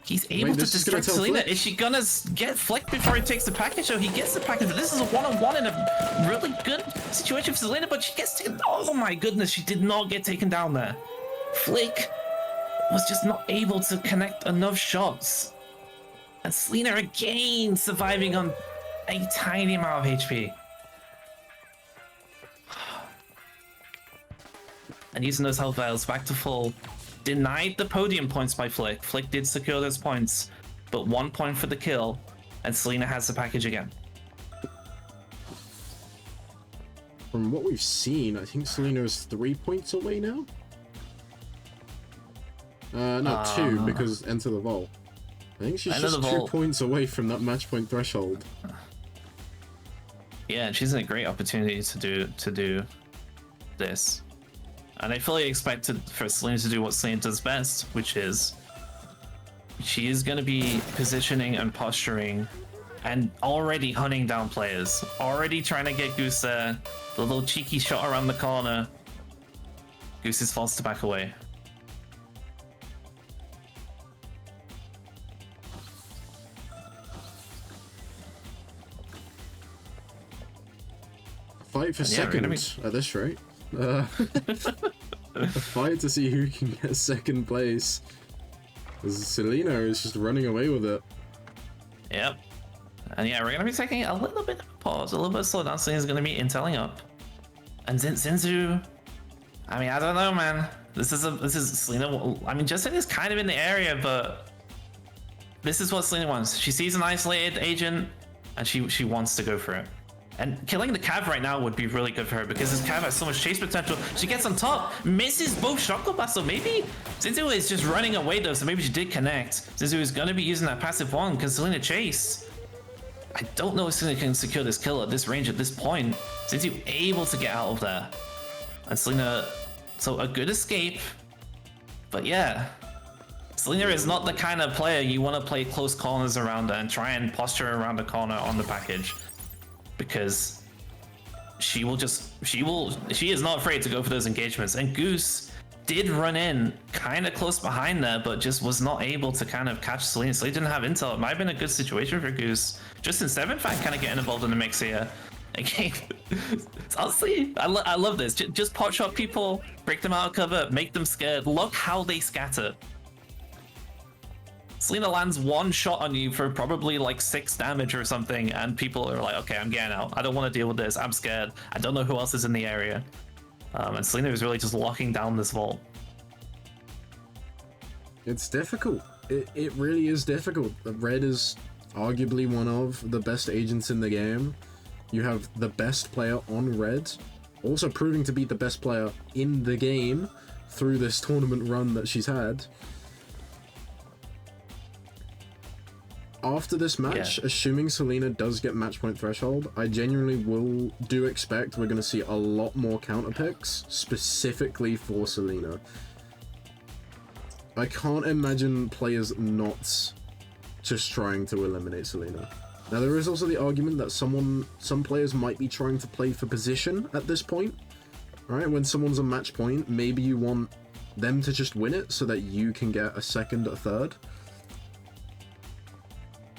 He's able to distract Selena. Is she going to get Flick before he takes the package? So he gets the package. This is a one-on-one in a really good situation for Selena, but she gets taken. Oh my goodness, she did not get taken down there. Flick was just not able to connect enough shots. And Selena again surviving on a tiny amount of HP. And using those health vials back to full. Denied the podium points by Flick. Flick did secure those points, but 1 point for the kill, and Selena has the package again. From what we've seen, I think Selena is 3 points away now. No, 2 because enter the vault. I think she's just 2 points away from that match point threshold. Yeah, and she's in a great opportunity to do this. And I fully expect for Selena to do what Selena does best, which is she is going to be positioning and posturing and already hunting down players. Already trying to get Goose there. The little cheeky shot around the corner. Goose is forced to back away. Fight for second at this rate. A fight to see who can get second place. Selena is just running away with it. Yep. And yeah, we're gonna be taking a little bit of a pause, a little bit of slowdown. Selena's gonna be intelling up. And Zinzu, I mean, I don't know, man. This is Selena. I mean, Justin is kind of in the area, but this is what Selena wants. She sees an isolated agent, and she wants to go for it. And killing the Cav right now would be really good for her because this Cav has so much chase potential. She gets on top, misses both shotgun blasts, so maybe Zinzu is just running away though, so maybe she did connect. Zinzu is going to be using that passive one because Selena chase. I don't know if Selena can secure this kill at this range at this point. Zinzu able to get out of there. And Selena, so a good escape. But yeah, Selena is not the kind of player you want to play close corners around her and try and posture around the corner on the package. Because she is not afraid to go for those engagements. And Goose did run in kind of close behind there, but just was not able to kind of catch Selena. Selena didn't have intel. It might have been a good situation for Goose. Justin Sevenfan kind of getting involved in the mix here. Again, Honestly, I love this. Just pot shot people, break them out of cover, make them scared. Look how they scatter. Selena lands one shot on you for probably like 6 damage or something, and people are like, okay, I'm getting out. I don't want to deal with this. I'm scared. I don't know who else is in the area. And Selena is really just locking down this vault. It's difficult. It really is difficult. Red is arguably one of the best agents in the game. You have the best player on Red, also proving to be the best player in the game through this tournament run that she's had. After this match, assuming Selena does get match point threshold, I genuinely do expect we're going to see a lot more counter picks specifically for Selena. I can't imagine players not just trying to eliminate Selena. Now, there is also the argument that some players might be trying to play for position at this point. Right? When someone's a match point, maybe you want them to just win it so that you can get a second or third.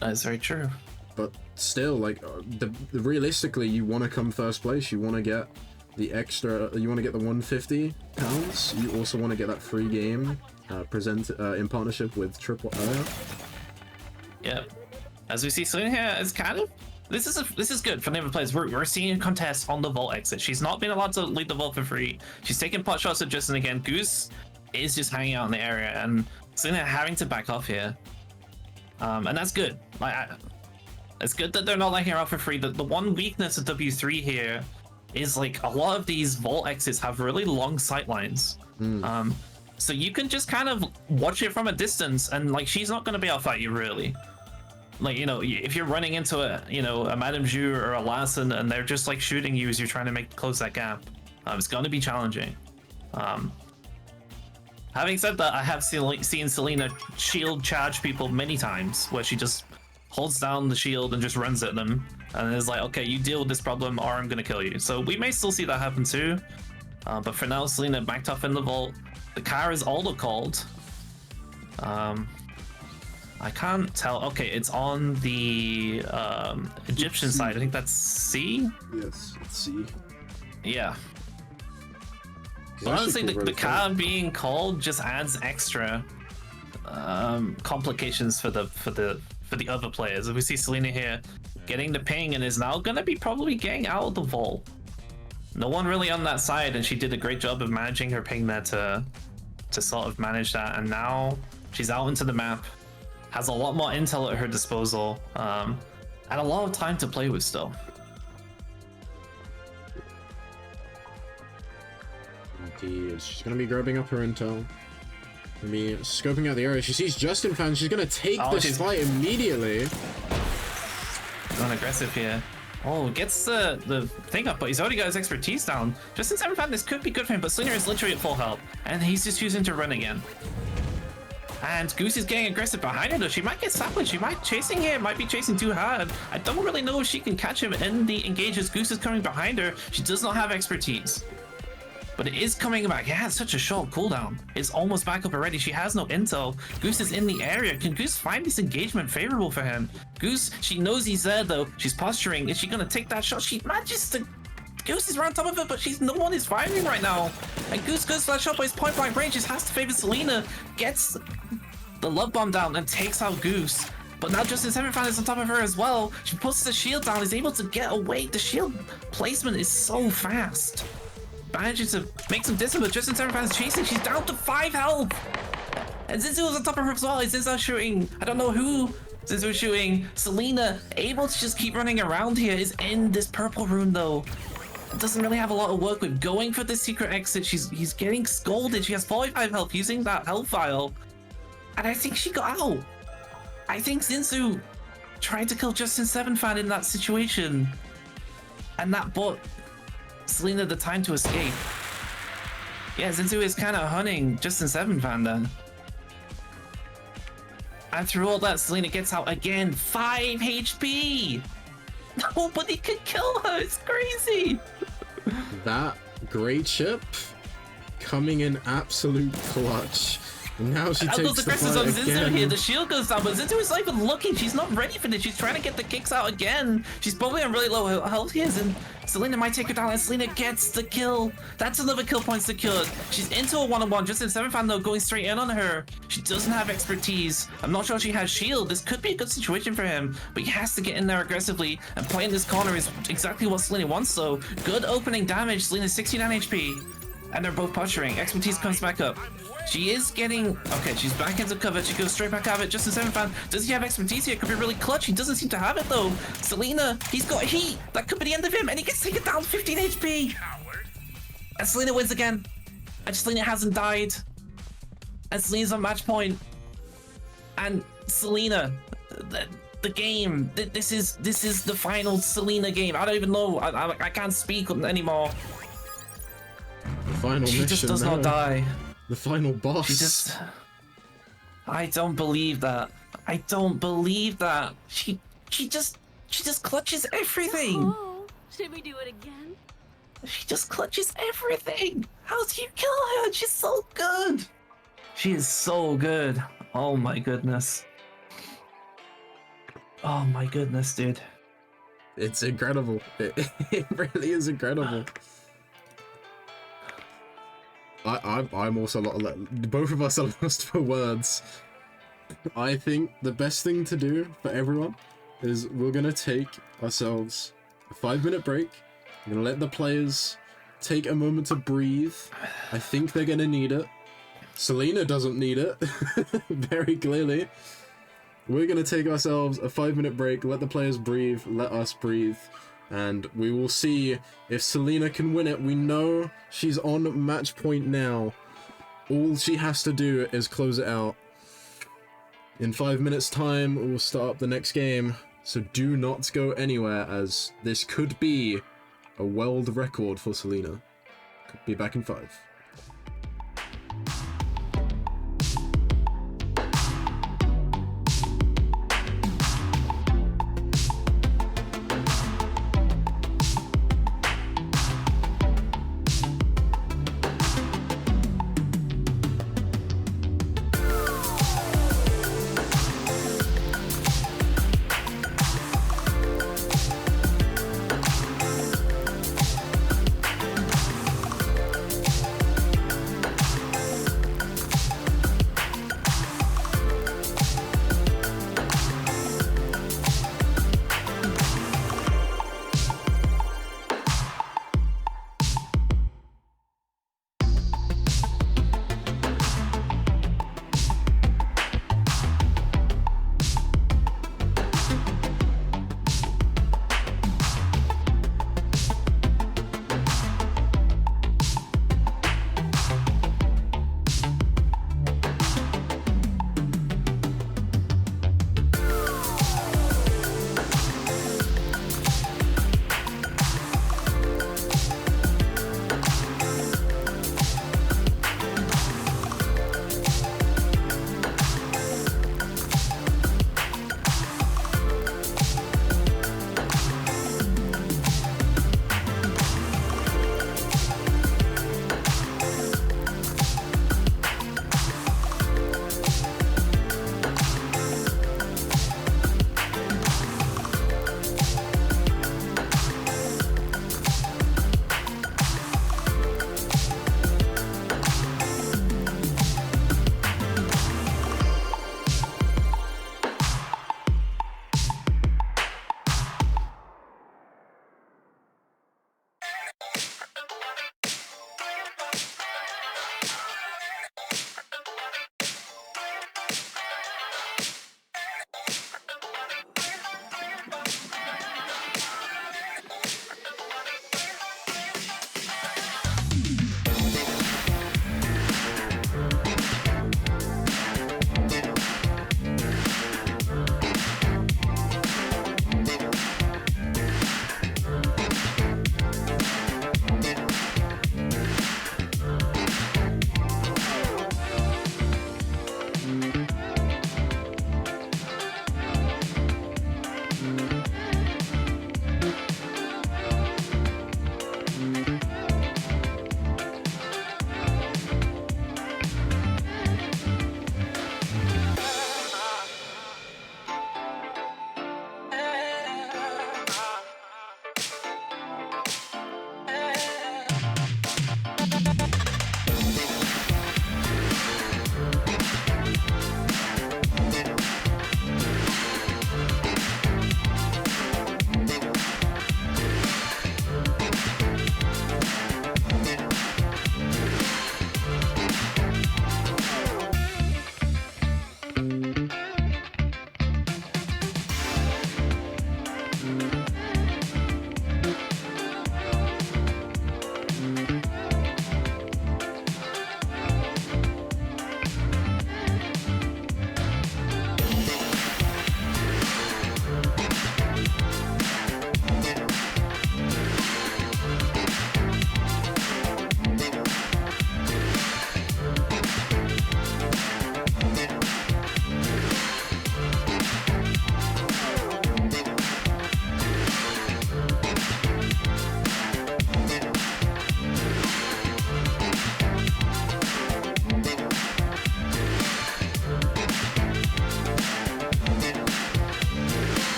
That's very true. But still, like, realistically, you want to come first place. You want to get the extra. You want to get the £150. You also want to get that free game in partnership with Triple A. Yeah. As we see, Selena here is kind of this is good for Naval players. We're seeing a contest on the vault exit. She's not been allowed to lead the vault for free. She's taking pot shots at Justin again. Goose is just hanging out in the area, and Selena having to back off here. And that's good. Like, it's good that they're not letting her out for free. The one weakness of W3 here is like a lot of these vault exits have really long sight lines. So you can just kind of watch it from a distance, and like she's not going to be able to fight you really. Like, you know, if you're running into a Madame Zhu or a Lassen and they're just like shooting you as you're trying to close that gap, it's going to be challenging. Having said that, I have seen Selena shield charge people many times where she just holds down the shield and just runs at them and is like, okay, you deal with this problem or I'm going to kill you. So we may still see that happen too. But for now, Selena backed off in the vault. The car is auto called. I can't tell. Okay, it's on the Egyptian side. I think that's C? Yes, it's C. Yeah. So honestly, the car being called just adds extra complications for the other players. If we see Selena here getting the ping and is now gonna be probably getting out of the vault. No one really on that side, and she did a great job of managing her ping there to sort of manage that. And now she's out into the map, has a lot more intel at her disposal, and a lot of time to play with still. She's gonna be grabbing up her intel. Gonna be scoping out the area. She sees Justin Fan. She's gonna take this fight immediately. Going aggressive here. Oh, gets the thing up, but he's already got his expertise down. Justin Fan, this could be good for him, but Selena is literally at full health, and he's just choosing to run again. And Goose is getting aggressive behind her though. She might get sapling. She might chasing him. Might be chasing too hard. I don't really know if she can catch him in the engages. Goose is coming behind her. She does not have expertise. But it is coming back. Yeah, it's such a short cooldown. It's almost back up already. She has no intel. Goose is in the area. Can Goose find this engagement favorable for him? Goose, she knows he's there though. She's posturing. Is she gonna take that shot? She manages to... Goose is right on top of it, but no one is firing right now. And Goose goes for that shot, but his point blank range just has to favor Selena. Gets the love bomb down and takes out Goose. But now Justin Sevenfan is on top of her as well. She puts the shield down, is able to get away. The shield placement is so fast. Manages to make some distance, but Justin Sevenfan is chasing. She's down to 5 health. And Zinzu is on top of her as well. Zinzu shooting. I don't know who Zinzu is shooting. Selena, able to just keep running around here, is in this purple rune though. Doesn't really have a lot of work with going for the secret exit. He's getting scolded. She has 45 health using that health vial. And I think she got out. I think Zinzu tried to kill Justin Sevenfan in that situation. And that bought Selena the time to escape. Yeah, Zinzu is kind of hunting Justin Sevenfan then. And through all that, Selena gets out again. 5 HP! Nobody can kill her, it's crazy! That great chip coming in absolute clutch. Now she Out takes goes the aggressive fight on Zinzu again. here. The shield goes down, but Zinzu is not even looking. She's not ready for this. She's trying to get the kicks out again. She's probably on really low health here, and Selena might take her down, and Selena gets the kill. That's another kill point secured. She's into a one-on-one. Just in 7th fan though, going straight in on her. She doesn't have expertise. I'm not sure she has shield. This could be a good situation for him, but he has to get in there aggressively, and playing this corner is exactly what Selena wants. So good opening damage. Selena's 69 HP, and they're both posturing. Expertise comes back up. She is getting... Okay, she's back into cover. She goes straight back out of it. Just in 7th fan. Does he have expertise here? Could be really clutch. He doesn't seem to have it, though. Selena, he's got heat. That could be the end of him. And he gets taken down 15 HP. And Selena wins again. And Selena hasn't died. And Selena's on match point. And Selena... The game. This is the final Selena game. I don't even know. I can't speak anymore. The final She mission just does now. not die. The final boss. She just... I don't believe that. I don't believe that. She just clutches everything. Oh, should we do it again? She just clutches everything. How do you kill her? She's so good. She is so good. Oh my goodness. Oh my goodness, dude. It's incredible. It really is incredible. I'm also both of us are lost for words. I think the best thing to do for everyone is we're gonna take ourselves a 5-minute break. We're gonna let the players take a moment to breathe. I think they're gonna need it. Selena doesn't need it, very clearly. We're gonna take ourselves a 5-minute break, let the players breathe, let us breathe, and we will see if Selena can win it. We know she's on match point now. All she has to do is close it out. In 5 minutes time, we'll start up the next game, so do not go anywhere, as this could be a world record for Selena. Could be back in 5.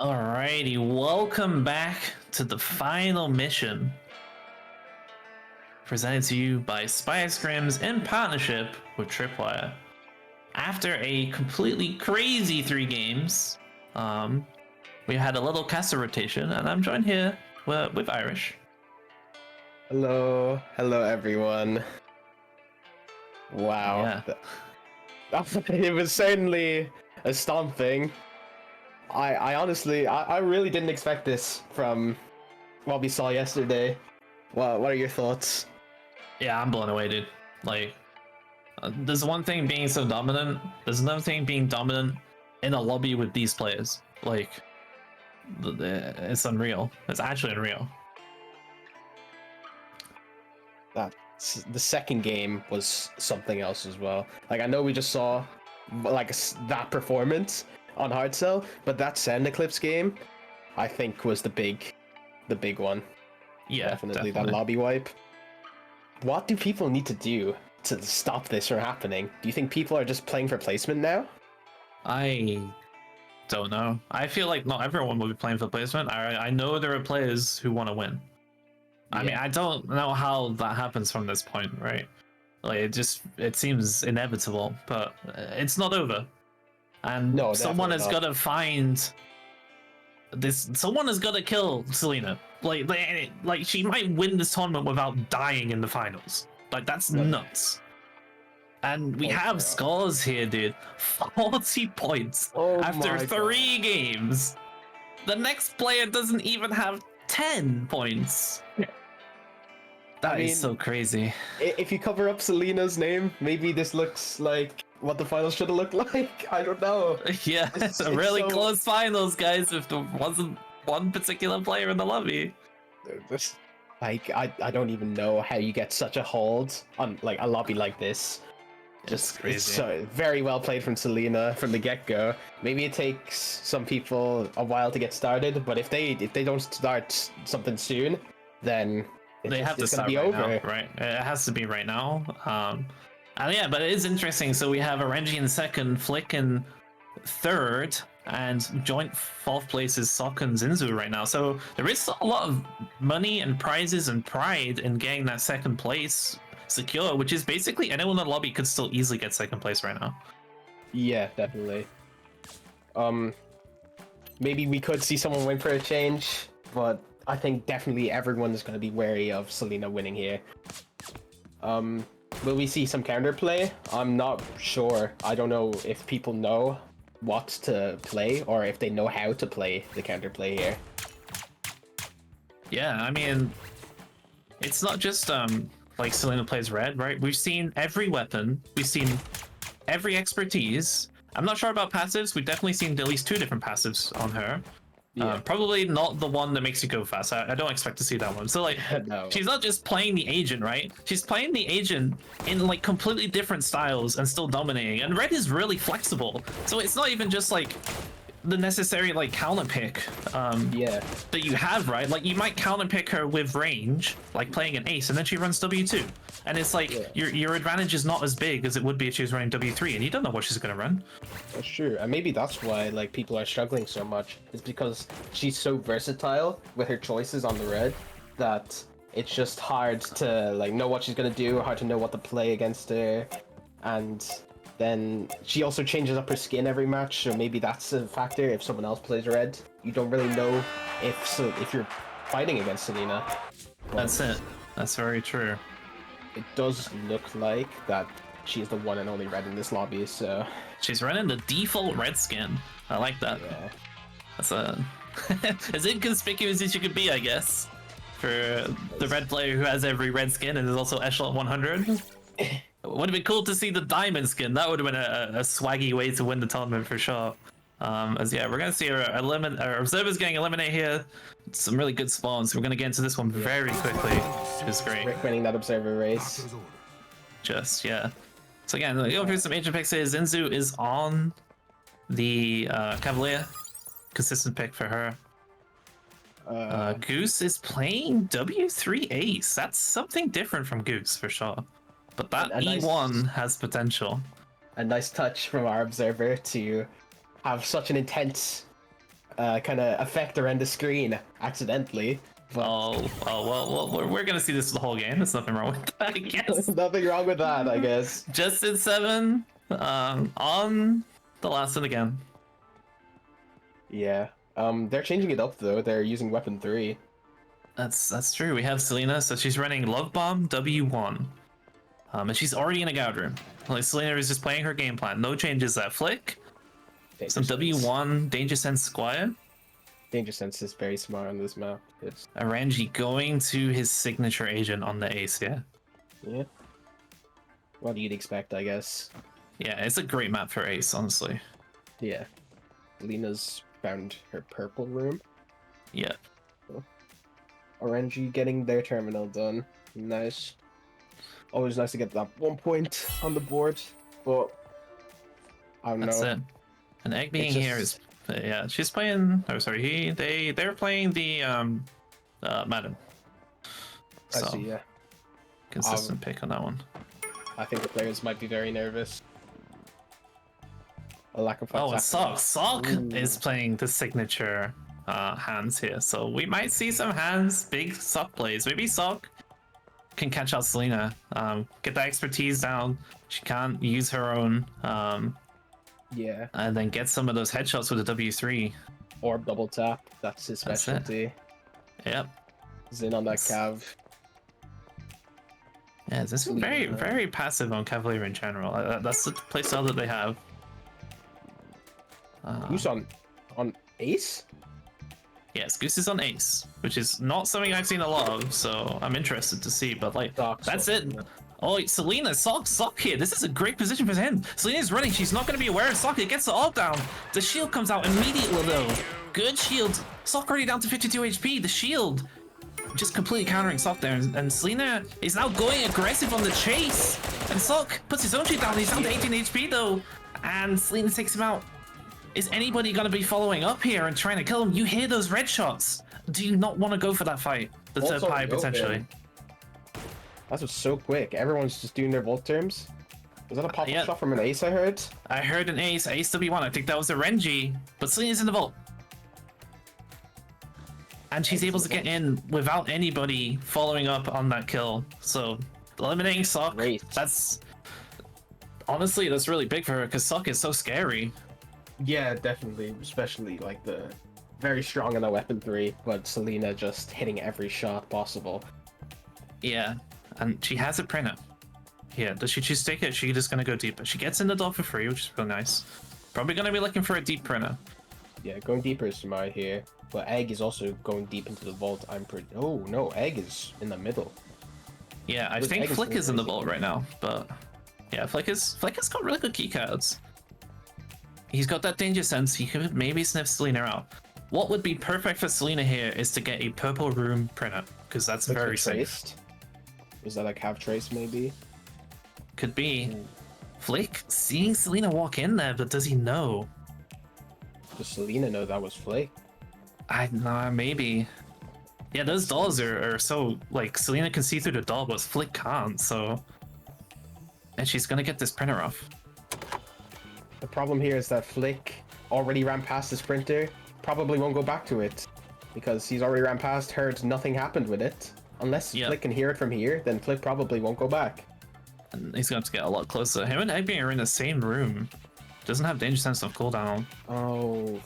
Alrighty, welcome back to the final mission. Presented to you by Spy Scrims in partnership with Tripwire. After a completely crazy 3 games, we had a little caster rotation, and I'm joined here with Irish. Hello everyone. Wow. Yeah. It was certainly a stomping. I honestly, I really didn't expect this from what we saw yesterday. What are your thoughts? Yeah, I'm blown away, dude. Like, there's one thing being so dominant, there's another thing being dominant in a lobby with these players. Like, it's unreal. It's actually unreal. The second game was something else as well. Like, I know we just saw like that performance on Hard Cell, but that Sand Eclipse game, I think, was the big one. Yeah, definitely. That lobby wipe. What do people need to do to stop this from happening? Do you think people are just playing for placement now? I don't know. I feel like not everyone will be playing for placement. I know there are players who want to win. I mean, I don't know how that happens from this point, right? Like, it seems inevitable, but it's not over. And No, someone has definitely got to find this. Someone has got to kill Selena. Like she might win this tournament without dying in the finals. Like, that's nuts. And we have scores here, dude. 40 points after 3 games. The next player doesn't even have 10 points. That is so crazy. If you cover up Selena's name, maybe this looks like what the finals should have looked like. I don't know. Yeah, it's a really close finals, guys, if there wasn't one particular player in the lobby. Like, I don't even know how you get such a hold on like a lobby like this. Just crazy. It's so very well played from Selena from the get-go. Maybe it takes some people a while to get started, but if they don't start something soon, then they have to start right now, right? It has to be right now. And yeah, but it is interesting. So we have Arenji in second, Flick in third, and joint 4th place is Sok and Zinzu right now. So there is a lot of money and prizes and pride in getting that 2nd place secure, which is basically anyone in the lobby could still easily get 2nd place right now. Yeah, definitely. Maybe we could see someone win for a change, but I think definitely everyone is going to be wary of Selena winning here. Will we see some counterplay? I'm not sure. I don't know if people know what to play or if they know how to play the counterplay here. Yeah, I mean, it's not just like Selena plays red, right? We've seen every weapon, we've seen every expertise. I'm not sure about passives. We've definitely seen at least 2 different passives on her. Yeah. Probably not the one that makes you go fast. I don't expect to see that one. So like, No. She's not just playing the agent, right? She's playing the agent in like completely different styles and still dominating. And red is really flexible, so it's not even just like the necessary like counter pick that you have, right? Like, you might counter pick her with range, like playing an ace, and then she runs W2, and it's like your advantage is not as big as it would be if she was running W3, and you don't know what she's gonna run. That's true, and maybe that's why like people are struggling so much. It's because she's so versatile with her choices on the red that it's just hard to like know what she's gonna do, hard to know what to play against her, and then she also changes up her skin every match, so maybe that's a factor. If someone else plays red, you don't really know if you're fighting against Selena. That's it. That's very true. It does look like that she's the one and only red in this lobby, so... She's running the default red skin. I like that. Yeah. That's as inconspicuous as you could be, I guess, for the red player who has every red skin and is also Echelon 100. Would have been cool to see the diamond skin. That would have been a swaggy way to win the tournament for sure. As yeah, we're gonna see our observers getting eliminated here. Some really good spawns. We're gonna get into this one very quickly, which is great. Rick winning that observer race. Just yeah. So again, going through some agent picks here. Zinzu is on the Cavalier. Consistent pick for her. Goose is playing W3 Ace. That's something different from Goose for sure. But that E1 has potential. A nice touch from our observer to have such an intense kind of affect around the screen accidentally. But well, we're gonna see this the whole game. There's nothing wrong with that, I guess. there's nothing wrong with that, I guess. Just in 7, on the last one again. Yeah. They're changing it up though. They're using weapon 3. That's true. We have Selena, so she's running Love Bomb W1. And she's already in a guard room. Like, Selena is just playing her game plan. No changes at Flick. Some W1 Danger Sense Squire. Danger Sense is very smart on this map. It's Aranji going to his signature agent on the ace, yeah? yeah. What you'd expect, I guess. Yeah, it's a great map for ace, honestly. Yeah. Lena's found her purple room. Yeah. RNG getting their terminal done. Nice. Always nice to get that 1 point on the board, but I don't That's know. it. And Egg being It's just- here is... yeah, she's playing... Oh, sorry, they're playing the, Madden. I So, see, yeah. consistent pick on that one. I think the players might be very nervous. A lack of Oh, and attack. Sock Ooh. is playing the signature hands here, so we might see some hands, big Sock plays. Maybe Sock can catch out Selena, get that expertise down. She can't use her own, Yeah. and then get some of those headshots with the W3. Or double tap. That's his That's it. specialty. Yep. Zin on that cav. Yeah, this is very passive on Cavalier in general. That's the playstyle that they have. Who's on Ace? Yes, Goose is on ace, which is not something I've seen a lot of, so I'm interested to see. But like, Sock, that's Sock, it. yeah. Oh, Selena, Sock here. This is a great position for him. Selena's running. She's not going to be aware of Sock. It gets the ult down. The shield comes out immediately though. Good shield. Sock already down to 52 HP. The shield just completely countering Sock there, and Selena is now going aggressive on the chase. And Sock puts his own shield down. He's down to 18 HP though, and Selena takes him out. Is anybody going to be following up here and trying to kill him? You hear those red shots. Do you not want to go for that fight? The third Also pie, open. potentially. That was so quick. Everyone's just doing their volt terms. Was that a pop-up yeah. shot from an Ace I heard? I heard an ace W1. I think that was a Renji. But Selena's in the vault. And she's able to get in without anybody following up on that kill. So, eliminating Sock, Great. that's... Honestly, that's really big for her, because Sock is so scary. Yeah, definitely. Especially like the very strong in the weapon 3, but Selena just hitting every shot possible. Yeah, and she has a printer. Yeah, does she choose to take it? She's just gonna go deeper. She gets in the door for free, which is really nice. Probably gonna be looking for a deep printer. Yeah, going deeper is smart here. But Egg is also going deep into the vault. I'm pretty. Oh no, Egg is in the middle. Yeah, I With think Egg is Flick is in the crazy. vault right now, but yeah, Flick has got really good keycards. He's got that danger sense. He could maybe sniff Selena out. What would be perfect for Selena here is to get a purple room printer, because that's Looks very like safe. traced. Is that like half trace maybe? Could be. Flick seeing Selena walk in there, but does he know? Does Selena know that was Flick? Nah, maybe. Yeah, those dolls are so, like, Selena can see through the doll, but Flick can't, so... And she's gonna get this printer off. The problem here is that Flick already ran past the sprinter. Probably won't go back to it. Because he's already ran past, heard nothing happened with it. Unless Yeah. Flick can hear it from here, then Flick probably won't go back. And he's going to get a lot closer. Him and Eggbeing are in the same room. Doesn't have danger sense of cooldown. Oh,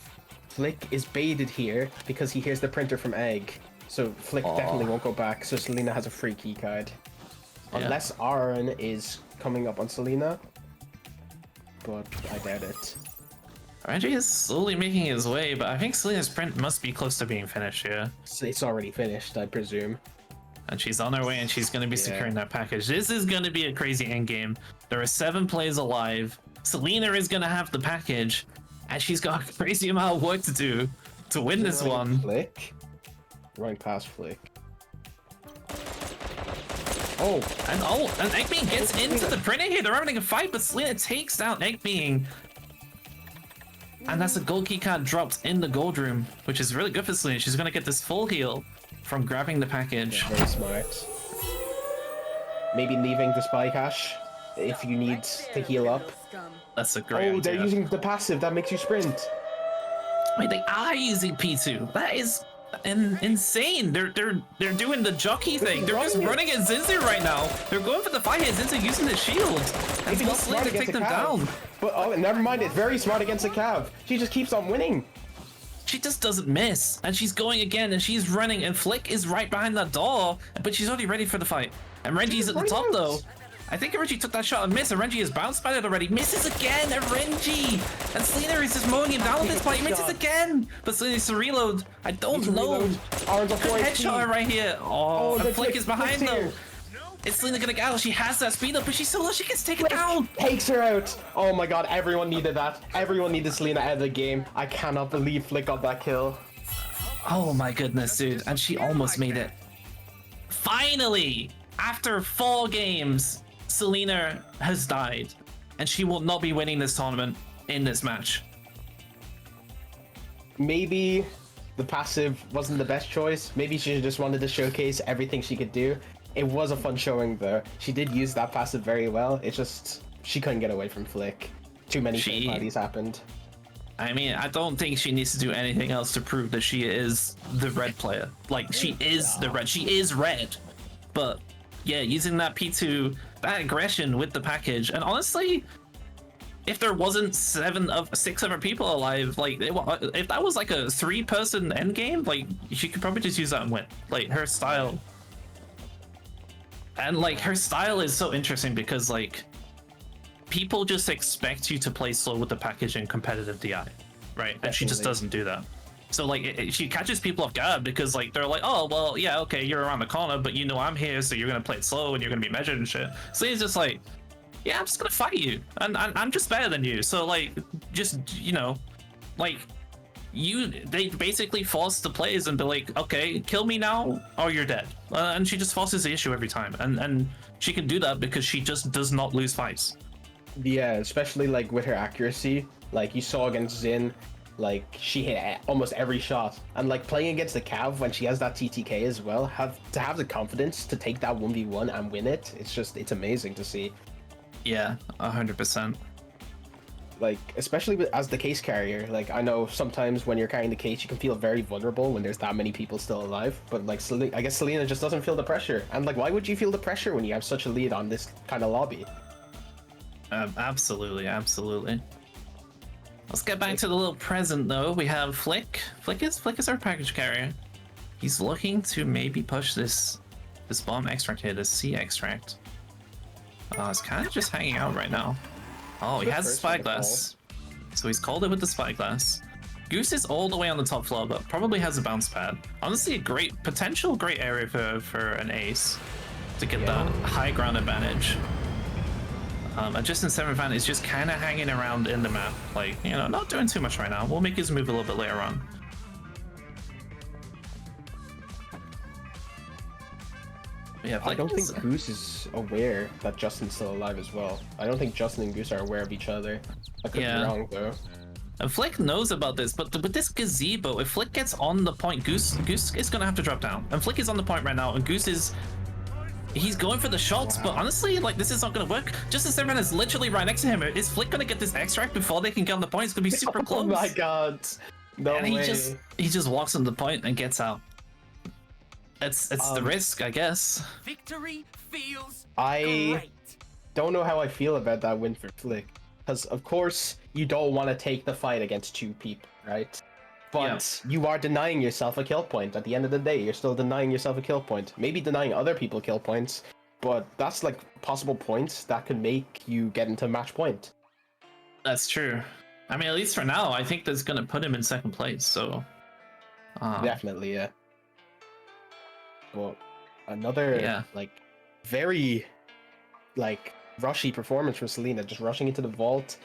Flick is baited here because he hears the printer from Egg. So Flick definitely won't go back, so Selena has a free key card. Yeah. Unless Aaron is coming up on Selena. But I doubt it. Reggie is slowly making his way, but I think Selena's print must be close to being finished here. So it's already finished, I presume. And she's on her way, and she's going to be Yeah. securing that package. This is going to be a crazy endgame. There are 7 players alive. Selena is going to have the package, and she's got a crazy amount of work to do to win this one. Flick. Running past Flick. Oh, And Eggbeing gets into the printer here. They're having a fight, but Selena takes down Eggbeing. And that's a gold key card dropped in the gold room, which is really good for Selena. She's going to get this full heal from grabbing the package. very smart. Maybe leaving the spy cache if you need to heal up. That's a great Oh, they're idea. using the passive that makes you sprint. Wait, they are using P2. That is insane. They're doing the jockey thing. They're just running at Zinzu right now. They're going for the fight here. Zinzu using his shield. And Maybe not Sling smart to against take the them Cav. down. But oh, never mind. It's very smart against the Cav. She just keeps on winning. She just doesn't miss. And she's going again, and she's running, and Flick is right behind that door, but she's already ready for the fight. And Renji's at the top, though. I think Renji took that shot and missed, and Renji has bounced by it already. Misses again, and Renji! And Selena is just mowing him down at this point. He misses again! But Selena needs to reload. I don't know. Arms Good headshot her right here. Oh, and Flick is behind, though. Is Selena gonna get out? She has that speed up, but she's so low she gets taken down. Takes her out. Oh my god, everyone needed that. Everyone needed Selena out of the game. I cannot believe Flick got that kill. Oh my goodness, dude. And she almost made it. Finally! After 4 games, Selena has died. And she will not be winning this tournament in this match. Maybe the passive wasn't the best choice. Maybe she just wanted to showcase everything she could do. It was a fun showing though. She did use that passive very well. It's just she couldn't get away from Flick. Too many third parties happened. I mean, I don't think she needs to do anything else to prove that she is the red player. Like, she is the red. She is red. But yeah, using that P2, that aggression with the package, and honestly, if there wasn't 6 other people alive, like, if that was like a 3-person end game, like, she could probably just use that and win. Like, her style. And like, her style is so interesting because like, people just expect you to play slow with the package in competitive DI, right? Definitely. And she just doesn't do that. So like, she catches people off guard because like, they're like, oh, well, yeah, okay, you're around the corner, but you know I'm here, so you're gonna play it slow and you're gonna be measured and shit. So he's just like, yeah, I'm just gonna fight you, and I'm just better than you. So like, just, you know, like, they basically force the players and be like, okay, kill me now or you're dead. And she just forces the issue every time, and she can do that because she just does not lose fights. Yeah, especially like with her accuracy. Like you saw against Xin, like she hit almost every shot. And like playing against the Cav when she has that TTK as well, have the confidence to take that 1v1 and win it. It's amazing to see. Yeah, 100%. Like, especially as the case carrier, like I know sometimes when you're carrying the case, you can feel very vulnerable when there's that many people still alive. But like, I guess Selena just doesn't feel the pressure. And like, why would you feel the pressure when you have such a lead on this kind of lobby? Absolutely. Let's get back to the little present though. We have Flick. Flick is our package carrier. He's looking to maybe push this bomb extract here, this C extract. It's kind of just hanging out right now. Oh, he has a spyglass. So he's called it with the spyglass. Goose is all the way on the top floor, but probably has a bounce pad. Honestly, a potential great area for an ace to get that high ground advantage. And Justin Sevenfan is just kind of hanging around in the map, like, you know, not doing too much right now. We'll make his move a little bit later on. Yeah, I don't think Goose is aware that Justin's still alive as well. I don't think Justin and Goose are aware of each other. I could be wrong though. And Flick knows about this, but with this gazebo, if Flick gets on the point, Goose is gonna have to drop down. And Flick is on the point right now, and he's going for the shots, but honestly, like, this is not gonna work. Justin Severman is literally right next to him. Is Flick gonna get this extract before they can get on the point? It's gonna be super close. Oh my god. No and way. he just walks on the point and gets out. It's the risk, I guess. Victory feels I great. don't know how I feel about that win for Flick. Because, of course, you don't want to take the fight against 2 people, right? But you are denying yourself a kill point. At the end of the day, you're still denying yourself a kill point. Maybe denying other people kill points, but that's like possible points that could make you get into match point. That's true. I mean, at least for now, I think that's gonna put him in second place, so... Definitely, yeah. Well, another, like, very, like, rushy performance from Selena. Just rushing into the vault,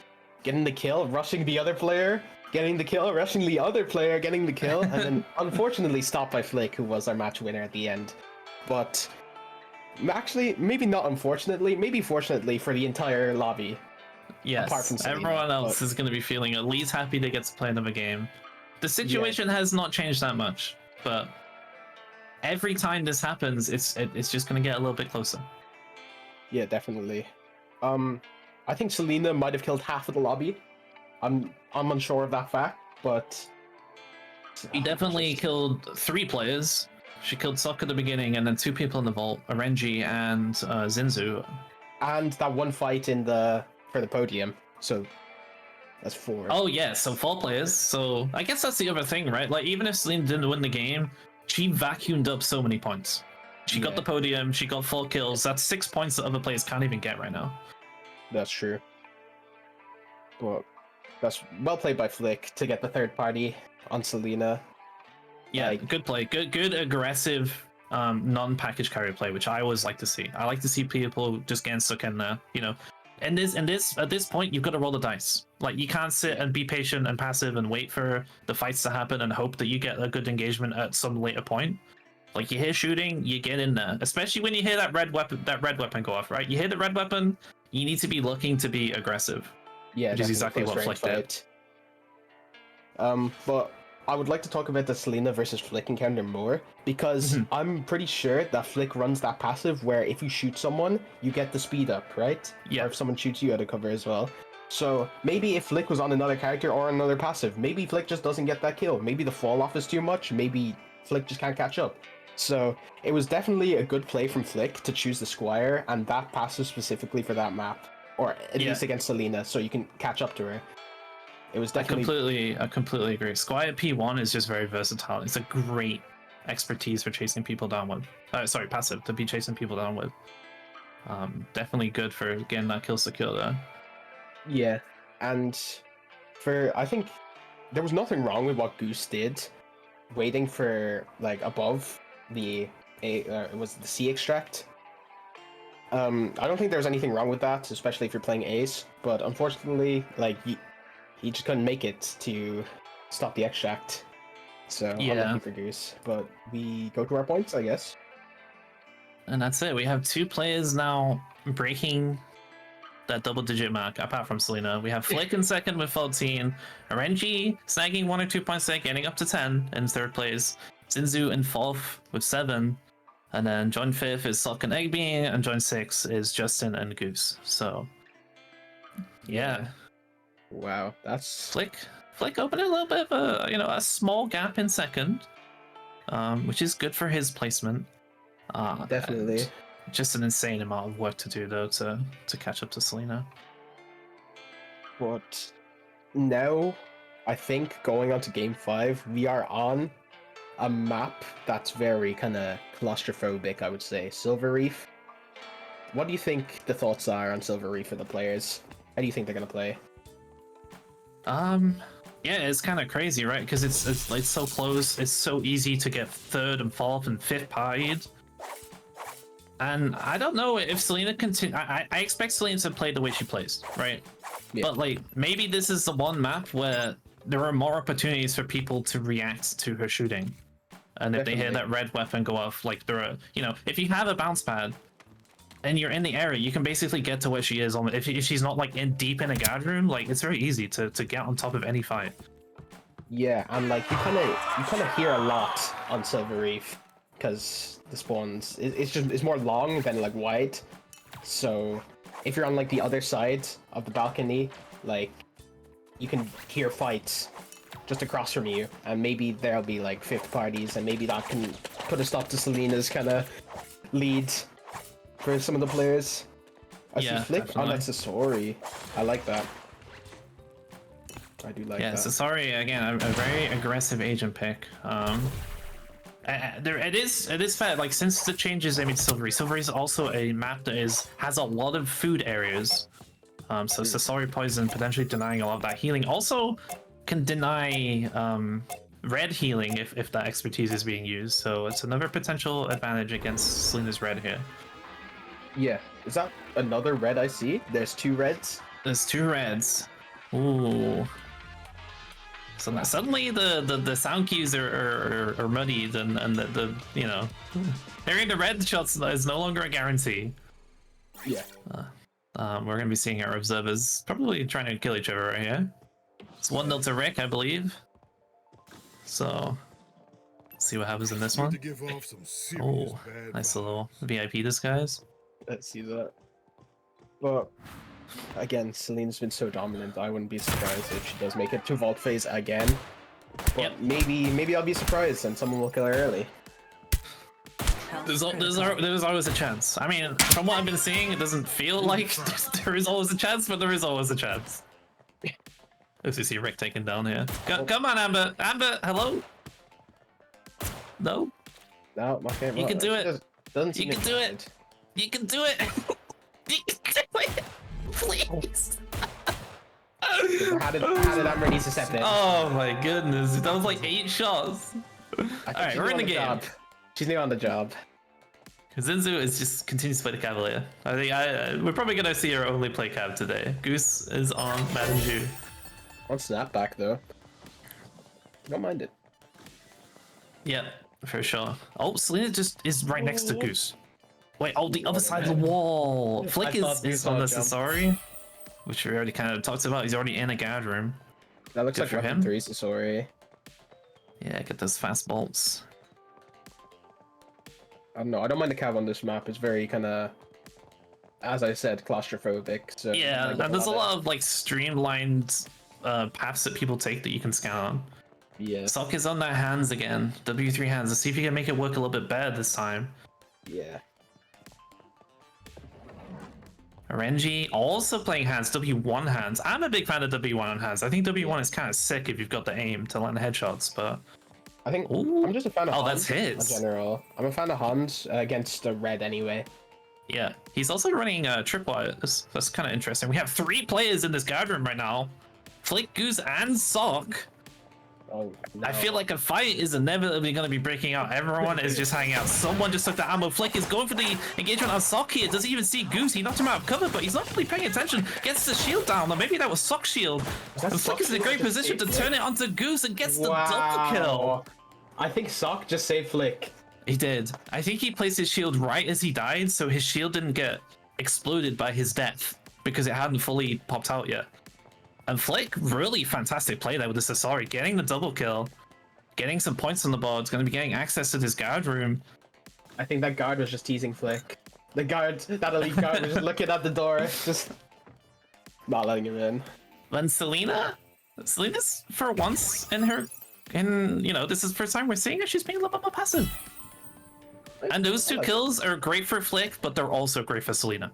getting the kill, rushing the other player, getting the kill, rushing the other player, getting the kill, and then unfortunately stopped by Flick, who was our match winner at the end. But actually, maybe not unfortunately, maybe fortunately for the entire lobby. Yes, apart from Selena, everyone else is going to be feeling at least happy they get to play another game. The situation has not changed that much, but every time this happens, it's just going to get a little bit closer. Yeah, definitely. I think Selena might have killed half of the lobby. I'm unsure of that fact, but She definitely killed 3 players. She killed Sok at the beginning, and then 2 people in the vault, Renji and Zinzu. And that one fight for the podium. So that's 4. Oh yeah, so 4 players. So I guess that's the other thing, right? Like even if Selena didn't win the game, she vacuumed up so many points. She got the podium, she got 4 kills. That's 6 points that other players can't even get right now. That's true. But that's well played by Flick to get the third party on Selena. Yeah, Like- good play. Good aggressive non-package carry play, which I always like to see. I like to see people just getting stuck in there, you know. And at this point, you've got to roll the dice. Like you can't sit and be patient and passive and wait for the fights to happen and hope that you get a good engagement at some later point. Like you hear shooting, you get in there. Especially when you hear that red weapon go off, right? You hear the red weapon, you need to be looking to be aggressive. Yeah, Which is definitely exactly what close Flick range did. fight. But I would like to talk about the Selena versus Flick encounter more because I'm pretty sure that Flick runs that passive where if you shoot someone, you get the speed up, right? Yeah. Or if someone shoots you out of cover as well. So maybe if Flick was on another character or another passive, maybe Flick just doesn't get that kill. Maybe the fall off is too much. Maybe Flick just can't catch up. So it was definitely a good play from Flick to choose the Squire and that passive specifically for that map, or at least against Selena, so you can catch up to her. It was definitely I completely agree. Squire P1 is just very versatile. It's a great expertise for chasing people down with. Sorry, passive to be chasing people down with. Definitely good for getting that kill secure there. Yeah, and I think there was nothing wrong with what Goose did, waiting for like above the it was the C extract. I don't think there's anything wrong with that, especially if you're playing Ace. But unfortunately, like he just couldn't make it to stop the extract. So unlucky for Goose. But we go to our points, I guess. And that's it. We have 2 players now breaking that double-digit mark, apart from Selena. We have Flick in second with 14, Renji snagging 1 or 2 points there, getting up to 10 in third place, Zinzu in fourth with 7, and then joint 5th is Sok and Eggbean, and joint 6th is Justin and Goose. So, yeah. Wow, that's Flick opened a little bit of a small gap in second, which is good for his placement. definitely. And just an insane amount of work to do though to catch up to Selena. But now, I think going on to game 5, we are on a map that's very kind of claustrophobic, I would say. Silver Reef. What do you think the thoughts are on Silver Reef for the players? How do you think they're gonna play? Yeah, it's kind of crazy, right? Because it's so close. It's so easy to get 3rd and 4th and 5th partied. And I don't know if Selena I expect Selena to play the way she plays, right? Yeah. But like maybe this is the one map where there are more opportunities for people to react to her shooting. And if they hear that red weapon go off, like there are, if you have a bounce pad and you're in the area, you can basically get to where she is. If she's not like deep in a guard room, like it's very easy to get on top of any fight. Yeah, and like you kind of hear a lot on Silver Reef because the spawns it's more long than like wide. So if you're on like the other side of the balcony, like you can hear fights just across from you, and maybe there'll be like 5th parties, and maybe that can put a stop to Selena's kind of lead for some of the players. I see Flick on Accessory. I like that. I do like that. Yeah, Sasori again, a very aggressive agent pick. It is fair. Like since the changes they made to Silvery is also a map that has a lot of food areas. So Sasori Poison potentially denying a lot of that healing. Also can deny red healing if that expertise is being used. So it's another potential advantage against Selena's red here. Yeah, is that another red I see? There's 2 reds. There's 2 reds. Ooh. So now suddenly the sound cues are muddied and the hearing the red shots is no longer a guarantee. Yeah. We're gonna be seeing our observers probably trying to kill each other right here. It's 1-0 to Rick, I believe. So let's see what happens in this one. To give off some serious bad Nice vibes. little VIP disguise. Let's see that. But again, Selena's been so dominant. I wouldn't be surprised if she does make it to Vault Phase again. But Yep. maybe I'll be surprised and someone will kill her early. There's always a chance. I mean, from what I've been seeing, it doesn't feel like there is always a chance, but there is always a chance. As you see Rick taken down here. Come on, Amber. Amber, hello? No? No, okay. You can do it. Doesn't You seem can do it. interested. You can do it. You can do it. Please. How did Amber needs to step in? Oh my goodness. That was like 8 shots. I think Alright, she's we're new in on the game. job. She's new on the job. Zinzu is just continues to play the Cavalier. I think we're probably gonna see her only play Cav today. Goose is on Madden Ju. On snapback though. Don't mind it. Yep, for sure. Oh, Selena just is right next to Goose. Wait, oh, the other side of the wall. Flick thought is Goose on the would jump. Sasori, which we already kind of talked about. He's already in a guard room. That looks Good like for weapon him. 3, so sorry. Yeah, get those fast bolts. I don't know. I don't mind the cav on this map. It's very kind of, as I said, claustrophobic. So Yeah, I and don't there's a love lot of like streamlined paths that people take that you can scan on. it. Yeah. Sock is on that hands again. W3 hands. Let's see if you can make it work a little bit better this time. Yeah. Renji also playing hands, W1 hands. I'm a big fan of W1 on hands. I think W1 is kind of sick if you've got the aim to land headshots, but I think Ooh. I'm just a fan of Oh, Hans that's his. in general. I'm a fan of Hans against the red anyway. yeah, he's also running tripwires. That's kind of interesting. We have 3 players in this guard room right now. Flick, Goose, and Sock. Oh, no. I feel like a fight is inevitably going to be breaking out. Everyone is just hanging out. Someone just took the ammo. Flick is going for the engagement on Sock here. Doesn't even see Goose. He knocked him out of cover, but he's not really paying attention. Gets the shield down, or maybe that was Sock's shield. that And Flick Sock's is in a great shield? position to Just turn it onto Goose and gets the double kill. I think Sock just saved Flick. He did. I think he placed his shield right as he died, so his shield didn't get exploded by his death because it hadn't fully popped out yet. And Flick, really fantastic play there with the Sasori, getting the double kill, getting some points on the board, going to be getting access to this guard room. I think that guard was just teasing Flick. The guard, that elite guard, was just looking at the door, just not letting him in. Then Selena's for once you know, this is the first time we're seeing her. She's being a little bit more passive. And those 2 kills are great for Flick, but they're also great for Selena.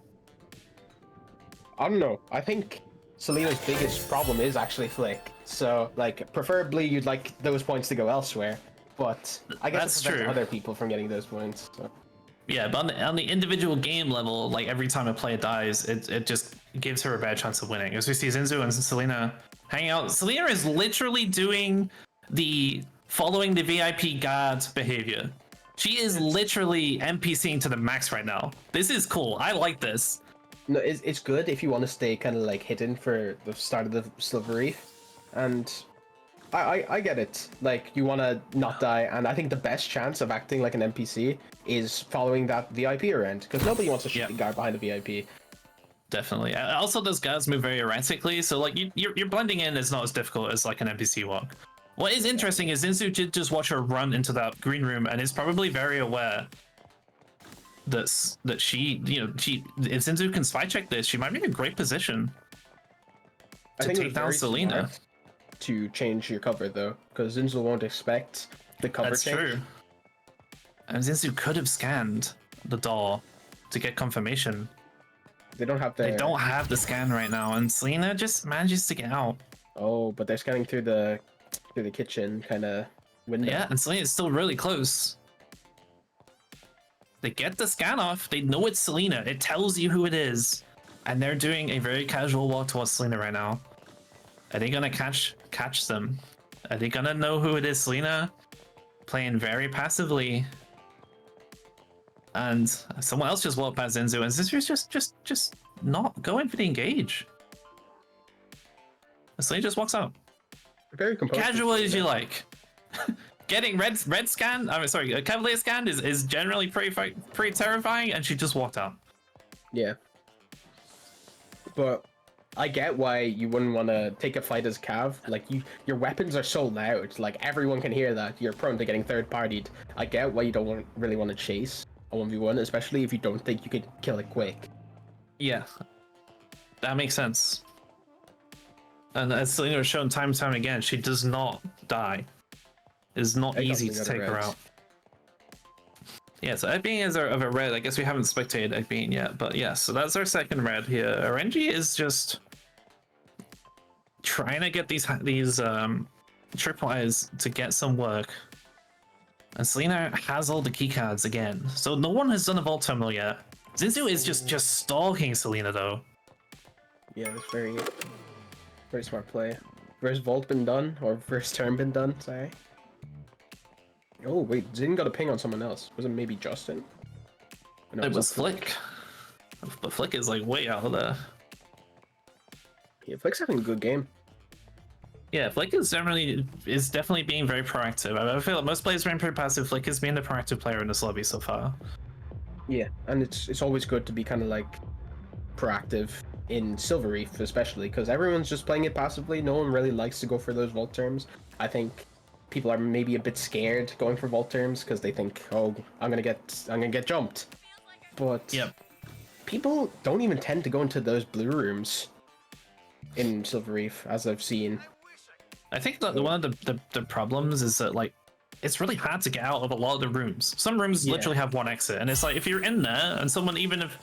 I don't know. I think Selena's biggest problem is actually Flick. So, like, preferably you'd like those points to go elsewhere. But I guess That's it prevents true. other people from getting those points. So. Yeah, but on the individual game level, like every time a player dies, it just gives her a bad chance of winning. As we see Zinzu and Selena hanging out. Selena is literally doing the following the VIP guard behavior. She is literally NPCing to the max right now. This is cool. I like this. No, it's good if you want to stay kind of like hidden for the start of the Silver Reef. And I get it. Like, you want to not die, and I think the best chance of acting like an NPC is following that VIP around, because nobody wants to shoot the guard behind the VIP. Definitely. Also, those guards move very erratically, so like you're blending in is not as difficult as like an NPC walk. What is interesting is Zinzu did just watch her run into that green room and is probably very aware that she, you know, if Zinzu can spy check this, she might be in a great position I to think it take was down very Selena. smart to change your cover though, because Zinzel won't expect the cover That's change. true. And Zinzu could have scanned the door to get confirmation. They don't have the. They don't have the scan right now, and Selena just manages to get out. Oh, but they're scanning through the kitchen kind of window. Yeah, and Selena is still really close. They get the scan off. They know it's Selena. It tells you who it is, and they're doing a very casual walk towards Selena right now. Are they gonna catch them? Are they gonna know who it is? Selena playing very passively, and someone else just walked past Zinzu, and Zinzu's just not going for the engage. Selena just walks out. Very composed. Casual as you like. Getting red scan, a Cavalier scan is generally pretty terrifying, and she just walked out. Yeah. But I get why you wouldn't want to take a fight as Cav. Like, your weapons are so loud, like everyone can hear that. You're prone to getting third-partied. I get why you don't really want to chase a 1v1, especially if you don't think you could kill it quick. Yeah, that makes sense. And as Selena has shown time and time again, she does not die. It's not Egg easy also to got a take her red. out. Yeah, so Egbean is of a red. I guess we haven't spectated Egbean yet, but yeah, so that's our second red here. RNG is just trying to get these tripwires to get some work. And Selena has all the keycards again. So no one has done a vault terminal yet. Zinzu is just stalking Selena though. Yeah, it's very smart play. First vault been done, or first turn been done, sorry. Oh wait, Zin got a ping on someone else. Was it maybe Justin? No, It was not Flick. But Flick is like way out of there. Yeah, Flick's having a good game. Yeah, Flick is definitely being very proactive. I feel like most players are being pretty passive. Flick is being the proactive player in this lobby so far. Yeah, and it's always good to be kind of like proactive in Silver Reef, especially because everyone's just playing it passively. No one really likes to go for those vault terms. I think people are maybe a bit scared going for vault terms because they think, oh, I'm gonna get jumped. But Yep. people don't even tend to go into those blue rooms in Silver Reef, as I've seen. I think that one of the problems is that like it's really hard to get out of a lot of the rooms. Some rooms Yeah. literally have one exit, and it's like if you're in there and someone even if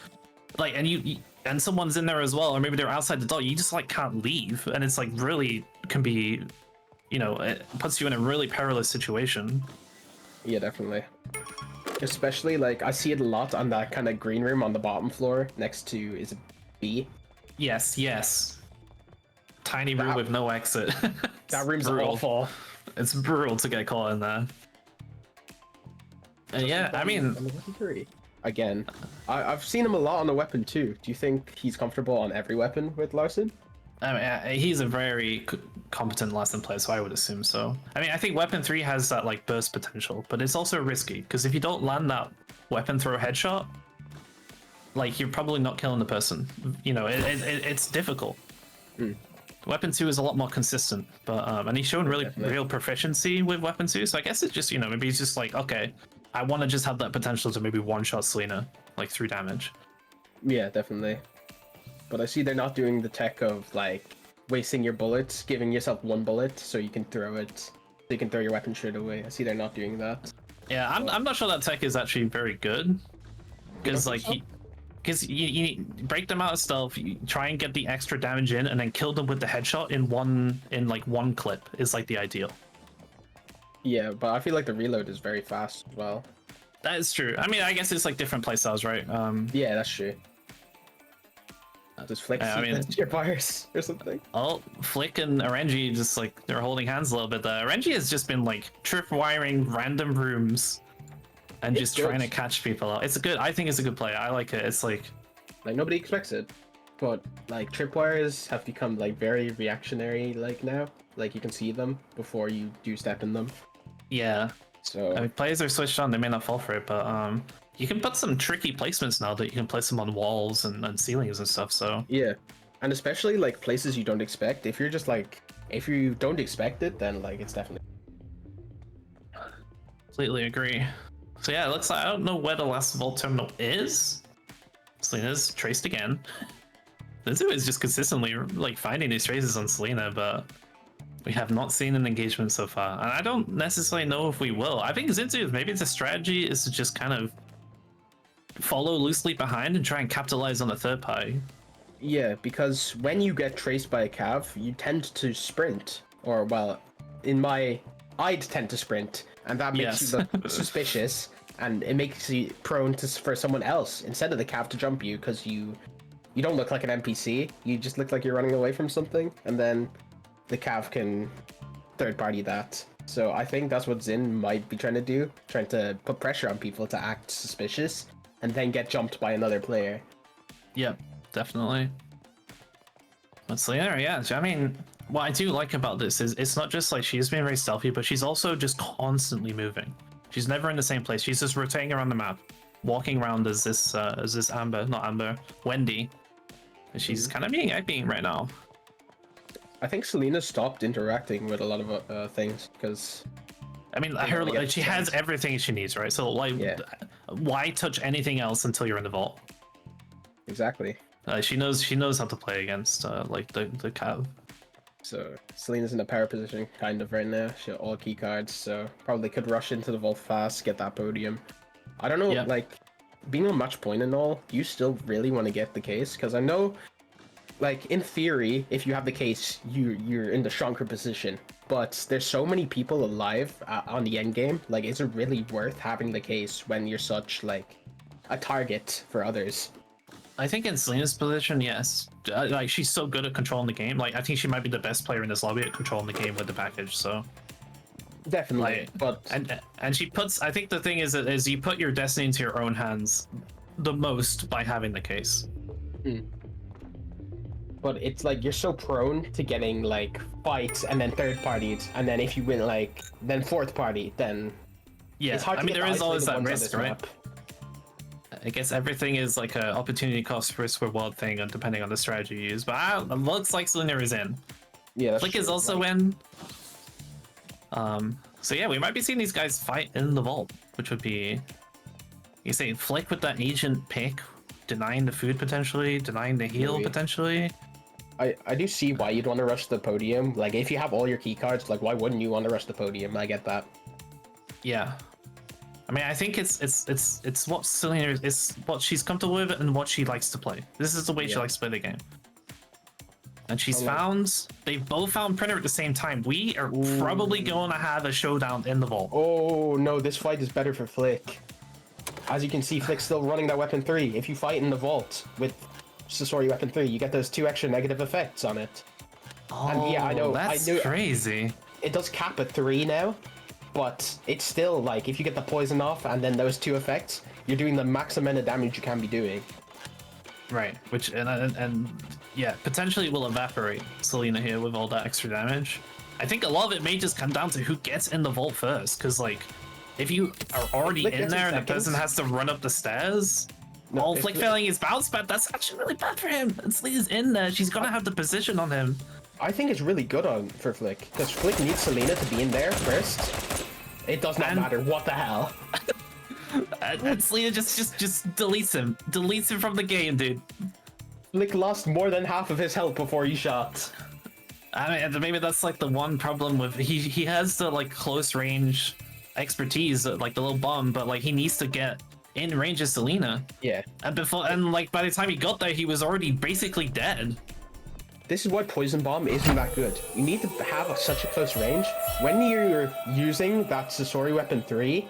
like and someone's in there as well, or maybe they're outside the door, you just like can't leave, and it's like really can be, it puts you in a really perilous situation. Yeah, definitely. Especially like I see it a lot on that kind of green room on the bottom floor next to, is it B? Yes. Tiny room with no exit. That room's brutal. awful. It's brutal to get caught in there. And yeah, I mean, On the weapon 3. Again, I've seen him a lot on the weapon 2. Do you think he's comfortable on every weapon with Larson? he's a very competent Larson player, so I would assume so. I mean, I think Weapon 3 has that like burst potential, but it's also risky because if you don't land that weapon throw headshot, like you're probably not killing the person. It's difficult. Weapon 2 is a lot more consistent, but and he's shown really real proficiency with Weapon 2, so I guess it's just, maybe he's just like, okay, I want to just have that potential to maybe one-shot Selena, like through damage. Yeah, definitely. But I see they're not doing the tech of like wasting your bullets, giving yourself one bullet so you can throw it, so you can throw your weapon straight away. I see they're not doing that. Yeah, I'm not sure that tech is actually very good, because like you break them out of stealth, you try and get the extra damage in, and then kill them with the headshot in one clip is like the ideal. Yeah, but I feel like the reload is very fast as well. That is true. I mean, I guess it's like different playstyles, right? Yeah, that's true. Does Flick see your buyers or something? Oh, Flick and RNG just like they're holding hands a little bit there. RNG has just been like tripwiring random rooms and just trying to catch people out. I think it's a good play. I like it. It's like nobody expects it, but like tripwires have become like very reactionary like now. Like you can see them before you do step in them. Yeah. So I mean, players are switched on. They may not fall for it, but you can put some tricky placements now that you can place them on walls and ceilings and stuff. So yeah, and especially like places you don't expect. If you don't expect it, then like it's definitely. Completely agree. So yeah, it looks like I don't know where the last vault terminal is. Selena's traced again. Zinzu is just consistently like finding these traces on Selena, but we have not seen an engagement so far, and I don't necessarily know if we will. I think Zinzu, maybe the strategy is to just kind of follow loosely behind and try and capitalize on the third party. Yeah, because when you get traced by a cav, you tend to sprint, or well, I'd tend to sprint, and that makes you look suspicious, and it makes you prone for someone else instead of the cav to jump you, because you don't look like an NPC. You just look like you're running away from something, and then the cav can third party that. So I think that's what Zin might be trying to do, trying to put pressure on people to act suspicious and then get jumped by another player. Yep, definitely. But Selena, yeah, I mean, what I do like about this is it's not just like she's being very stealthy, but she's also just constantly moving. She's never in the same place. She's just rotating around the map, walking around as this Wendy. And she's kind of being right now. I think Selena stopped interacting with a lot of things because, I mean, she has everything she needs, right? So like, why touch anything else until you're in the vault? Exactly. She knows how to play against like the cav. So Selena's in a power position kind of right now. She got all key cards, so probably could rush into the vault fast, get that podium. I don't know, Yep. like being on match point and all, do you still really want to get the case? Because I know, like in theory, if you have the case, you're in the stronger position. But there's so many people alive on the end game. Like, is it really worth having the case when you're such like a target for others? I think in Selena's position, yes. Like, she's so good at controlling the game. Like, I think she might be the best player in this lobby at controlling the game with the package. So Definitely, like, but and she puts. I think the thing is you put your destiny into your own hands the most by having the case. but it's like you're so prone to getting like fights and then third parties, and then if you win like then fourth party, then Yeah, it's hard I to mean get there the is always isolated that ones on risk, this right? map. I guess everything is like a opportunity cost risk reward thing, and depending on the strategy you use. But it looks like Selena is in. Yeah, that's Flick is true. also Like, in. So yeah, we might be seeing these guys fight in the vault, which would be. You say Flick with that agent pick, denying the food potentially, denying the heal Maybe. potentially. I do see why you'd want to rush the podium. Like if you have all your key cards, like why wouldn't you want to rush the podium? I get that. Yeah. I mean, I think it's what Selena is, what she's comfortable with, and what she likes to play. This is the way she Yeah. likes to play the game. And she's I like- found, they've both found Printer at the same time. We are probably going to have a showdown in the vault. Oh no, this fight is better for Flick. As you can see, Flick's still running that weapon 3. If you fight in the vault with Sasori weapon 3, you get those 2 extra negative effects on it. Oh, yeah, I know, that's I knew- crazy. It does cap at 3 now, but it's still like if you get the poison off and then those 2 effects, you're doing the max amount of damage you can be doing. Right, which and yeah, potentially will evaporate Selena here with all that extra damage. I think a lot of it may just come down to who gets in the vault first, because like, if you are already Flick in gets in there and the seconds. person has to run up the stairs, No, all if Flick Flick- failing his bounce pad, that's actually really bad for him. And Selena's in there, she's gonna have the position on him. I think it's really good for Flick, because Flick needs Selena to be in there first. It does not And- matter what the hell. And Selena just deletes him from the game, dude. Flick lost more than half of his health before he shot. I mean, maybe that's like the one problem with he has the like close range expertise, like the little bomb, but like he needs to get in range of Selena. Yeah. And like by the time he got there, he was already basically dead. This is why Poison Bomb isn't that good. You need to have such a close range. When you're using that Sasori weapon 3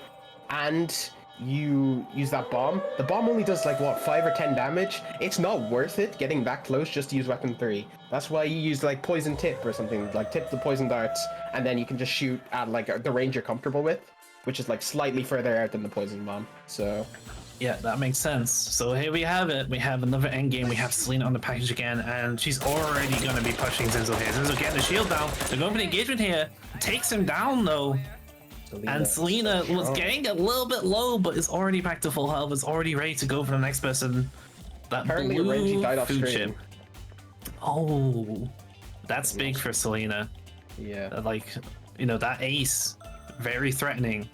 and you use that bomb, the bomb only does like what, 5 or 10 damage? It's not worth it getting that close just to use weapon 3. That's why you use like poison tip or something, like tip the poison darts, and then you can just shoot at like the range you're comfortable with, which is like slightly further out than the poison bomb. So Yeah, that makes sense. So here we have it. We have another end game. We have Selena on the package again, and she's already going to be pushing Zinzo here. Zinzo getting the shield down. They're going for the engagement here. Takes him down though. And Selena was getting a little bit low, but is already back to full health. Is already ready to go for the next person. That apparently blue Renji died off food stream. chip. Oh, that's big for Selena. Yeah. Like, you know, that ace, very threatening.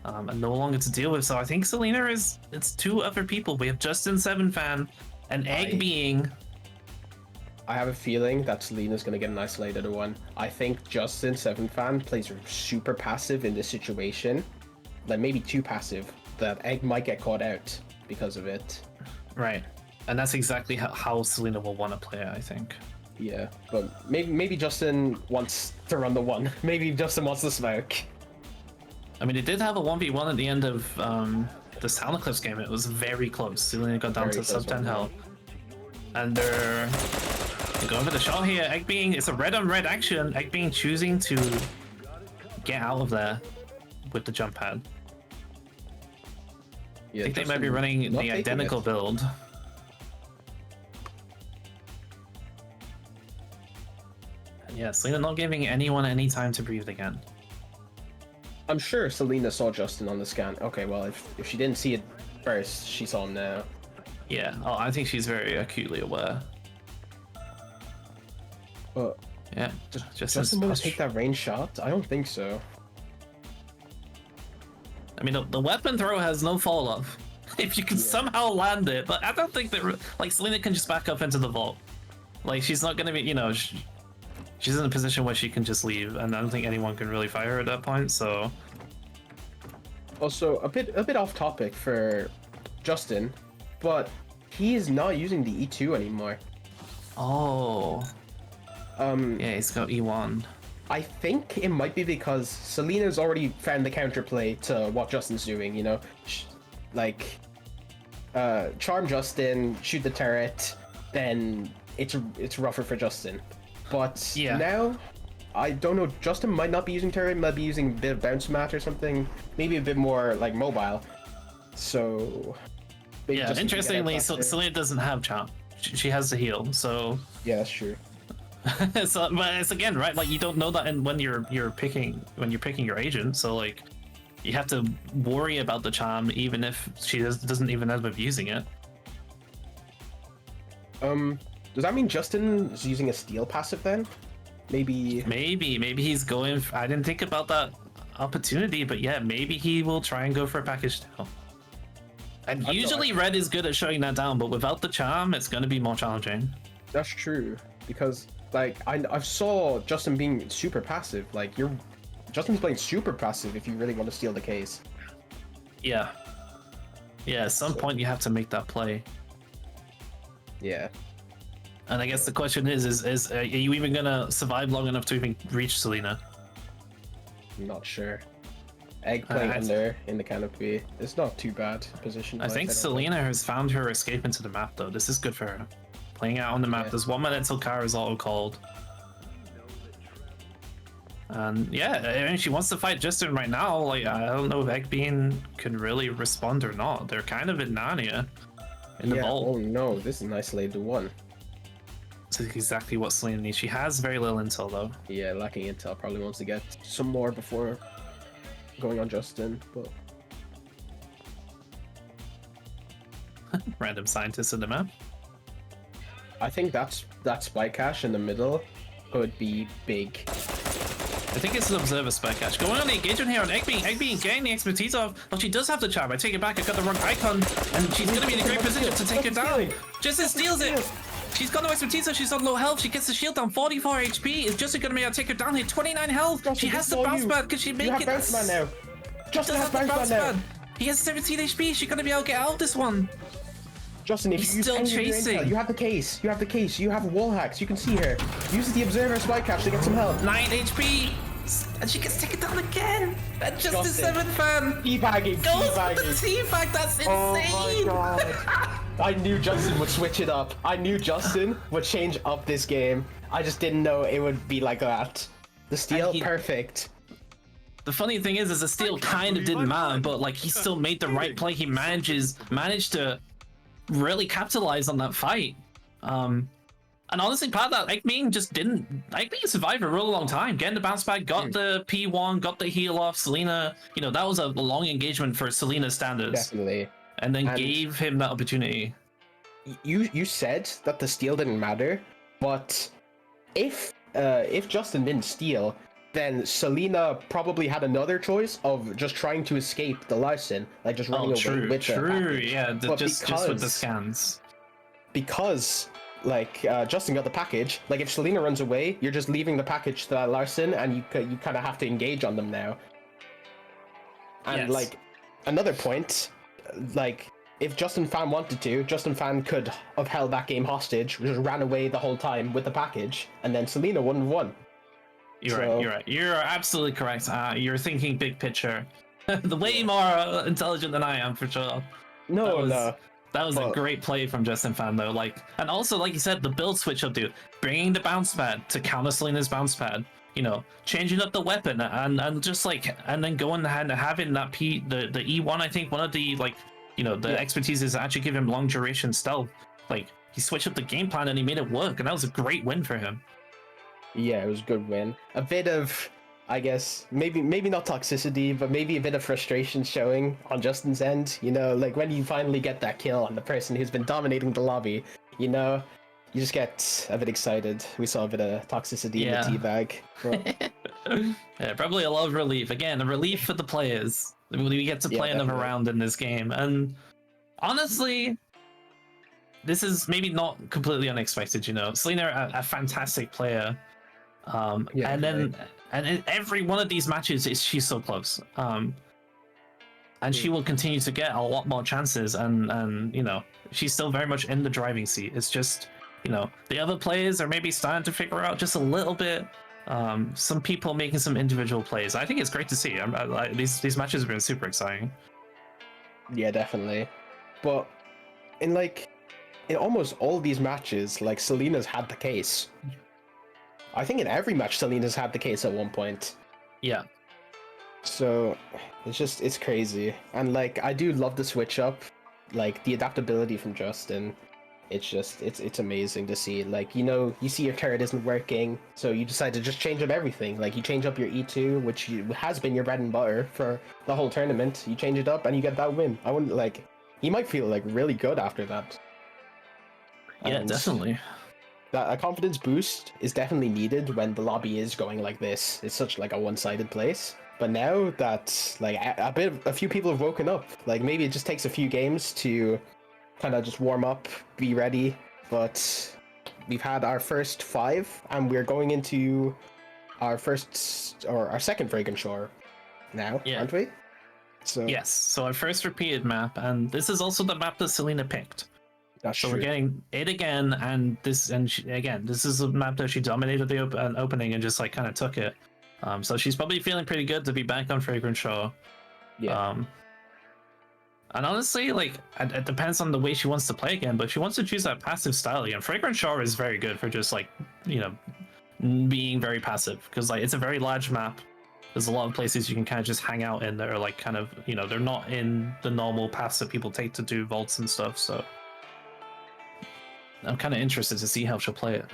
And no longer to deal with. So I think Selena it's 2 other people. We have Justin 7fan and Egg being. I have a feeling that Selena's gonna get an isolated one. I think Justin 7fan plays super passive in this situation. Like maybe too passive. That Egg might get caught out because of it. Right. And that's exactly how Selena will want to play it, I think. Yeah, but maybe Justin wants to run the one. Maybe Justin wants to smoke. I mean, it did have a 1v1 at the end of the Sound Eclipse game. It was very close. Selena got down Very to sub close 10 one, health. And they're going for the shot here. Egg being, it's a red on red action. Egg being choosing to get out of there with the jump pad. Yeah, I think they might Justin be running not the taking identical it. build. Yeah, Selena not giving anyone any time to breathe again. I'm sure Selena saw Justin on the scan. Okay, well, if she didn't see it first, she saw him now. Yeah, oh, I think she's very acutely aware. But Yeah, just Justin will take that range shot? I don't think so. I mean, the weapon throw has no fall off. If you can somehow land it, but I don't think that like Selena can just back up into the vault. Like she's not gonna be, you know, she's in a position where she can just leave, and I don't think anyone can really fight her at that point. So Also, a bit off topic for Justin, but he is not using the E2 anymore. Yeah, he's got E1. I think it might be because Selena's already found the counterplay to what Justin's doing, you know? Like, charm Justin, shoot the turret, then it's rougher for Justin. But Yeah. now, I don't know, Justin might not be using turret, might be using a bit of bounce mat or something, maybe a bit more, like, mobile. So... maybe Yeah, Justin can get out interestingly, faster. Selena doesn't have charm. She has the heal, so Yeah, that's true. so, but it's again right. Like you don't know that, and when you're picking your agent, so like you have to worry about the charm, even if she doesn't even end up using it. Does that mean Justin is using a steal passive then? Maybe. Maybe he's going. I didn't think about that opportunity, but yeah, maybe he will try and go for a package now. And usually red is good at shutting that down, but without the charm, it's going to be more challenging. That's true, because like I saw Justin being super passive. Like Justin's playing super passive if you really want to steal the case. Yeah. Yeah, at some point you have to make that play. Yeah. And I guess the question is are you even gonna survive long enough to even reach Selena? I'm not sure. Egg playing under in the canopy. It's not too bad position. I think Selena has found her escape into the map though. This is good for her. Playing out on the map. Yeah. There's 1 minute till Kara's auto called. And yeah, I mean, she wants to fight Justin right now. Like, I don't know if Eggbean can really respond or not. They're kind of in Narnia in the vault. Oh no, this is an isolated one. This is exactly what Selena needs. She has very little intel though. Yeah, lacking intel. Probably wants to get some more before going on Justin, but Random scientist in the map. I think that spy cache in the middle could be big. I think it's an observer spec catch. Going on the engagement here on Eggbean getting the expertise off. But she does have the charm. I take it back. I got the wrong icon. And she's going to be in a great position to take her down. Justin steals it. She's got no expertise, so she's on low health. She gets the shield down, 44 HP. Is Justin going to be able to take her down here? 29 health. Justin, She has the good for bounce you. pad. Can she make You have it? bounce man now. Justin Does has have the bounce bounce man now. pad. He has 17 HP. She's going to be able to get out of this one. Justin, if He's you use still any of your chasing. intel, you have the case. You have the case. You have wall hacks. You can see her. Use the observer spy cache to get some help. 9 HP. And she gets taken down again. And Justin Justin. 7th fan. Teabagging. Goes with the Teabagging. teabag. That's insane. Oh my god. I knew Justin would switch it up. I knew Justin would change up this game. I just didn't know it would be like that. The steal, And he- perfect. The funny thing is the steal kind of didn't matter, but like he still made the right play. He managed to really capitalize on that fight. And honestly, part of that, Eggbean just didn't. Eggbean survived a real long time. Getting the bounce back, got the P1, got the heal off. Selena, you know, that was a long engagement for Selena's standards. Definitely. And then And- gave him that opportunity. You said that the steal didn't matter, but if Justin didn't steal, then Selena probably had another choice of just trying to escape the Larson, like just running Oh, away true, with the true. package. Yeah, But just with the scans. because like Justin got the package, like if Selena runs away, you're just leaving the package to that Larson, and you kind of have to engage on them now. And Yes. like another point, like if Justin Fan wanted to, Justin Fan could have held that game hostage, just ran away the whole time with the package, and then Selena wouldn't have won. You're So- right. You're right. You're absolutely correct. You're thinking big picture. The way more intelligent than I am, for sure. No, That was a But- great play from Justin Fan though. Like, and also like you said, the build switch up, dude. Bringing the bounce pad to counter Selena's bounce pad. You know, changing up the weapon and just like and then going ahead and having that the E1. I think one of the like you know the Yeah. expertise is to actually give him long duration stealth. Like he switched up the game plan and he made it work, and that was a great win for him. Yeah, it was a good win. A bit of, I guess, maybe not toxicity, but maybe a bit of frustration showing on Justin's end. You know, like when you finally get that kill on the person who's been dominating the lobby, you know, you just get a bit excited. We saw a bit of toxicity Yeah. in the teabag. But Yeah, probably a lot of relief. Again, a relief for the players. We get to Yeah, play another definitely. round in this game. And honestly, this is maybe not completely unexpected, you know. Selena, a fantastic player. Yeah, and then and in every one of these matches, she's so close. And she will continue to get a lot more chances, and you know, she's still very much in the driving seat. It's just, you know, the other players are maybe starting to figure out just a little bit. Some people making some individual plays. I think it's great to see. These matches have been super exciting. Yeah, definitely. But in almost all these matches, like Selena's had the case. I think in every match Selena's had the case at one point. Yeah. So it's crazy. And like I do love the switch up, like the adaptability from Justin. It's amazing to see. Like, you know, you see your turret isn't working, so you decide to just change up everything. Like you change up your E2, which has been your bread and butter for the whole tournament. You change it up and you get that win. I wouldn't like he might feel like really good after that. Yeah, And definitely. that a confidence boost is definitely needed when the lobby is going like this. It's such like a one-sided place. But now that like a few people have woken up, like maybe it just takes a few games to kind of just warm up, be ready. But we've had our first 5, and we're going into our second Fragrant Shore now, aren't we? So Yes. So our first repeated map, and this is also the map that Selena picked. that's So true. we're getting it again, and this is a map that she dominated the opening and just like kind of took it. So she's probably feeling pretty good to be back on Fragrant Shore. Yeah. And honestly, like it depends on the way she wants to play again, but if she wants to choose that passive style again, Fragrant Shore is very good for just like, you know, being very passive, because like it's a very large map. There's a lot of places you can kind of just hang out in that are like kind of, you know, they're not in the normal paths that people take to do vaults and stuff. So I'm kind of interested to see how she'll play it.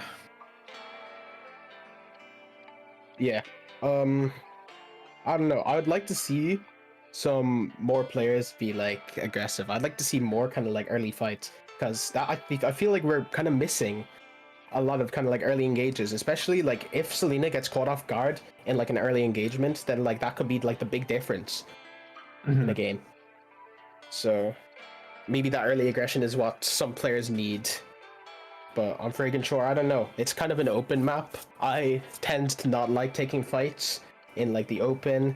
Yeah. I don't know. I would like to see some more players be like aggressive. I'd like to see more kind of like early fights, because that I feel like we're kind of missing a lot of kind of like early engages, especially like if Selena gets caught off guard in like an early engagement, then like that could be like the big difference in the game. So maybe that early aggression is what some players need. But on Fragrant Shore, I don't know. It's kind of an open map. I tend to not like taking fights in like the open.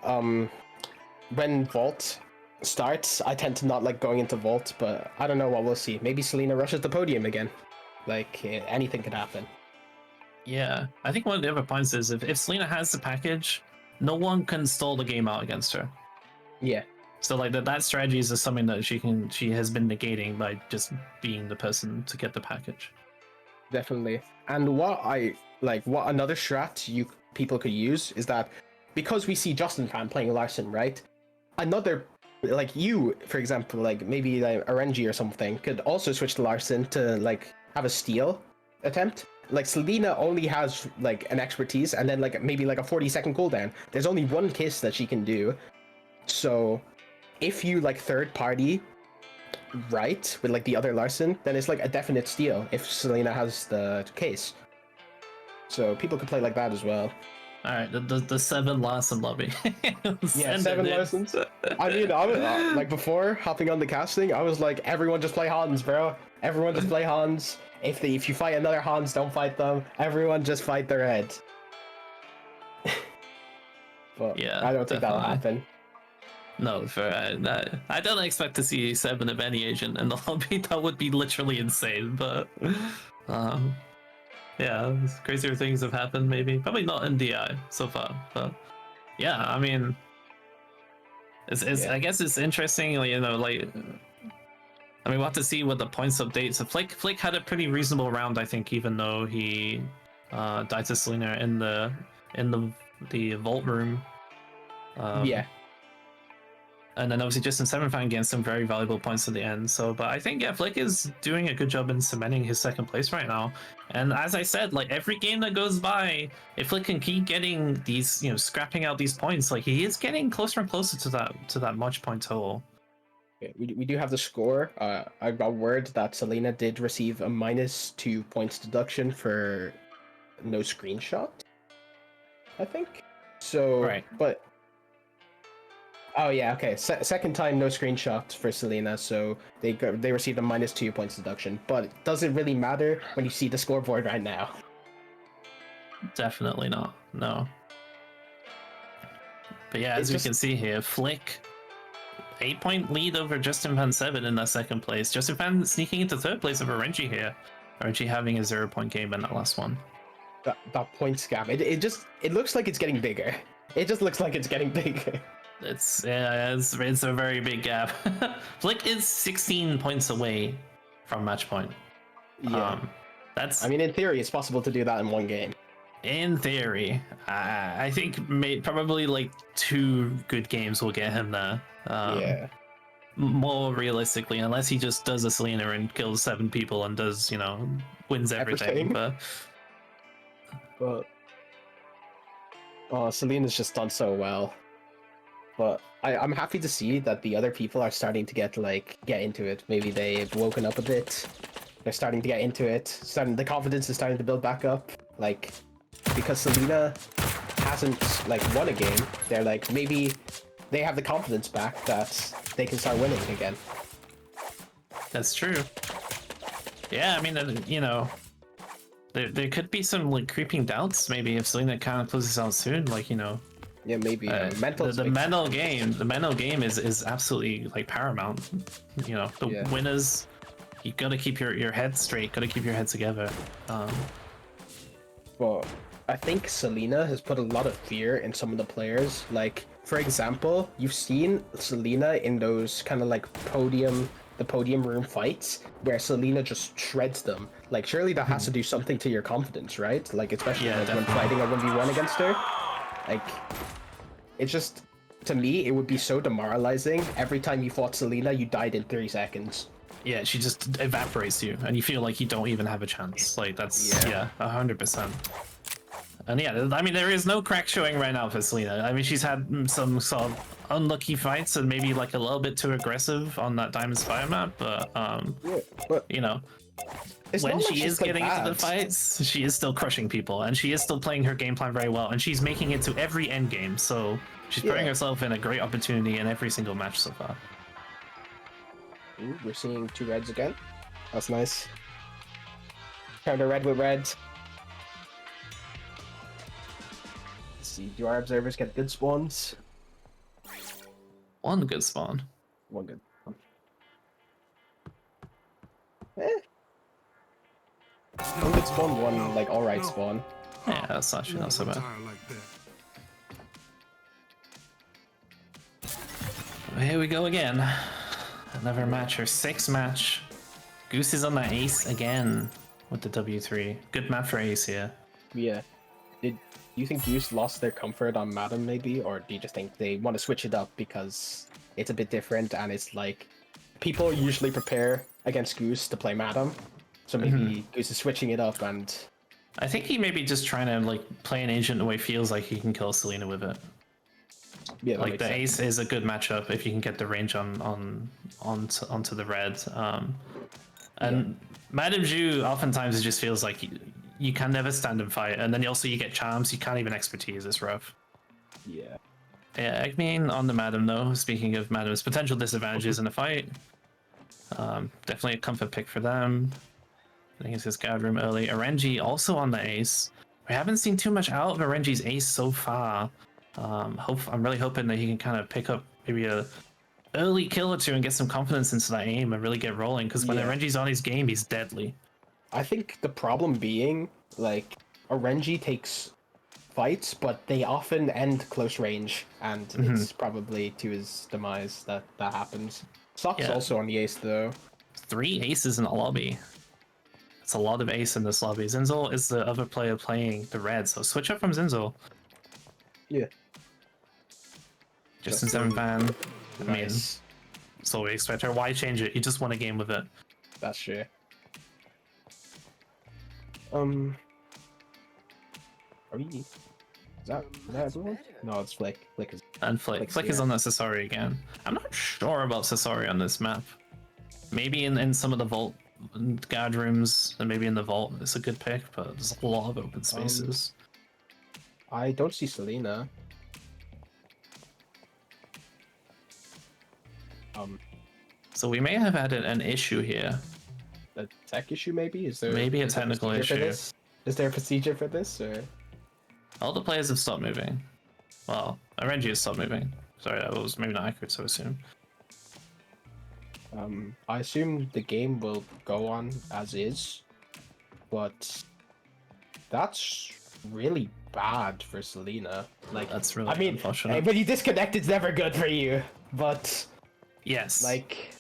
When Vault starts, I tend to not like going into Vault, but I don't know what we'll see. Maybe Selena rushes the podium again. Like anything could happen. Yeah, I think one of the other points is if Selena has the package, no one can stall the game out against her. Yeah. So like that strategy is something that she has been negating by just being the person to get the package. Definitely. And what another strat people could use is that because we see Justin Fan playing Larson, right? Another, like you, for example, like maybe like RNG or something, could also switch to Larson to like have a steal attempt. Like Selena only has like an expertise and then like maybe like a 40-second cooldown. There's only one kiss that she can do. So if you like third party right with like the other Larson, then it's like a definite steal if Selena has the case. So people could play like that as well. All right, the 7 Larson lobby. Yeah, 7 Larsons. I mean, I was like before hopping on the casting, I was like, everyone just play Hans, bro. Everyone just play Hans. If you fight another Hans, don't fight them. Everyone just fight their head. But Yeah, I don't think that'll definitely. happen. No, I don't expect to see 7 of any agent in the lobby. That would be literally insane. But yeah, crazier things have happened. Maybe, probably not in DI so far. But yeah, I mean, it's I guess it's interesting. You know, like I mean, we'll have to see what the points update. So Flick had a pretty reasonable round, I think, even though he died to Selena in the vault room. Yeah. And then obviously Justin Sevenfang gained some very valuable points at the end. So, but I think, yeah, Flick is doing a good job in cementing his second place right now. And as I said, like every game that goes by, if Flick can keep getting these, you know, scrapping out these points, like he is getting closer and closer to that match point total. Okay, we do have the score. I got word that Selena did receive a -2 points deduction for no screenshot, I think. So, Right. But oh yeah, okay. Second time no screenshot for Selena, so they received a -2 points deduction. But does it really matter when you see the scoreboard right now? Definitely not. No. But yeah, as we can see here, Flick, 8-point lead over Justin Van Seven in that second place. Justin Van sneaking into third place over Renji here. Renji having a 0-point game in that last one. That points gap, it looks like it's getting bigger. It just looks like it's getting bigger. It's a very big gap. Flick is 16 points away from match point. Yeah. That's. I mean, in theory, it's possible to do that in one game. In theory, I think probably like 2 good games will get him there. Yeah. More realistically, unless he just does a Selena and kills 7 people and does, wins everything. But Selena's just done so well. But I'm happy to see that the other people are starting to get into it. Maybe they've woken up a bit. They're starting to get into it. The confidence is starting to build back up. Because Selena hasn't won a game, they're maybe they have the confidence back that they can start winning again. That's true. Yeah, I mean, there could be some creeping doubts maybe if Selena kind of closes out soon, Yeah, maybe mental. The mental game is absolutely paramount. The winners, you gotta keep your head straight, gotta keep your head together. Well, I think Selena has put a lot of fear in some of the players. For example, you've seen Selena in those kind of the podium room fights where Selena just shreds them. Surely that has to do something to your confidence, right? Especially when fighting a 1v1 against her. It's just, to me, it would be so demoralizing. Every time you fought Selena, you died in 3 seconds. Yeah, she just evaporates you, and you feel like you don't even have a chance. That's 100%. And yeah, I mean, there is no crack showing right now for Selena. I mean, she's had some sort of unlucky fights and maybe a little bit too aggressive on that Diamond Spire map, but when she is getting into the fights, she is still crushing people, and she is still playing her game plan very well, and she's making it to every end game, so she's putting herself in a great opportunity in every single match so far. Ooh, we're seeing 2 reds again. That's nice. Counter red with red. Let's see, do our observers get good spawns? 1 good spawn. 1 good spawn. One good spawn, 1 alright spawn. Yeah, that's actually not so bad. Well, here we go again. Another match, or 6th match. Goose is on the ace again with the W3. Good map for ace here. Yeah. Did you think Goose lost their comfort on Madam maybe, or do you just think they want to switch it up because it's a bit different and it's people usually prepare against Goose to play Madam, so maybe Goose is switching it up? And I think he may be just trying to play an agent the way he feels like he can kill Selena with it. Yeah, the ace is a good matchup if you can get the range onto the red. And Madame Zhu oftentimes it just feels like you can never stand and fight, and then you get charms, you can't even expertise. It's rough. Yeah. Yeah, Eggman on the Madam though. Speaking of Madam's potential disadvantages in a fight, definitely a comfort pick for them. I think it's his guard room early. Arenji also on the ace. We haven't seen too much out of Arenji's ace so far. I'm really hoping that he can kind of pick up maybe a early kill or 2 and get some confidence into that aim and really get rolling, because when Arenji's on his game, he's deadly. I think the problem being, Arenji takes fights, but they often end close range, and it's probably to his demise that happens. Sock's also on the ace, though. 3 aces in the lobby. It's a lot of ace in this lobby. Zinzel is the other player playing the red, so switch up from Zinzel. Yeah. Justin 7 Van. I mean, Nice. so we expect her. Why change it? You just won a game with it. That's true. Are we? Is that everyone? No, it's Flick. Flick is. And Flick is on that Sasori again. I'm not sure about Sasori on this map. Maybe in some of the vault guard rooms, and maybe in the vault, it's a good pick, but there's a lot of open spaces. I don't see Selena. So we may have had an issue here. A tech issue, maybe? Is there maybe a technical issue? Is there a procedure for this, or? All the players have stopped moving. Well, RNG has stopped moving. Sorry, that was maybe not accurate, so I assume. I assume the game will go on as is, but that's really bad for Selena. Like, That's really I mean, unfortunate. when you disconnect, it's never good for you. But Yes. like,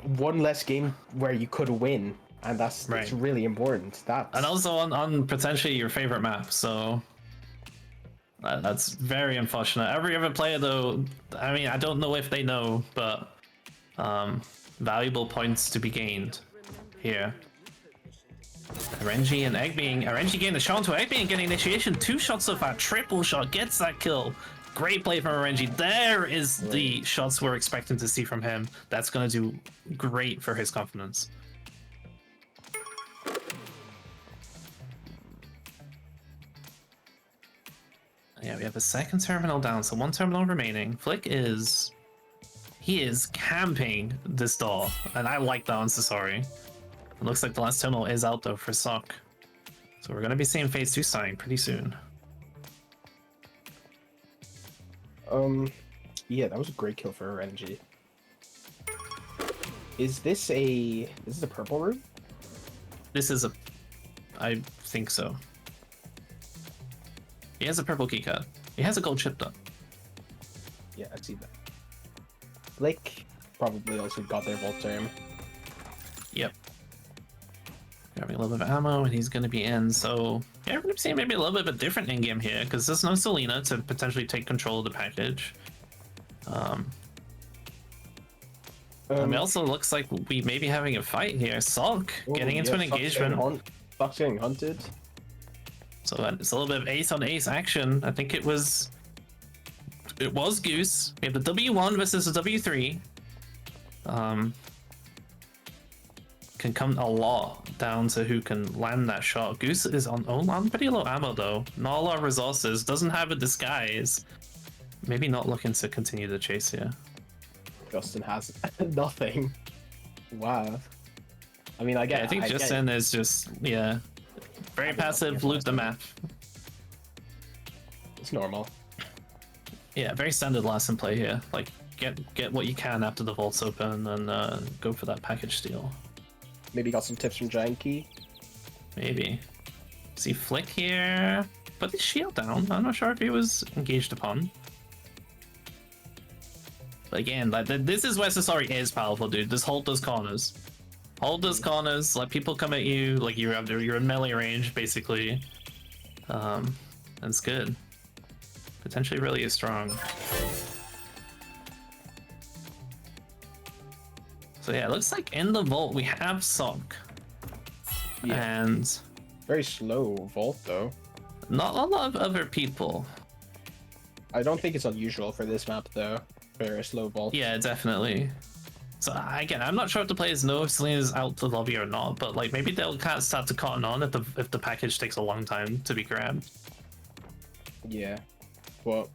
one less game where you could win, and that's Right. really important. That's And also on potentially your favorite map, so that's very unfortunate. Every other player, though, I mean, I don't know if they know, but valuable points to be gained here. RNG and Eggbeing. RNG getting the shot onto Eggbeing, getting initiation. 2 shots so far. Triple shot gets that kill. Great play from RNG. There is the shots we're expecting to see from him. That's going to do great for his confidence. Yeah, we have a second terminal down, so 1 terminal remaining. Flick is... He is camping this door, and I like that on Sasori. It looks like the last terminal is out, though, for Sok. So we're going to be seeing Phase 2 starting pretty soon. Yeah, that was a great kill for RNG. Is this a purple room? This is a... I think so. He has a purple keycard. He has a gold chip, though. Yeah, I see that. Blake probably also got their Volt Term. Yep. Grabbing a little bit of ammo, and he's going to be in, so... Yeah, we're going to see maybe a little bit of a different in-game here, because there's no Selena to potentially take control of the package. It also looks like we may be having a fight here. Sok getting into an engagement. Sok's getting hunted. So it's a little bit of ace on ace action. I think it was Goose. We have the W1 versus the W3. Can come a lot down to who can land that shot. Goose is on pretty low ammo though. Not a lot of resources. Doesn't have a disguise. Maybe not looking to continue the chase here. Justin has nothing. Wow. I mean, I think Justin is just very passive. Loot the map. It's normal. Yeah, very standard last in play here. Like get what you can after the vault's open and go for that package steal. Maybe got some tips from Giant Key. Maybe. See Flick here. Put his shield down. I'm not sure if he was engaged upon. But again, like this is where Sasori is powerful, dude. Just hold those corners. Hold those corners, let people come at you, like you're in melee range, basically. That's good. Potentially really is strong. So yeah, it looks like in the vault we have Sok. Yeah. And very slow vault though. Not a lot of other people. I don't think it's unusual for this map though. Very slow vault. Yeah, definitely. So again, I'm not sure if the players know if Selena's out the lobby or not, but like maybe they'll kind of start to cotton on if the package takes a long time to be grabbed. Yeah. Well.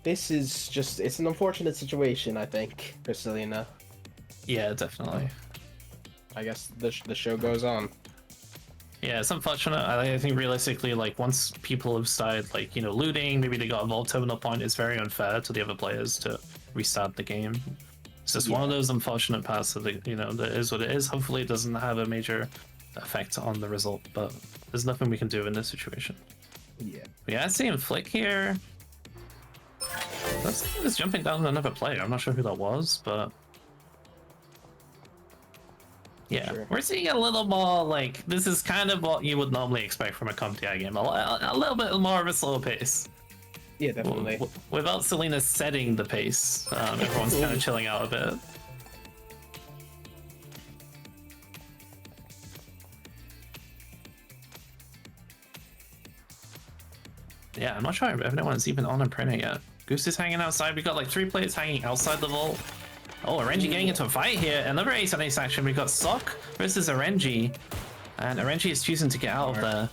This is just, it's an unfortunate situation, I think, for Selena. Yeah, definitely. I guess the show goes on. Yeah, it's unfortunate. I think realistically, like, once people have started, like, looting, maybe they got a vault terminal point, it's very unfair to the other players to restart the game. It's just one of those unfortunate parts of the, that is what it is. Hopefully it doesn't have a major effect on the result, but there's nothing we can do in this situation. Yeah, seeing Flick here. Looks like he was jumping down on another player. I'm not sure who that was, but yeah, we're seeing a little more like this is kind of what you would normally expect from a CompTI game. A little bit more of a slow pace. Yeah, definitely. Without Selena setting the pace, everyone's kind of chilling out a bit. Yeah, I'm not sure if anyone's even on a printer yet. Goose is hanging outside. We got like 3 players hanging outside the vault. Oh, RNG getting into a fight here. Another ace on ace action. We've got Sok versus RNG. And RNG is choosing to get out of there.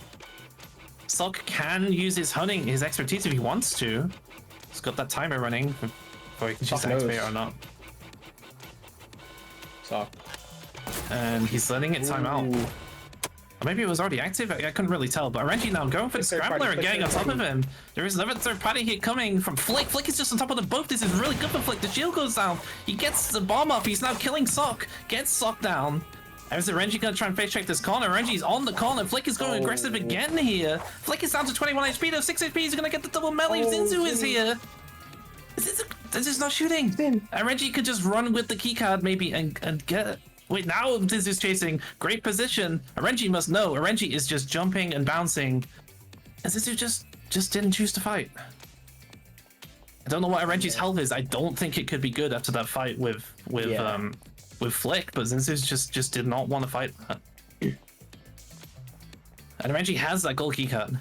Sok can use his hunting, his expertise if he wants to. He's got that timer running before he can choose to activate or not. Sok. and he's letting it time out. Ooh. Or maybe it was already active, I couldn't really tell, but Renji now going for the Third Scrambler party, and getting on third top of party. him. There is another third party hit coming from Flick. Flick is just on top of them both. This is really good for Flick. The shield goes down. He gets the bomb up. He's now killing Sok. Gets Sok down. There's the Renji gonna try and face check this corner. Renji's on the corner. Flick is going aggressive again here. Flick is down to 21 HP, though 6 HP. He's gonna get the double melee. Zinzu is here. Zinzu's not shooting. And Renji could just run with the keycard maybe and get it. Wait, now Zinzu's chasing. Great position. Renji must know. Renji is just jumping and bouncing. And Zinzu just didn't choose to fight. I don't know what Renji's health is. I don't think it could be good after that fight with Flick, but Zinzu just did not want to fight that. And Renji has that gold keycard.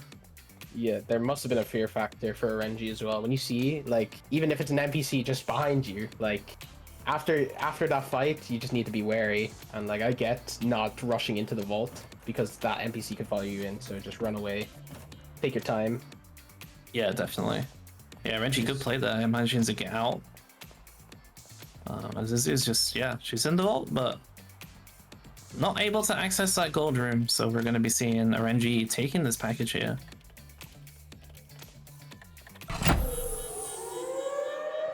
Yeah, there must have been a fear factor for Renji as well. When you see, like, even if it's an NPC just behind you, like, after that fight, you just need to be wary. And, like, I get not rushing into the vault because that NPC could follow you in, so just run away. Take your time. Yeah, definitely. Yeah, Renji could play that. I imagine to get out. This is just, yeah, she's in the vault, but not able to access that gold room. So we're going to be seeing Renji taking this package here.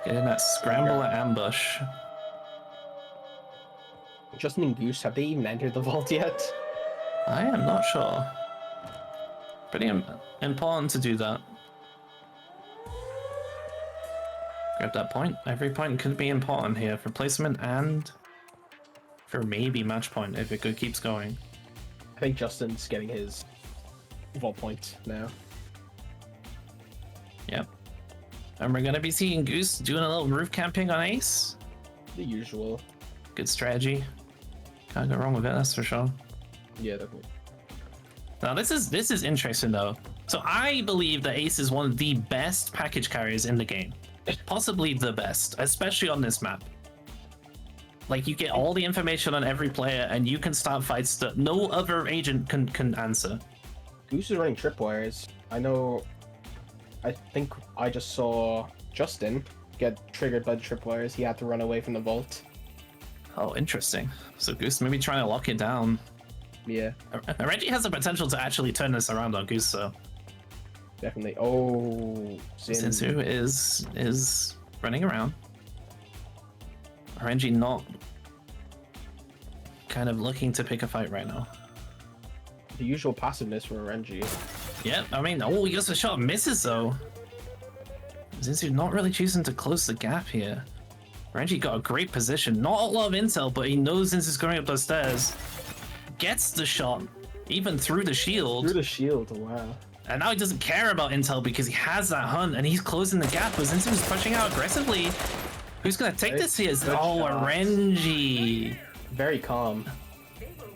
Getting that scramble at ambush. Justin and Goose, have they even entered the vault yet? I am not sure. Pretty important to do that. Grab that point. Every point could be important here for placement and for maybe match point if it keeps going. I think Justin's getting his vault point now. Yep. And we're gonna be seeing Goose doing a little roof camping on Ace. The usual. Good strategy. Can't go wrong with it, that's for sure. Yeah, definitely. Now this is interesting though. So I believe that Ace is one of the best package carriers in the game. Possibly the best, especially on this map. Like, you get all the information on every player and you can start fights that no other agent can answer. Goose is running tripwires. I think I just saw Justin get triggered by the tripwires. He had to run away from the vault. Oh, interesting. So Goose maybe trying to lock it down. Yeah, Reggie has the potential to actually turn this around on Goose, so definitely. Oh, Zinzu is running around. Renji not kind of looking to pick a fight right now. The usual passiveness for Renji. Yeah, I mean, oh, he gets a shot, misses though. Zinzu not really choosing to close the gap here. Renji got a great position, not a lot of intel, but he knows Zinzu's going up those stairs. Gets the shot, even through the shield. Through the shield, wow. And now he doesn't care about intel because he has that hunt and he's closing the gap, but Zinzu's pushing out aggressively. Who's gonna take this here? Oh, Renji. Very calm.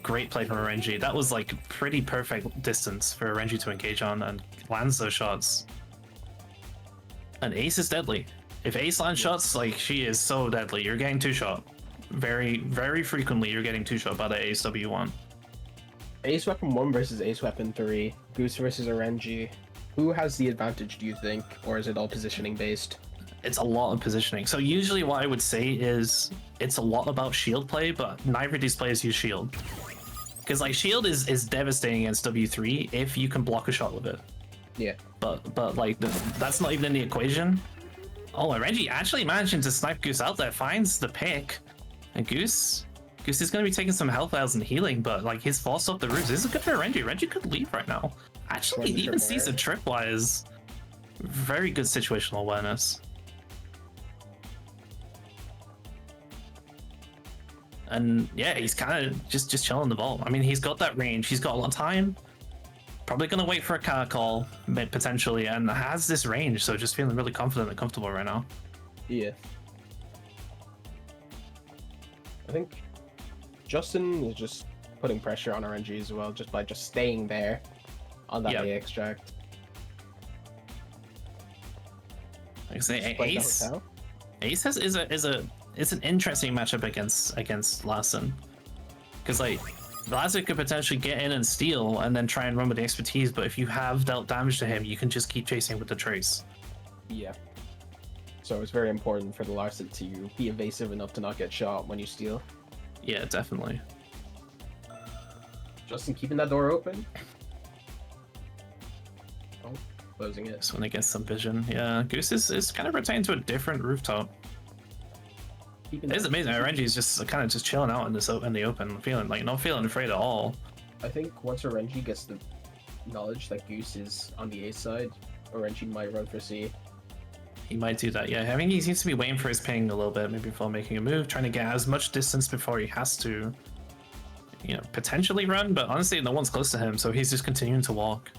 Great play from Renji. That was like pretty perfect distance for Renji to engage on and lands those shots. And Ace is deadly. If Ace lands shots, like, she is so deadly. You're getting two shot. Very, very frequently you're getting two shot by the Ace W1. Ace Weapon 1 versus Ace Weapon 3. Goose versus Renji. Who has the advantage, do you think? Or is it all positioning based? It's a lot of positioning. So usually what I would say is it's a lot about shield play, but neither of these players use shield. Because like shield is devastating against W3 if you can block a shot with it. Yeah. But like that's not even in the equation. Oh, Renji actually managing to snipe Goose out there, finds the pick. And Goose is going to be taking some health outs and healing, but like he's forced off the roofs. This is good for Renji. Renji could leave right now. Actually, he even sees the tripwires. Very good situational awareness. And yeah, he's kind of just chilling the vault. I mean, he's got that range. He's got a lot of time. Probably going to wait for a car call, potentially, and has this range. So just feeling really confident and comfortable right now. Yeah. I think Justin is just putting pressure on RNG as well, just by just staying there on that A extract. Like I say, Ace is an interesting matchup against Larssen, because like Larssen could potentially get in and steal and then try and run with the expertise, but if you have dealt damage to him, you can just keep chasing with the trace. Yeah. So it's very important for the Larssen to be evasive enough to not get shot when you steal. Yeah, definitely. Justin keeping that door open. Oh, closing it. Just want to get some vision. Yeah, Goose is kind of retained to a different rooftop. It's amazing. RNG is just kind of just chilling out in the open, feeling like not feeling afraid at all. I think once RNG gets the knowledge that Goose is on the A side, RNG might run for C. He might do that, yeah. I mean, he seems to be waiting for his ping a little bit, maybe before making a move, trying to get as much distance before he has to, you know, potentially run, but honestly, no one's close to him, so he's just continuing to walk.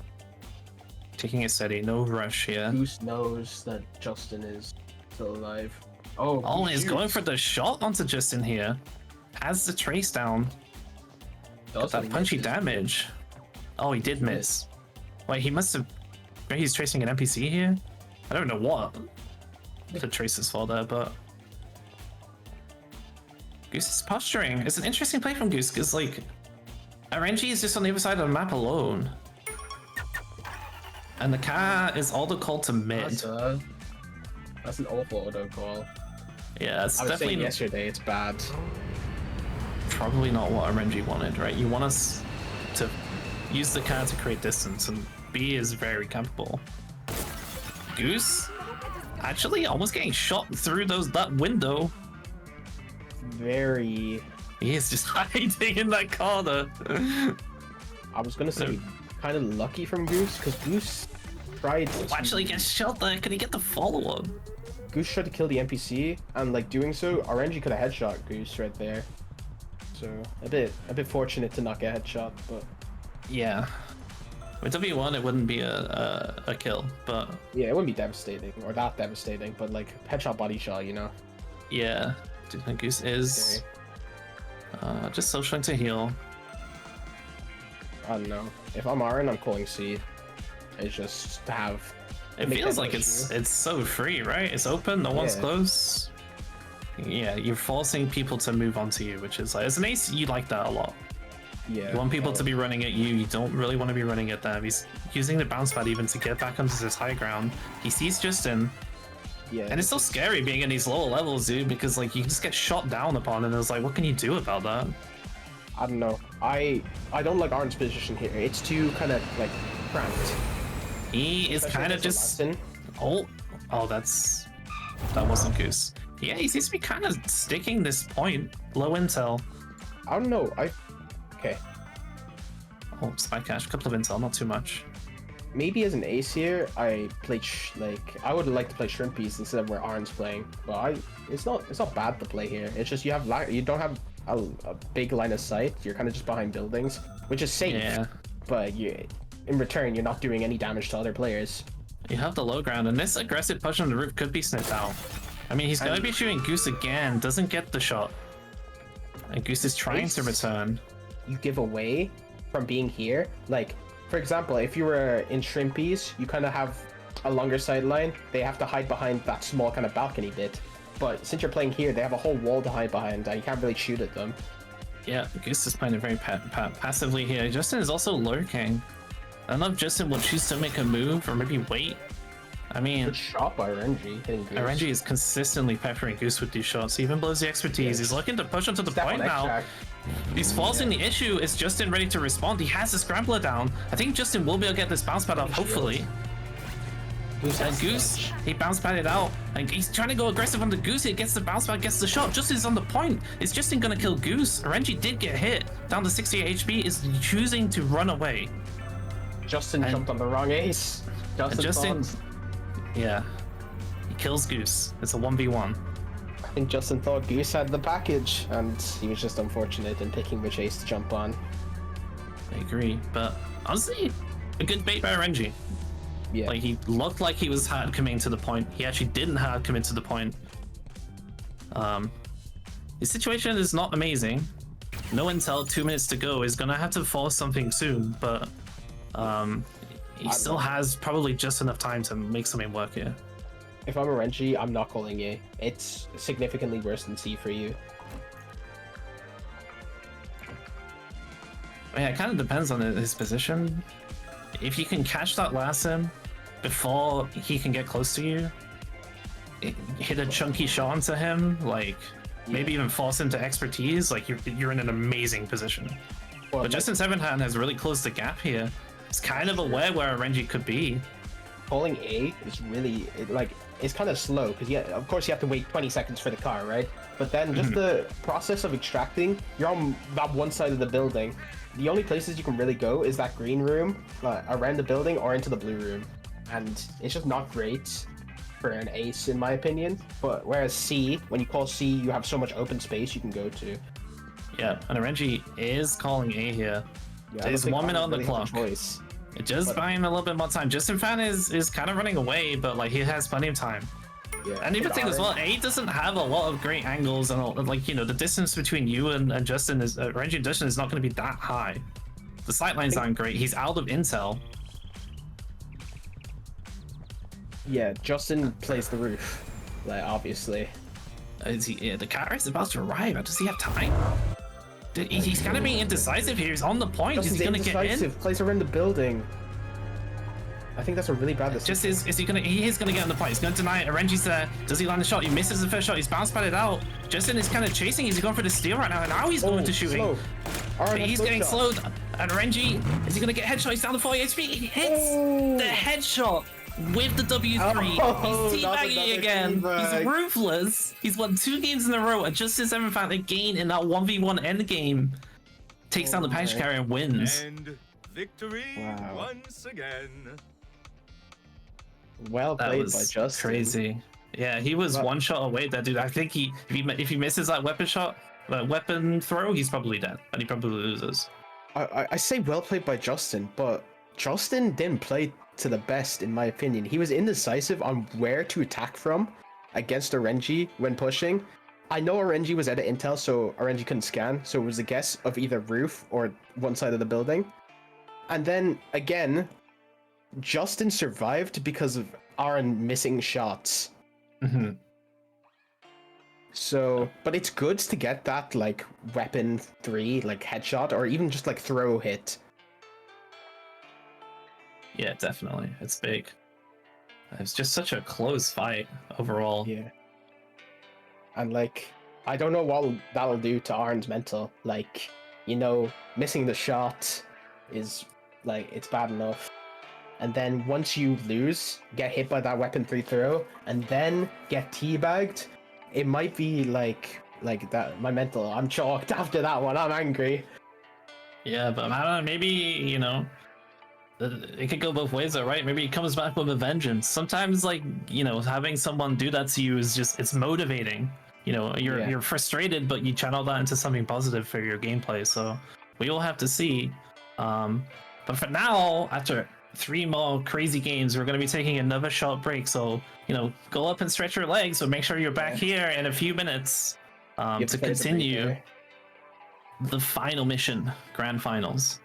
Taking it steady, no rush here. Goose knows that Justin is still alive. Oh, he's going for the shot onto Justin here. Has the trace down. Got that punchy damage. Oh, he did miss. Wait, he must have... Maybe he's tracing an NPC here? I don't know what the trace is for there, but... Goose is posturing. It's an interesting play from Goose, because, like, RNG is just on the other side of the map alone. And the car is auto called to mid. That's an awful auto call. Yeah, it's I was definitely... saying yesterday, it's bad. Probably not what RNG wanted, right? You want us to use the car to create distance, and B is very capable. Goose actually almost getting shot through that window. Very... He is just hiding in that corner. I was gonna say kind of lucky from Goose, because Goose tried to... Actually gets shot there. Can he get the follow-up? Goose tried to kill the NPC, and like doing so, RNG could have headshot Goose right there. So a bit fortunate to not get headshot, but yeah. With W1 it wouldn't be a kill, but yeah, it wouldn't be devastating or that devastating, but like headshot body shot, you know. Yeah, Goose is just socialing to heal. I don't know. If I'm Aaron, I'm calling C. It's just to have. It feels like it's so free, right? It's open, no one's close. Yeah, you're forcing people to move on to you, which is like, as an ace, you like that a lot. Yeah. You want people to be running at you, you don't really want to be running at them. He's using the bounce pad even to get back onto this high ground. He sees Justin. Yeah. And it's so scary being in these lower levels, dude, because like you just get shot down upon, and it's like, what can you do about that? I don't know. I don't like Aaron's position here. It's too kind of like cramped. He is kind of just... Oh, that wasn't Goose. Yeah, he seems to be kind of sticking this point. Low intel. I don't know. Okay. Oh, spy cache. A couple of intel, not too much. Maybe as an ace here, I play I would like to play Shrimpies instead of where Aaron's playing. But it's not bad to play here. It's just you don't have a big line of sight. You're kind of just behind buildings, which is safe. Yeah. But in return, you're not doing any damage to other players. You have the low ground, and this aggressive push on the roof could be sniffed out. I mean, he's going to be shooting Goose again, doesn't get the shot. And Goose is trying to return. You give away from being here. Like, for example, if you were in Shrimpies, you kind of have a longer sideline. They have to hide behind that small kind of balcony bit. But since you're playing here, they have a whole wall to hide behind, and you can't really shoot at them. Yeah, Goose is playing it very passively here. Justin is also lurking. I don't know if Justin will choose to make a move or maybe wait. I mean, good shot by RNG. RNG is consistently peppering Goose with these shots. He even blows the expertise. He's looking to push onto the point now. He's forcing the issue. Is Justin ready to respond? He has the scrambler down. I think Justin will be able to get this bounce pad off, hopefully. And Goose, he bounce padded out. And he's trying to go aggressive on the Goose. He gets the bounce pad, gets the shot. Justin's on the point. Is Justin gonna kill Goose? RNG did get hit. Down to 68 HP, is choosing to run away. Justin jumped on the wrong ace. Justin yeah, he kills Goose. It's a 1v1. I think Justin thought Goose had the package, and he was just unfortunate in picking which ace to jump on. I agree, but honestly, a good bait by RNG. Yeah. Like, he looked like he was hard coming to the point. He actually didn't hard commit to the point. His situation is not amazing. No intel, 2 minutes to go. Is gonna have to force something soon, but he still has probably just enough time to make something work here. If I'm a RNG, I'm not calling A. It's significantly worse than C for you. Yeah, it kind of depends on his position. If you can catch that last sim before he can get close to you, hit a chunky shot onto him, like maybe even force him to expertise, like you're in an amazing position. But Justin Sevenhand has really closed the gap here. He's kind of aware where Renji could be. Calling A is really it's kind of slow because of course you have to wait 20 seconds for the car, right? But then just the process of extracting, you're on that one side of the building. The only places you can really go is that green room, around the building, or into the blue room, and it's just not great for an ace in my opinion. But whereas C, when you call C, you have so much open space you can go to. Yeah, and Renji is calling A here. Yeah, There's 1 minute on the clock. Choice. It does buy him a little bit more time. Justin Fan is kind of running away, but like he has plenty of time. Yeah, And even thing as well, A doesn't have a lot of great angles, and like, you know, the distance between you and Justin is Renji and Justin is not going to be that high. The sight lines aren't great. He's out of intel. Yeah, Justin plays the roof, like obviously. The car is about to arrive. Does he have time? He's kind of being indecisive here. He's on the point. Justin's is he going to get in? Plays around the building. I think that's a really bad decision. Just is he gonna? He is gonna get on the point. He's gonna deny it. Renji's there. Does he land the shot? He misses the first shot. He's bounce padded out. Justin is kind of chasing. He's going for the steal right now, and now he's going to shooting. But he's getting slowed. And Renji, is he gonna get headshot? He's down to 40 HP. He hits the headshot with the W3. He's teabagging again. He's ruthless. He's won 2 games in a row. And Justin Sevenfound again in that 1v1 end game takes down the package carrier and wins. And victory once again. Well That played was by Justin. crazy. Yeah, he was one shot away. That dude. I think if he misses that weapon shot, weapon throw, he's probably dead, and he probably loses. I say well played by Justin, but Justin didn't play to the best in my opinion. He was indecisive on where to attack from against RNG when pushing. I know RNG was out of intel, so RNG couldn't scan, so it was a guess of either roof or one side of the building. And then again, Justin survived because of Aaron missing shots. So, but it's good to get that like weapon 3, like headshot, or even just like throw hit. Yeah, definitely. It's big. It's just such a close fight overall. Yeah. And like, I don't know what that'll do to Aaron's mental. Like, you know, missing the shot is like, it's bad enough. And then once you lose, get hit by that weapon 3 throw, and then get teabagged, it might be like that. My mental, I'm chalked after that one. I'm angry. Yeah, but I don't know, maybe, you know, it could go both ways though, right? Maybe he comes back with a vengeance. Sometimes, like, you know, having someone do that to you is just, it's motivating. You know, you're frustrated, but you channel that into something positive for your gameplay. So we all have to see. But for now, after 3 more crazy games, we're going to be taking another short break. So, you know, go up and stretch your legs, but make sure you're back here in a few minutes to continue the final mission, grand finals.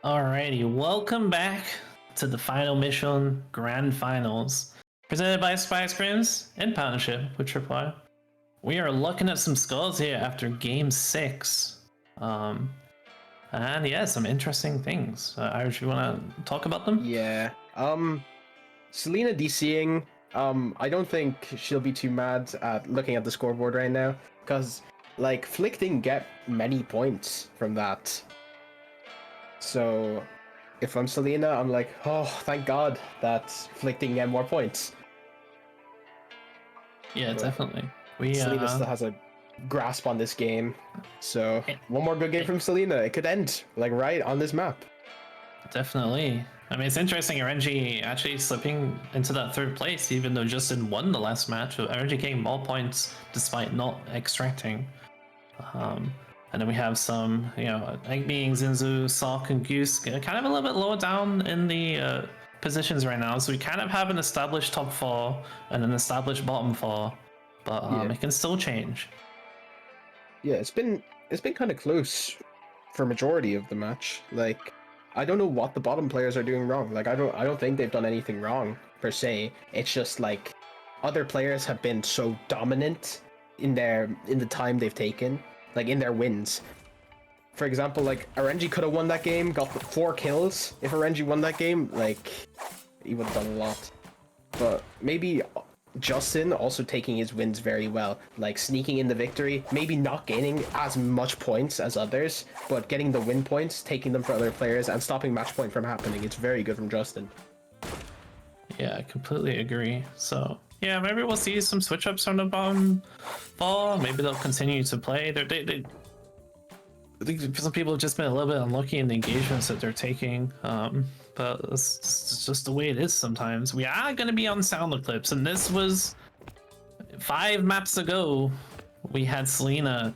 Alrighty, welcome back to the Final Mission Grand Finals, presented by Spice Creams in partnership with Tripwire. We are looking at some scores here after Game 6. And yeah, some interesting things. Irish, you want to talk about them? Yeah. Selena DCing, I don't think she'll be too mad at looking at the scoreboard right now, because, like, Flick didn't get many points from that. So, if I'm Selena, I'm like, oh, thank God that Flick didn't get more points. Yeah, But definitely. Selena still has a grasp on this game, so one more good game from Selena, it could end, like, right on this map. Definitely. I mean, it's interesting, RNG actually slipping into that third place, even though Justin won the last match. So RNG getting more points despite not extracting. And then we have some, you know, Egg Being, Zinzu, Sock, and Goose kind of a little bit lower down in the positions right now. So we kind of have an established top 4 and an established bottom 4, but it can still change. Yeah, it's been kind of close for majority of the match. Like, I don't know what the bottom players are doing wrong. Like, I don't think they've done anything wrong per se. It's just like other players have been so dominant in the time they've taken, like in their wins. For example, like RNG could have won that game, got 4 kills. If RNG won that game, like he would have done a lot. But maybe Justin also taking his wins very well, like sneaking in the victory, maybe not gaining as much points as others, but getting the win points, taking them for other players, and stopping match point from happening. It's very good from Justin. Yeah, I completely agree. So yeah, maybe we'll see some switch ups from the bottom four. Maybe they'll continue to play. I think some people have just been a little bit unlucky in the engagements that they're taking. But it's just the way it is sometimes. We are going to be on Sound Eclipse, and this was 5 maps ago. We had Selena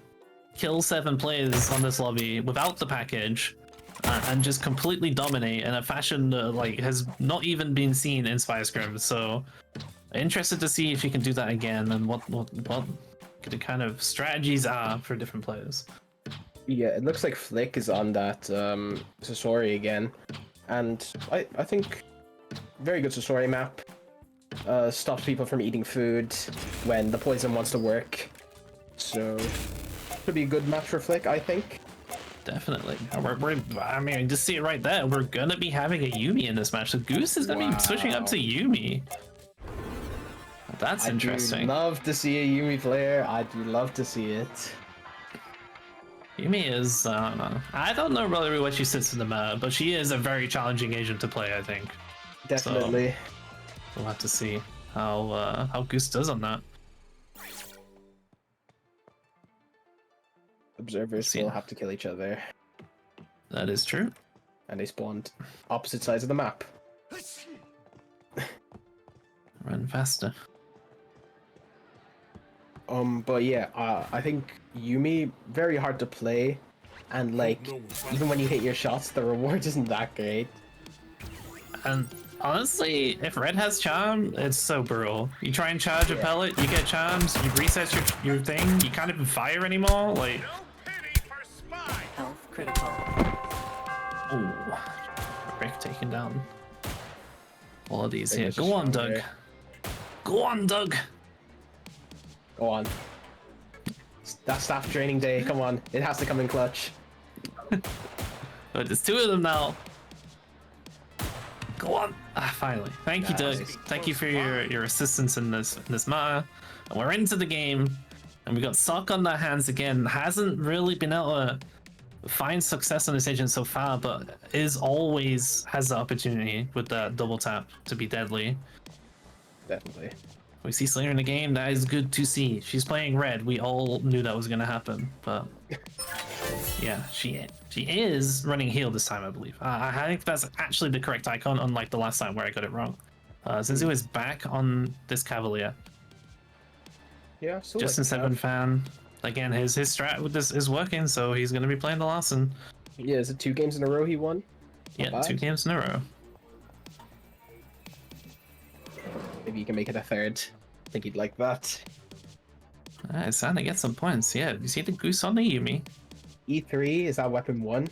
kill 7 players on this lobby without the package, and just completely dominate in a fashion that like has not even been seen in Spy Scrim. So interested to see if you can do that again, and what the kind of strategies are for different players. Yeah, it looks like Flick is on that Sasori again, and I think very good Sasori map. Stops people from eating food when the poison wants to work, so could be a good match for Flick, I think. Definitely. I mean, just see it right there. We're gonna be having a Yuumi in this match. So Goose is gonna be switching up to Yuumi. That's interesting. I'd love to see a Yuumi player. I do love to see it. Yuumi is, I don't know really what she sits in the meta, but she is a very challenging agent to play, I think. Definitely. So we'll have to see how Goose does on that. Observers will have to kill each other. That is true. And they spawned opposite sides of the map. Run faster. But yeah, I think Yuumi, very hard to play, and like, even when you hit your shots, the reward isn't that great. And honestly, if Red has charm, it's so brutal. You try and charge a pellet, you get charms, you reset your thing, you can't even fire anymore, like... Health critical. Oh, Rick taking down all of these here. It's Go on, strong Doug. Go on, Doug. Go on. That staff training day, come on. It has to come in clutch. But there's 2 of them now. Go on. Finally. Thank you, Doug. Thank you for your assistance in this matter. And we're into the game. And we got Sock on their hands again. Hasn't really been able to find success on this agent so far, but always has the opportunity with that double tap to be deadly. Definitely. We see Selena in the game. That is good to see. She's playing red. We all knew that was going to happen, but yeah, she is running heal this time, I believe. I think that's actually the correct icon, unlike the last time where I got it wrong. Zinzu is back on this Cavalier. Yeah, so Justin Seven fan. Again, his strat with this is working, so he's going to be playing the Larson. Yeah, is it 2 games in a row he won? Yeah, 2 games in a row. Maybe you can make it a 3rd. I think he'd like that. It's starting to get some points. Yeah, you see the Goose on the Yuumi? E3, is that weapon 1?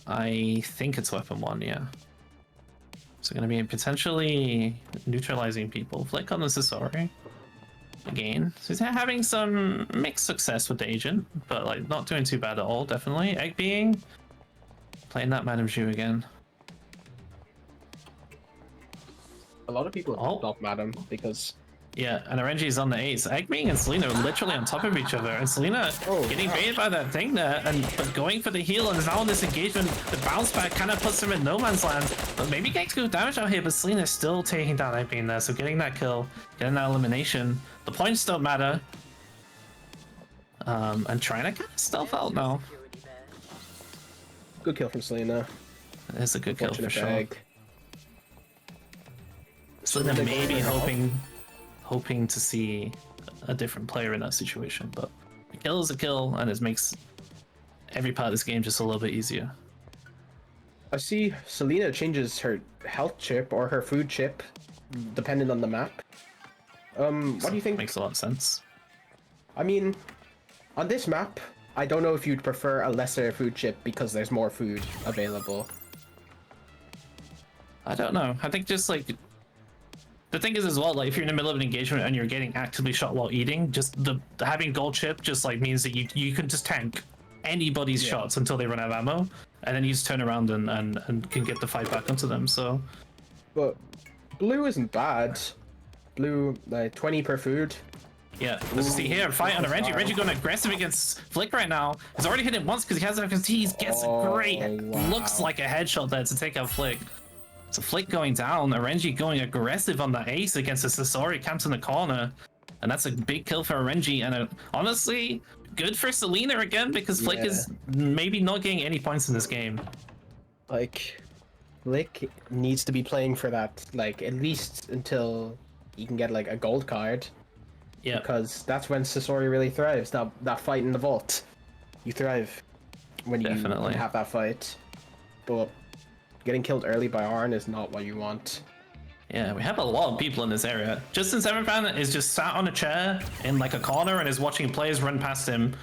I think it's weapon 1, yeah. So going to be potentially neutralizing people. Flick on the Sasori. Again. So he's having some mixed success with the agent, but like not doing too bad at all, definitely. Egg being playing that Madame Zhu again. A lot of people stop Madam because... Yeah, and RNG is on the 8. So Eggbeing and Selena are literally on top of each other, and Selena getting baited by that thing there, but going for the heal, and now in this engagement, the bounce back kind of puts him in no man's land. But maybe getting good damage out here, but Selena is still taking down Eggbeing there, so getting that kill, getting that elimination. The points don't matter. And trying to kind of stealth out now. Good kill from Selena. It's a good kill for sure. Egg. Selena may be hoping to see a different player in that situation, but a kill is a kill, and it makes every part of this game just a little bit easier. I see Selena changes her health chip or her food chip depending on the map. What do you think? Makes a lot of sense. I mean, on this map, I don't know if you'd prefer a lesser food chip because there's more food available. I don't know. I think just like the thing is as well, like if you're in the middle of an engagement and you're getting actively shot while eating, just the having gold chip just like means that you can just tank anybody's shots until they run out of ammo, and then you just turn around and can get the fight back onto them. So, but blue isn't bad. blue, like 20 per food. Yeah, let's see here, fight on a Renji. Renji going aggressive against Flick right now. He's already hit him once because he has FSTs. Gets a great, looks like a headshot there to take out Flick. So Flick going down, a Renji going aggressive on that ace against a Sasori, camps in the corner. And that's a big kill for a Renji, and honestly, good for Selena again, because Flick is maybe not getting any points in this game. Like, Flick needs to be playing for that, like, at least until you can get, like, a gold card. Yeah. Because that's when Sasori really thrives, that fight in the vault. You thrive when you have that fight. But getting killed early by Arn is not what you want. Yeah, we have a lot of people in this area. Justin Sevenpan is just sat on a chair in like a corner and is watching players run past him.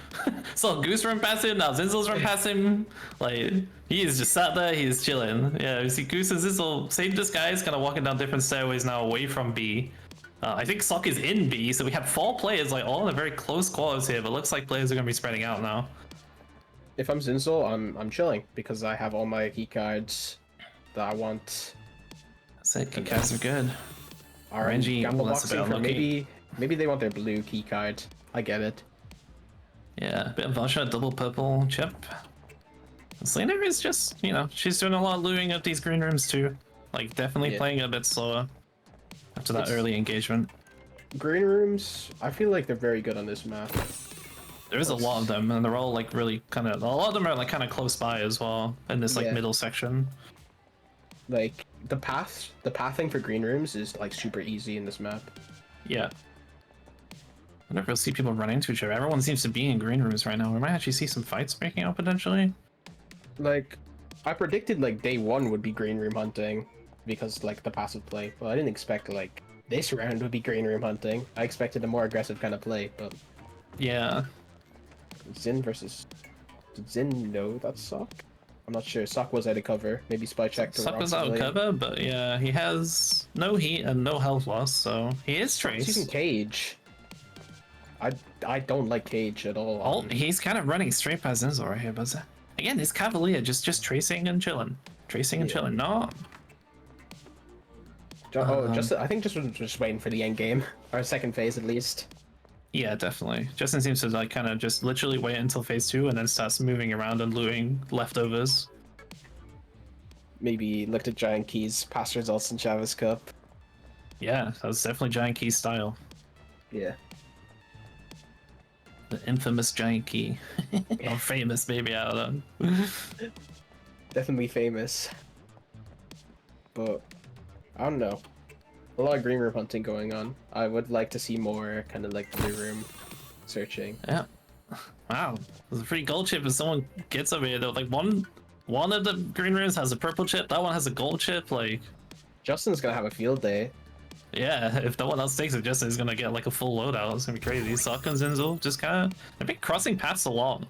So Goose run past him, now Zinzel's run past him. Like, he is just sat there, he's chilling. Yeah, you see Goose and Zinzel, same disguise, kind of walking down different stairways now away from B. I think Sok is in B, so we have 4 players like all in a very close quarters here, but looks like players are going to be spreading out now. If I'm Zinzel, I'm chilling because I have all my key cards that I want. That's it, key cards are good. RNG, gamble boxing for maybe they want their blue key card. I get it. Yeah, bit of Vasha, double purple chip. Selena is just, you know, she's doing a lot of looting at these green rooms too. Like, definitely playing a bit slower after that early engagement. Green rooms, I feel like they're very good on this map. There is a lot of them, and they're all like really kind of, a lot of them are like kind of close by as well in this like middle section. Like, the pathing for green rooms is like super easy in this map. Yeah. I never see people run into each other. Everyone seems to be in green rooms right now. We might actually see some fights breaking out potentially. Like, I predicted like day 1 would be green room hunting because like the passive play. Well, I didn't expect like this round would be green room hunting. I expected a more aggressive kind of play, but yeah. Zin versus, did Zin know that Sok? I'm not sure. Sok was out of cover. Maybe spy checked. Sok was out of cover, but yeah, he has no heat and no health loss, so he is Trace. He's using Cage. I don't like Cage at all. Oh, he's kind of running straight past Zinzel right here, but again, this Cavalier just tracing and chilling, and chilling. No. I think just waiting for the end game or second phase at least. Yeah, definitely. Justin seems to like kind of just literally wait until phase 2 and then starts moving around and looting leftovers. Maybe looked at Giant Key's past results in Chavis Cup. Yeah, that was definitely Giant Key style. Yeah. The infamous Giant Key. Or famous, maybe, I don't know. Definitely famous. But, I don't know. A lot of green room hunting going on. I would like to see more kind of like blue room searching. Yeah. Wow. There's a free gold chip if someone gets over here though. Like one of the green rooms has a purple chip, that one has a gold chip, like Justin's gonna have a field day. Yeah, if no one else takes it, Justin's gonna get like a full loadout. It's gonna be crazy. Sok and Zinzel just kinda they've been crossing paths a lot.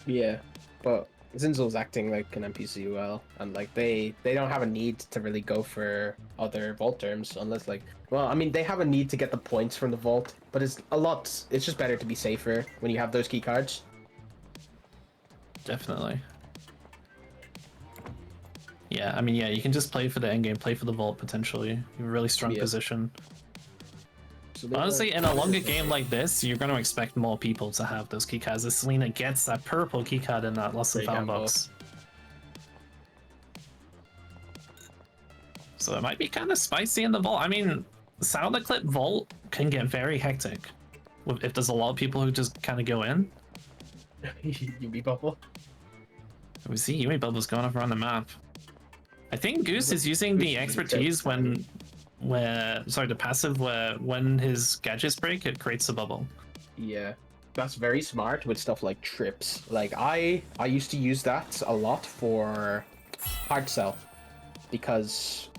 Yeah, but Zinzel's acting like an NPC well, and like they don't have a need to really go for other vault terms unless like, well, I mean they have a need to get the points from the vault, but it's just better to be safer when you have those key cards. Definitely. Yeah, I mean, yeah, you can just play for the endgame, play for the vault potentially. You have a really strong position. So honestly, in a longer game like this, you're going to expect more people to have those keycards. As Selena gets that purple keycard in that Lost and Found box. So it might be kind of spicy in the vault. I mean, Sound the Clip vault can get very hectic if there's a lot of people who just kind of go in. Yumi Bubble. We see Yumi Bubble's going up around the map. I think Goose is using the expertise the passive where when his gadgets break, it creates a bubble. Yeah, that's very smart with stuff like trips. Like I used to use that a lot for hard sell because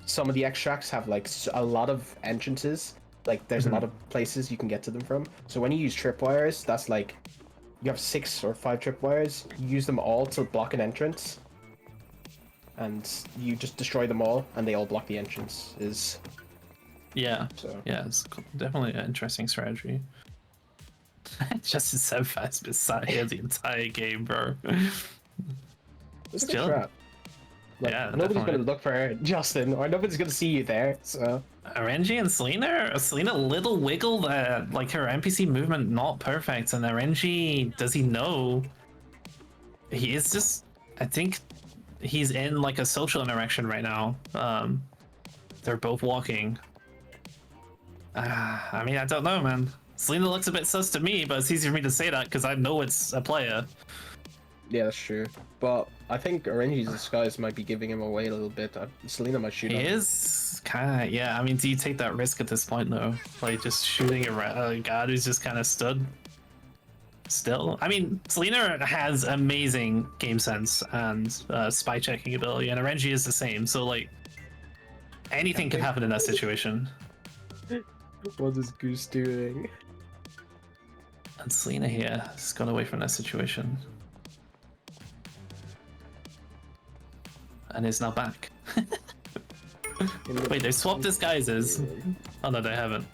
some of the extracts have like a lot of entrances. Like there's a lot of places you can get to them from. So when you use tripwires, that's like you have 6 or 5 tripwires. You use them all to block an entrance. And you just destroy them all, and they all block the entrance. Yeah, it's definitely an interesting strategy. Justin so fast beside here the entire game, bro. It's a good trap. Like, yeah, nobody's definitely. gonna look for Justin, or nobody's gonna see you there. So RNG and Selena little wiggle that like her NPC movement not perfect, and RNG, does he know? He is just, I think he's in like a social interaction right now. They're both walking. I mean, I don't know, man. Selena looks a bit sus to me, but it's easier for me to say that because I know it's a player. Yeah, that's true. But I think RNG's disguise might be giving him away a little bit. Selena might shoot He him. is kind of, yeah. I mean, do you take that risk at this point, though? Like, just shooting a guy who's just kind of stood still? I mean, Selena has amazing game sense and spy checking ability, and RNG is the same, so, like, anything can happen in that situation. What is Goose doing? And Selena here has gone away from that situation. And is now back. Wait, they swapped disguises. Oh no, they haven't.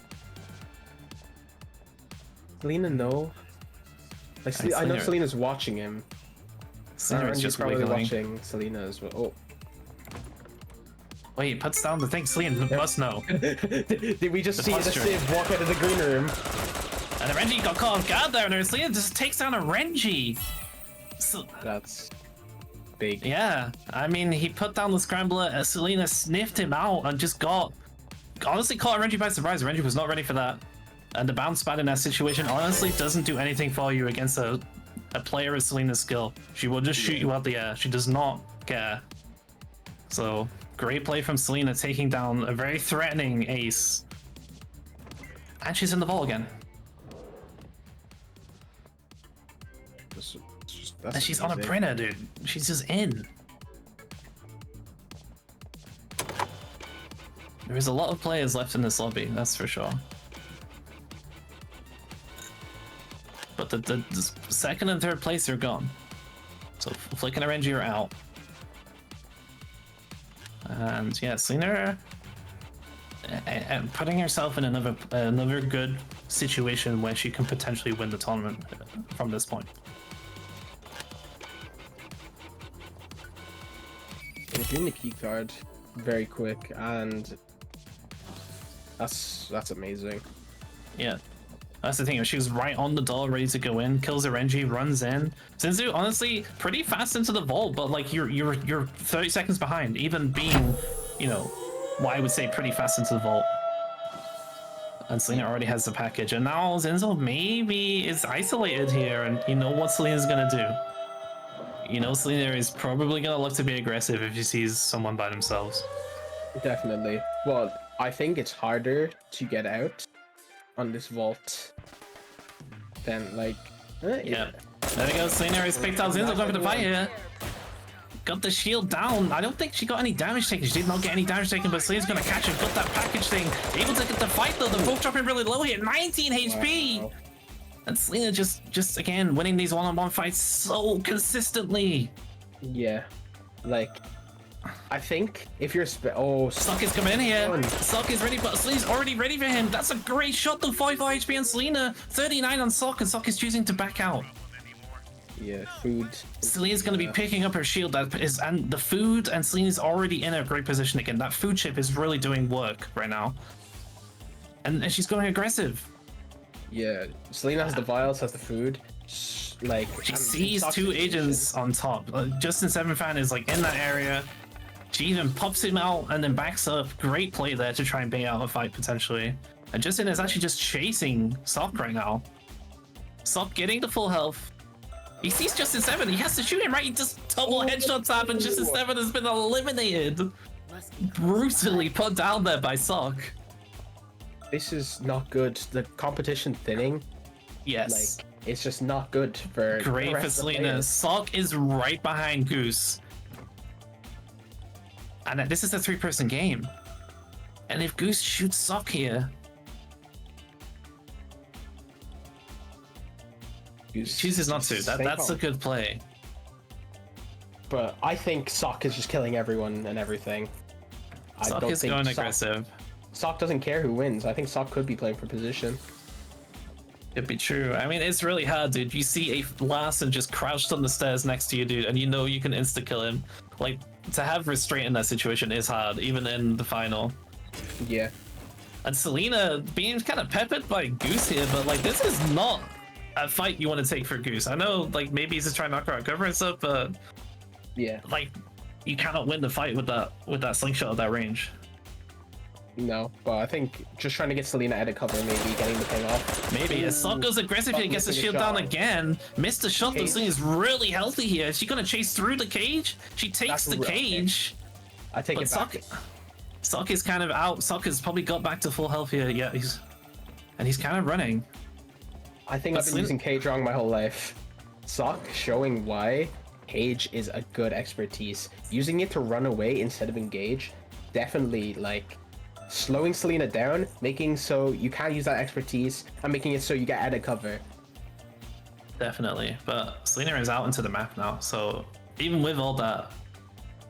Selena, no. Like, I know Selena's watching him. Selena's just probably wiggling. watching Selena as well. Oh. Wait, puts down the thing. Selena must know. Did we just see the Civ walk out of the green room? And the Renji got caught off guard there, and Selena just takes down a Renji. So, that's big. Yeah, I mean, he put down the scrambler, Selena sniffed him out and just honestly caught Renji by surprise. Renji was not ready for that. And the bounce pad in that situation honestly doesn't do anything for you against a player with Selena's skill. She will just shoot you out the air. She does not care. So, great play from Selena, taking down a very threatening ace. And she's in the ball again. And she's on a printer, dude. She's just in. There is a lot of players left in this lobby, that's for sure. But the second and third place are gone. So Flick and RNG are out. And yeah, Selena putting herself in another good situation where she can potentially win the tournament from this point. They're doing the key card very quick, and that's amazing. Yeah, that's the thing. She was right on the door, ready to go in. Kills RNG, runs in. Zinzu, honestly, pretty fast into the vault, but like you're 30 seconds behind, even being, you know, what I would say pretty fast into the vault. And Selena already has the package, and now Zinzo maybe is isolated here, and you know what Selena's gonna do. You know, Selena is probably gonna look to be aggressive if she sees someone by themselves. Definitely. Well, I think it's harder to get out on this vault than like. Yeah. There we go. Selena is picked out. Zinzo going for the fight here. Got the shield down. I don't think she got any damage taken. She did not get any damage taken, but Selena's gonna catch and got that package thing. Able to get the fight though. They're both dropping really low here. 19 HP. Wow. And Selena just again winning these one-on-one fights so consistently. Yeah, like I think if you're Sock is coming in here. Sock is ready, but Selena's already ready for him. That's a great shot though. 44 HP on Selena, 39 on Sock, and Sock is choosing to back out. Yeah, food. Selena's going to be picking up her shield, and the food, and Selena's already in a great position again. That food chip is really doing work right now. And she's going aggressive. Yeah, Selena has the vials, has the food. Like she sees two agents on top. Justin Sevenfan is like in that area. She even pops him out and then backs up. Great play there to try and bait out a fight potentially. And Justin is actually just chasing Sock right now. Sock getting the full health. He sees Justin Seven. He has to shoot him, right? He just double headshot tap, and Justin Seven has been eliminated. Brutally put down there by Sock. This is not good. The competition thinning. Yes. Like, it's just not good for. Great for Selena. Sock is right behind Goose. And this is a 3-person game. And if Goose shoots Sock here. Goose chooses not to. That's a good play. But I think Sock is just killing everyone and everything. Sock is going aggressive. Sock doesn't care who wins. I think Sock could be playing for position. It'd be true. I mean, it's really hard, dude. You see a Larson just crouched on the stairs next to you, dude, and you know you can insta-kill him. Like, to have restraint in that situation is hard, even in the final. Yeah. And Selena being kind of peppered by Goose here, but like this is not a fight you want to take for Goose. I know like maybe he's just trying to knock her out cover and stuff, but Yeah. like you cannot win the fight with that slingshot at that range. No, but I think just trying to get Selena out of cover, maybe getting the ping off. Maybe as Sock goes aggressive here, gets the missing a shield down shot. again. Missed the shot though. Cage. Selena's really healthy here. Is she gonna chase through the cage? She takes That's the okay. cage. I take But it back. Sock is kind of out. Sock has probably got back to full health here. Yeah, he's kind of running. I think But I've been Selena- using Cage wrong my whole life. Sock showing why Cage is a good expertise. Using it to run away instead of engage, definitely like slowing Selena down, making so you can't use that expertise, and making it so you get out of cover. Definitely. But Selena is out into the map now, so even with all that,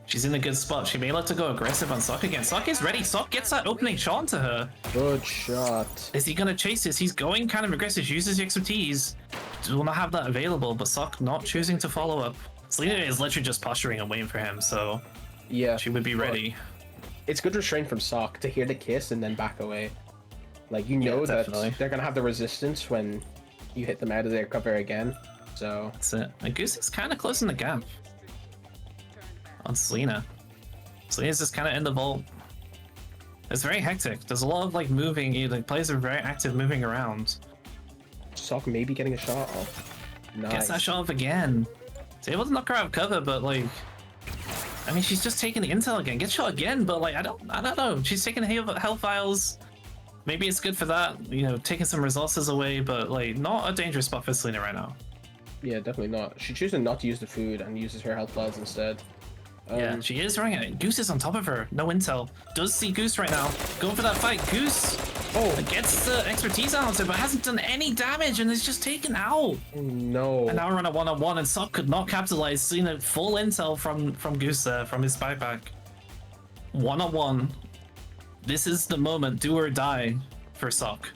she's in a good spot. She may let to go aggressive on Sock again. Sock is ready. Sock gets that opening shot onto her. Good shot. Is he gonna chase this? He's going kind of aggressive, uses expertise. Will not have that available, but Sock not choosing to follow up. Selena is literally just posturing and waiting for him, so Yeah. she would be ready. It's good restraint from Sock to hear the kiss and then back away. Like you know that definitely. they're gonna have the resistance when you hit them out of their cover again. So That's it. And Goose is kind of closing the gap on Selena. Selena's just kind of in the vault. It's very hectic. There's a lot of like moving. Like players are very active moving around. Sock maybe getting a shot off. Nice. Gets that shot off again. He's able to knock her out of cover, but like, I mean, she's just taking the intel again. Gets shot again, but like, I don't know. She's taking health files. Maybe it's good for that, you know, taking some resources away, but like, not a dangerous spot for Selena right now. Yeah, definitely not. She chooses not to use the food and uses her health files instead. Yeah, she is running it. Goose is on top of her. No intel. Does see Goose right now. Going for that fight. Goose gets the expertise out of it, but hasn't done any damage and is just taken out. No. And now we're on a one-on-one, and Sock could not capitalize. Seeing a full intel from Goose there, from his spy pack. One-on-one. This is the moment, do or die for Sock.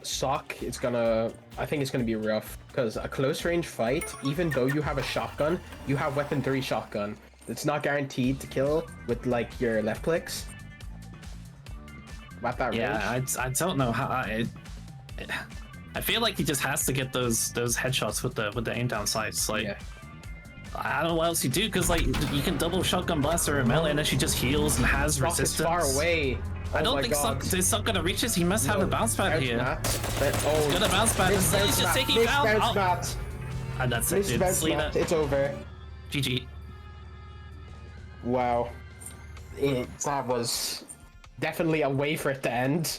Sock is gonna... I think it's gonna be rough. Because a close range fight, even though you have a shotgun, you have weapon 3 shotgun. It's not guaranteed to kill with like your left clicks. At that range. Yeah, I don't know how. I feel like he just has to get those headshots with the aim down sights. Like, Yeah. I don't know what else you do, because like you can double shotgun blast her melee, and then she just heals and has Sock is resistance. far away. I Oh don't my think God. is Sock gonna reach this. He must have a bounce pad Bounce here. mat. Oh, Gonna bounce pad. Miss He's bounce just mat. taking Miss down. bounce Oh, mat. and that's it. Miss Dude. bounce Selena, mat. It's over. GG. Wow. That was definitely a way for it to end.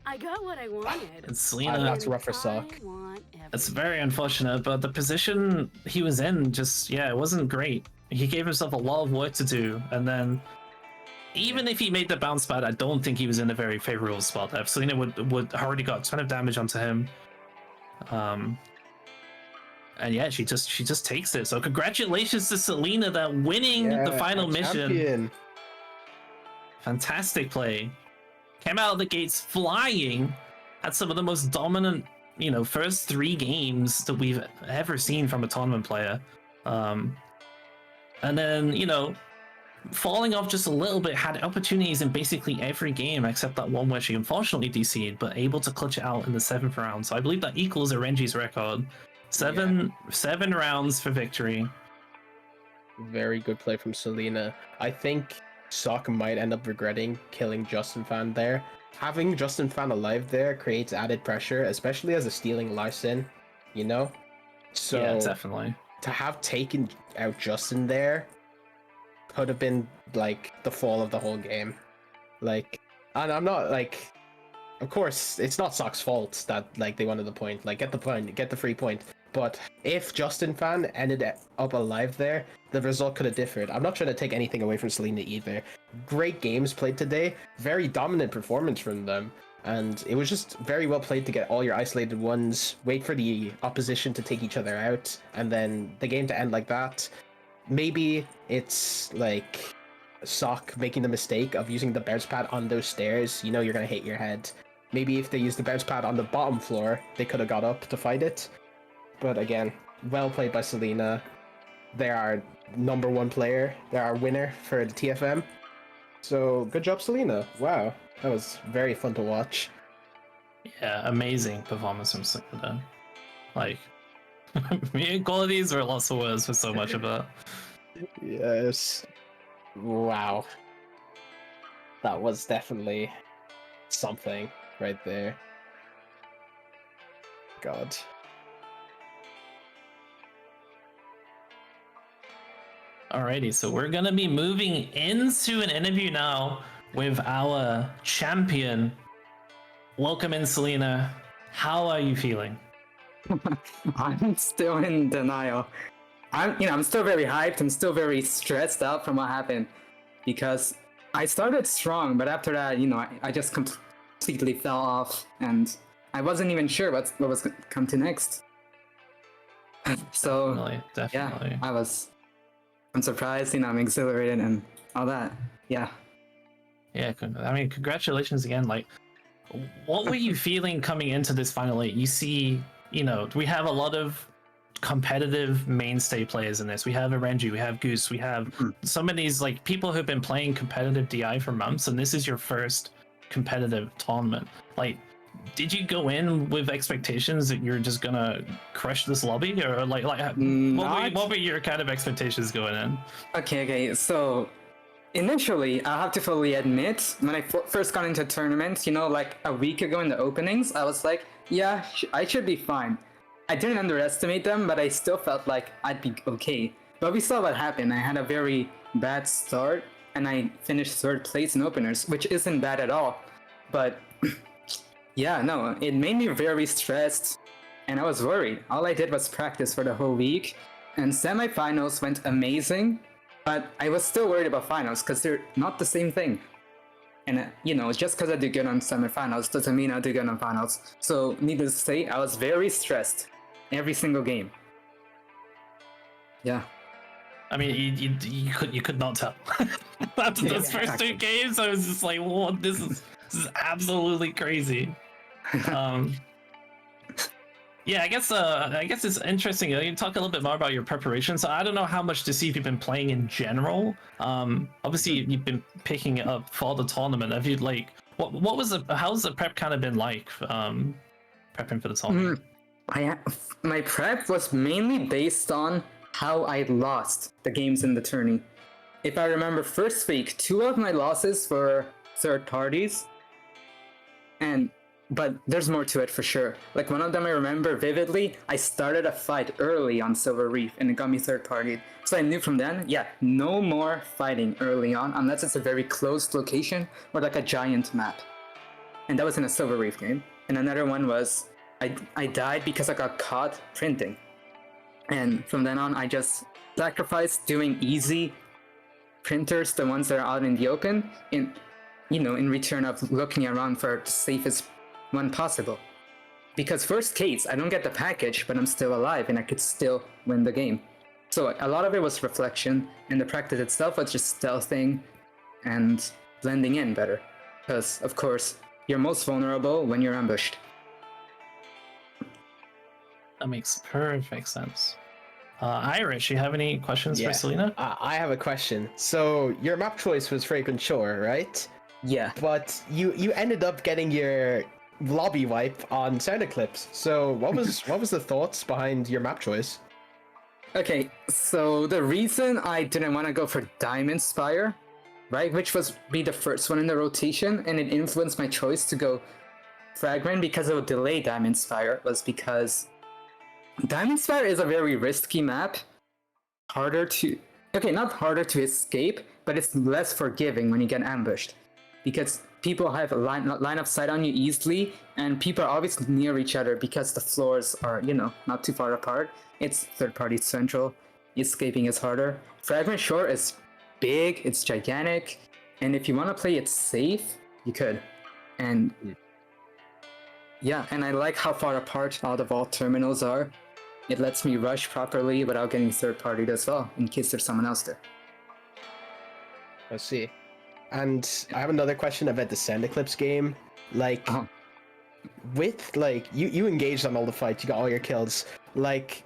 I got what I wanted. And Selena. That's rough for Sock. I want It's very unfortunate, but the position he was in just, yeah, it wasn't great. He gave himself a lot of work to do, and then even if he made the bounce pad, I don't think he was in a very favorable spot. If Selena would already got a ton of damage onto him. And yeah, she just takes it. So congratulations to Selena that winning the final mission. Champion. Fantastic play. Came out of the gates flying. Had some of the most dominant, you know, first 3 games that we've ever seen from a tournament player. And then, you know, falling off just a little bit, had opportunities in basically every game except that one where she unfortunately DC'd, but able to clutch it out in the 7th round. So I believe that equals Renji's record. Seven rounds for victory. Very good play from Selena. I think Sock might end up regretting killing Justin Fan there. Having Justin Fan alive there creates added pressure, especially as a stealing Larson, you know? So Yeah, definitely. to have taken out Justin there could have been like the fall of the whole game. Like, and I'm not like, of course, it's not Sock's fault that like they wanted the point. Like, get the point, get the free point. But if Justin Fan ended up alive there, the result could have differed. I'm not trying to take anything away from Selena either. Great games played today. Very dominant performance from them. And it was just very well played to get all your isolated ones, wait for the opposition to take each other out, and then the game to end like that. Maybe it's like Sock making the mistake of using the bounce pad on those stairs. You know you're going to hit your head. Maybe if they used the bounce pad on the bottom floor, they could have got up to fight it. But again, well played by Selena. They are #1 player. They are winner for the TFM. So good job, Selena. Wow, that was very fun to watch. Yeah, amazing performance from Selena. Like, mutant qualities were lots of words for so much of it. Yes. Wow. That was definitely something right there. God. Alrighty, so we're gonna be moving into an interview now with our champion. Welcome in, Selena. How are you feeling? I'm still in denial. I'm still very hyped. I'm still very stressed out from what happened because I started strong, but after that, I just completely fell off, and I wasn't even sure what was going to come to next. So Definitely. yeah, I'm surprised. I'm exhilarated and all that. Yeah. Yeah, I mean, congratulations again. Like, what were you feeling coming into this final eight? You see, we have a lot of competitive mainstay players in this. We have Arenji, we have Goose, we have some of these like people who've been playing competitive DI for months, and this is your first competitive tournament. Like, did you go in with expectations that you're just gonna crush this lobby, or what were your kind of expectations going in? Okay. So initially, I have to fully admit, when I first got into tournaments, like a week ago in the openings, I was like, yeah, I should be fine. I didn't underestimate them, but I still felt like I'd be okay. But we saw what happened. I had a very bad start, and I finished 3rd place in openers, which isn't bad at all. But yeah, no, it made me very stressed, and I was worried. All I did was practice for the whole week, and semifinals went amazing, but I was still worried about finals because they're not the same thing. And just because I do good on semifinals doesn't mean I do good on finals. So needless to say, I was very stressed every single game. Yeah. I mean, you could not tell. After those first 2 games, I was just like, "What? This is absolutely crazy." Yeah, I guess it's interesting. You talk a little bit more about your preparation. So I don't know how much to see if you've been playing in general. Obviously you've been picking it up for the tournament. Have you how's the prep kind of been like? Prepping for the tournament. My prep was mainly based on how I lost the games in the tourney. If I remember, first week, 2 of my losses were third parties, but there's more to it for sure. Like, one of them I remember vividly, I started a fight early on Silver Reef and it got me third party. So I knew from then, no more fighting early on unless it's a very closed location or like a giant map. And that was in a Silver Reef game. And another one was I died because I got caught printing. And from then on, I just sacrificed doing easy printers, the ones that are out in the open, in return of looking around for the safest one possible. Because worst case, I don't get the package, but I'm still alive and I could still win the game. So a lot of it was reflection, and the practice itself was just stealthing and blending in better. Because, of course, you're most vulnerable when you're ambushed. That makes perfect sense. Irish, you have any questions for Selena? I have a question. So your map choice was Fragrant Shore, right? Yeah. But you ended up getting your lobby wipe on Sound Eclipse. So what was the thoughts behind your map choice? Okay, so the reason I didn't want to go for Diamond Spire, right, which be the first one in the rotation, and it influenced my choice to go Fragment because it would delay Diamond Spire, was because Diamond Spire is a very risky map. Not harder to escape, but it's less forgiving when you get ambushed. Because people have a line of sight on you easily, and people are always near each other because the floors are, not too far apart. It's third-party central. Escaping is harder. Fragment Shore is big, it's gigantic, and if you want to play it safe, you could. And and I like how far apart all the vault terminals are. It lets me rush properly without getting third-partied as well, in case there's someone else there. I see. And I have another question about the Sound Eclipse game. Like, with, like, you engaged on all the fights, you got all your kills. Like,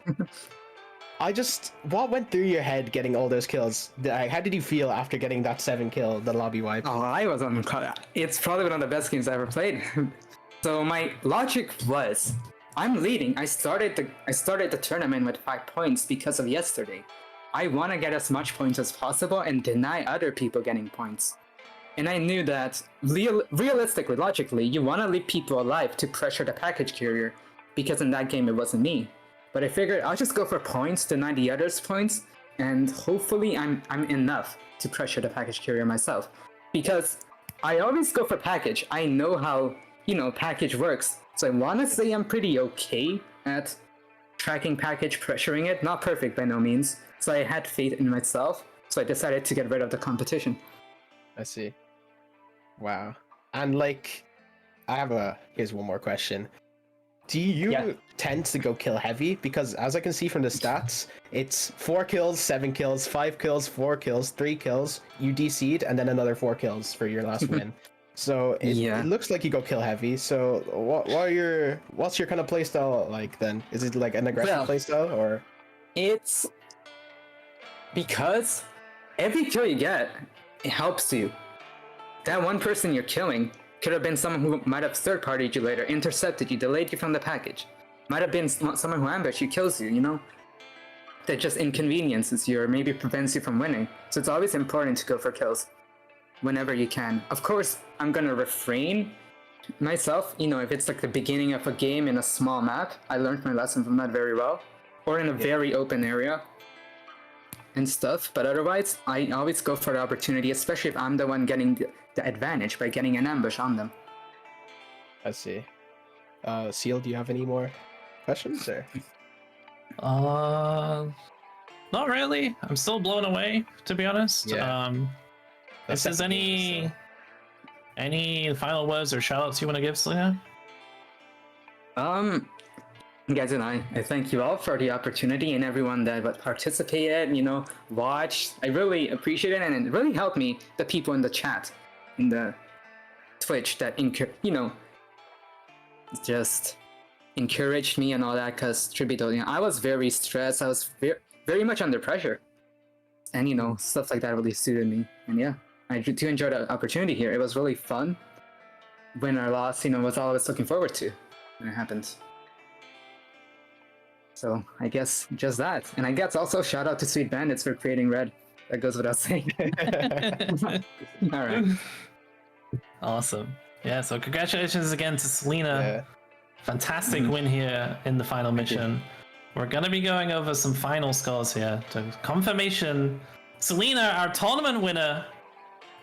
what went through your head getting all those kills? How did you feel after getting that 7 kill, the lobby wipe? Oh, I was on. It's probably one of the best games I ever played. So my logic was, I'm leading. I started the tournament with 5 points because of yesterday. I want to get as much points as possible and deny other people getting points. And I knew that realistically, logically, you want to leave people alive to pressure the package carrier, because in that game it wasn't me. But I figured I'll just go for points, deny the others points, and hopefully I'm enough to pressure the package carrier myself. Because I always go for package. I know how, package works. So I want to say I'm pretty okay at tracking package, pressuring it. Not perfect by no means. So I had faith in myself. So I decided to get rid of the competition. I see. Wow. And here's one more question. Do you tend to go kill heavy? Because as I can see from the stats, it's 4 kills, 7 kills, 5 kills, 4 kills, 3 kills. You DC'd and then another 4 kills for your last win. So it looks like you go kill heavy. So what's your kind of playstyle like then? Is it like an aggressive playstyle or? It's because every kill you get, it helps you. That one person you're killing could have been someone who might have third-partied you later, intercepted you, delayed you from the package. Might have been someone who ambushed you, kills you, That just inconveniences you or maybe prevents you from winning. So it's always important to go for kills whenever you can. Of course, I'm gonna refrain myself, if it's like the beginning of a game in a small map. I learned my lesson from that very well. Or in a very open area and stuff. But otherwise, I always go for the opportunity, especially if I'm the one getting the advantage by getting an ambush on them. I see. Seal, do you have any more questions or? Not really. I'm still blown away, to be honest. Yeah. If there's any final words or shoutouts you want to give, Selena? Guys, and I thank you all for the opportunity and everyone that participated, watched. I really appreciate it, and it really helped me, the people in the chat, in the Twitch that, just encouraged me and all that, because I was very stressed. I was very much under pressure. And, stuff like that really suited me. And yeah, I do enjoy the opportunity here. It was really fun. Win or loss, was all I was looking forward to when it happened. So I guess just that. And I guess also shout out to Sweet Bandits for creating Red. That goes without saying. All right. Awesome. Yeah, so congratulations again to Selena. Yeah. Fantastic win here in the final mission. We're going to be going over some final scores here. To confirmation, Selena, our tournament winner,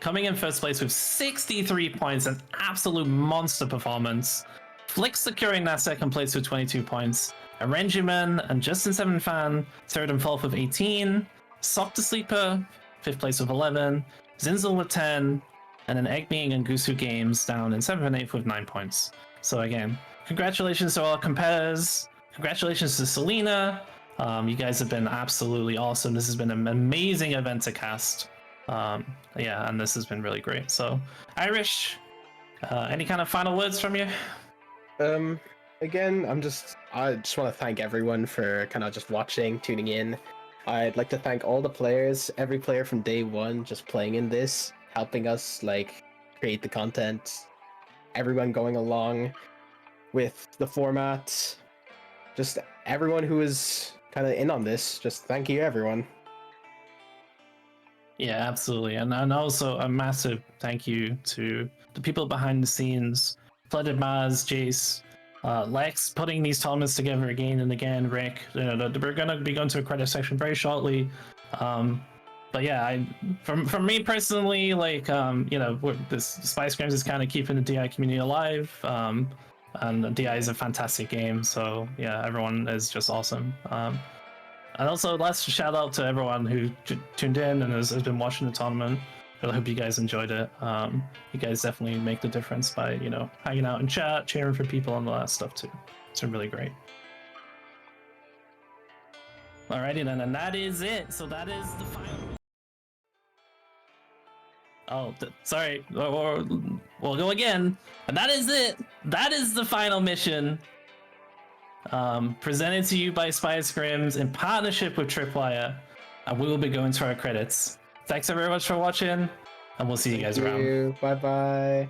coming in first place with 63 points, an absolute monster performance. Flick securing that second place with 22 points. Arrangeman and Justin 7 Fan, third and fourth with 18. Sock the Sleeper, fifth place with 11. Zinzel with 10. And then Eggbeing and Gusu Games down in 7th and 8th with 9 points. So again, congratulations to all competitors. Congratulations to Selena. You guys have been absolutely awesome. This has been an amazing event to cast. Yeah, and this has been really great. So, Irish, any kind of final words from you? Again, I just want to thank everyone for kind of just watching, tuning in. I'd like to thank all the players, every player from day one, just playing in this, helping us create the content, everyone going along with the format, just everyone who is kind of in on this. Just thank you, everyone. Yeah, absolutely. And also a massive thank you to the people behind the scenes, Flooded Maz, Jace, Lex, putting these tournaments together again and again, Rick. We're going to be going to a credit section very shortly. But yeah, from me personally, this Spice Grams is kind of keeping the DI community alive. And DI is a fantastic game, so yeah, everyone is just awesome. And also, last shout out to everyone who tuned in and has been watching the tournament. I hope you guys enjoyed it. You guys definitely make the difference by, hanging out in chat, cheering for people, and all that stuff too. It's been really great. Alrighty then, and that is it. So that is the final. Oh, sorry. We'll go again. And that is it. That is the final mission. presented to you by Spice Scrims in partnership with Tripwire, and we will be going to our credits. Thanks very much for watching, and we'll see you guys around. Bye bye.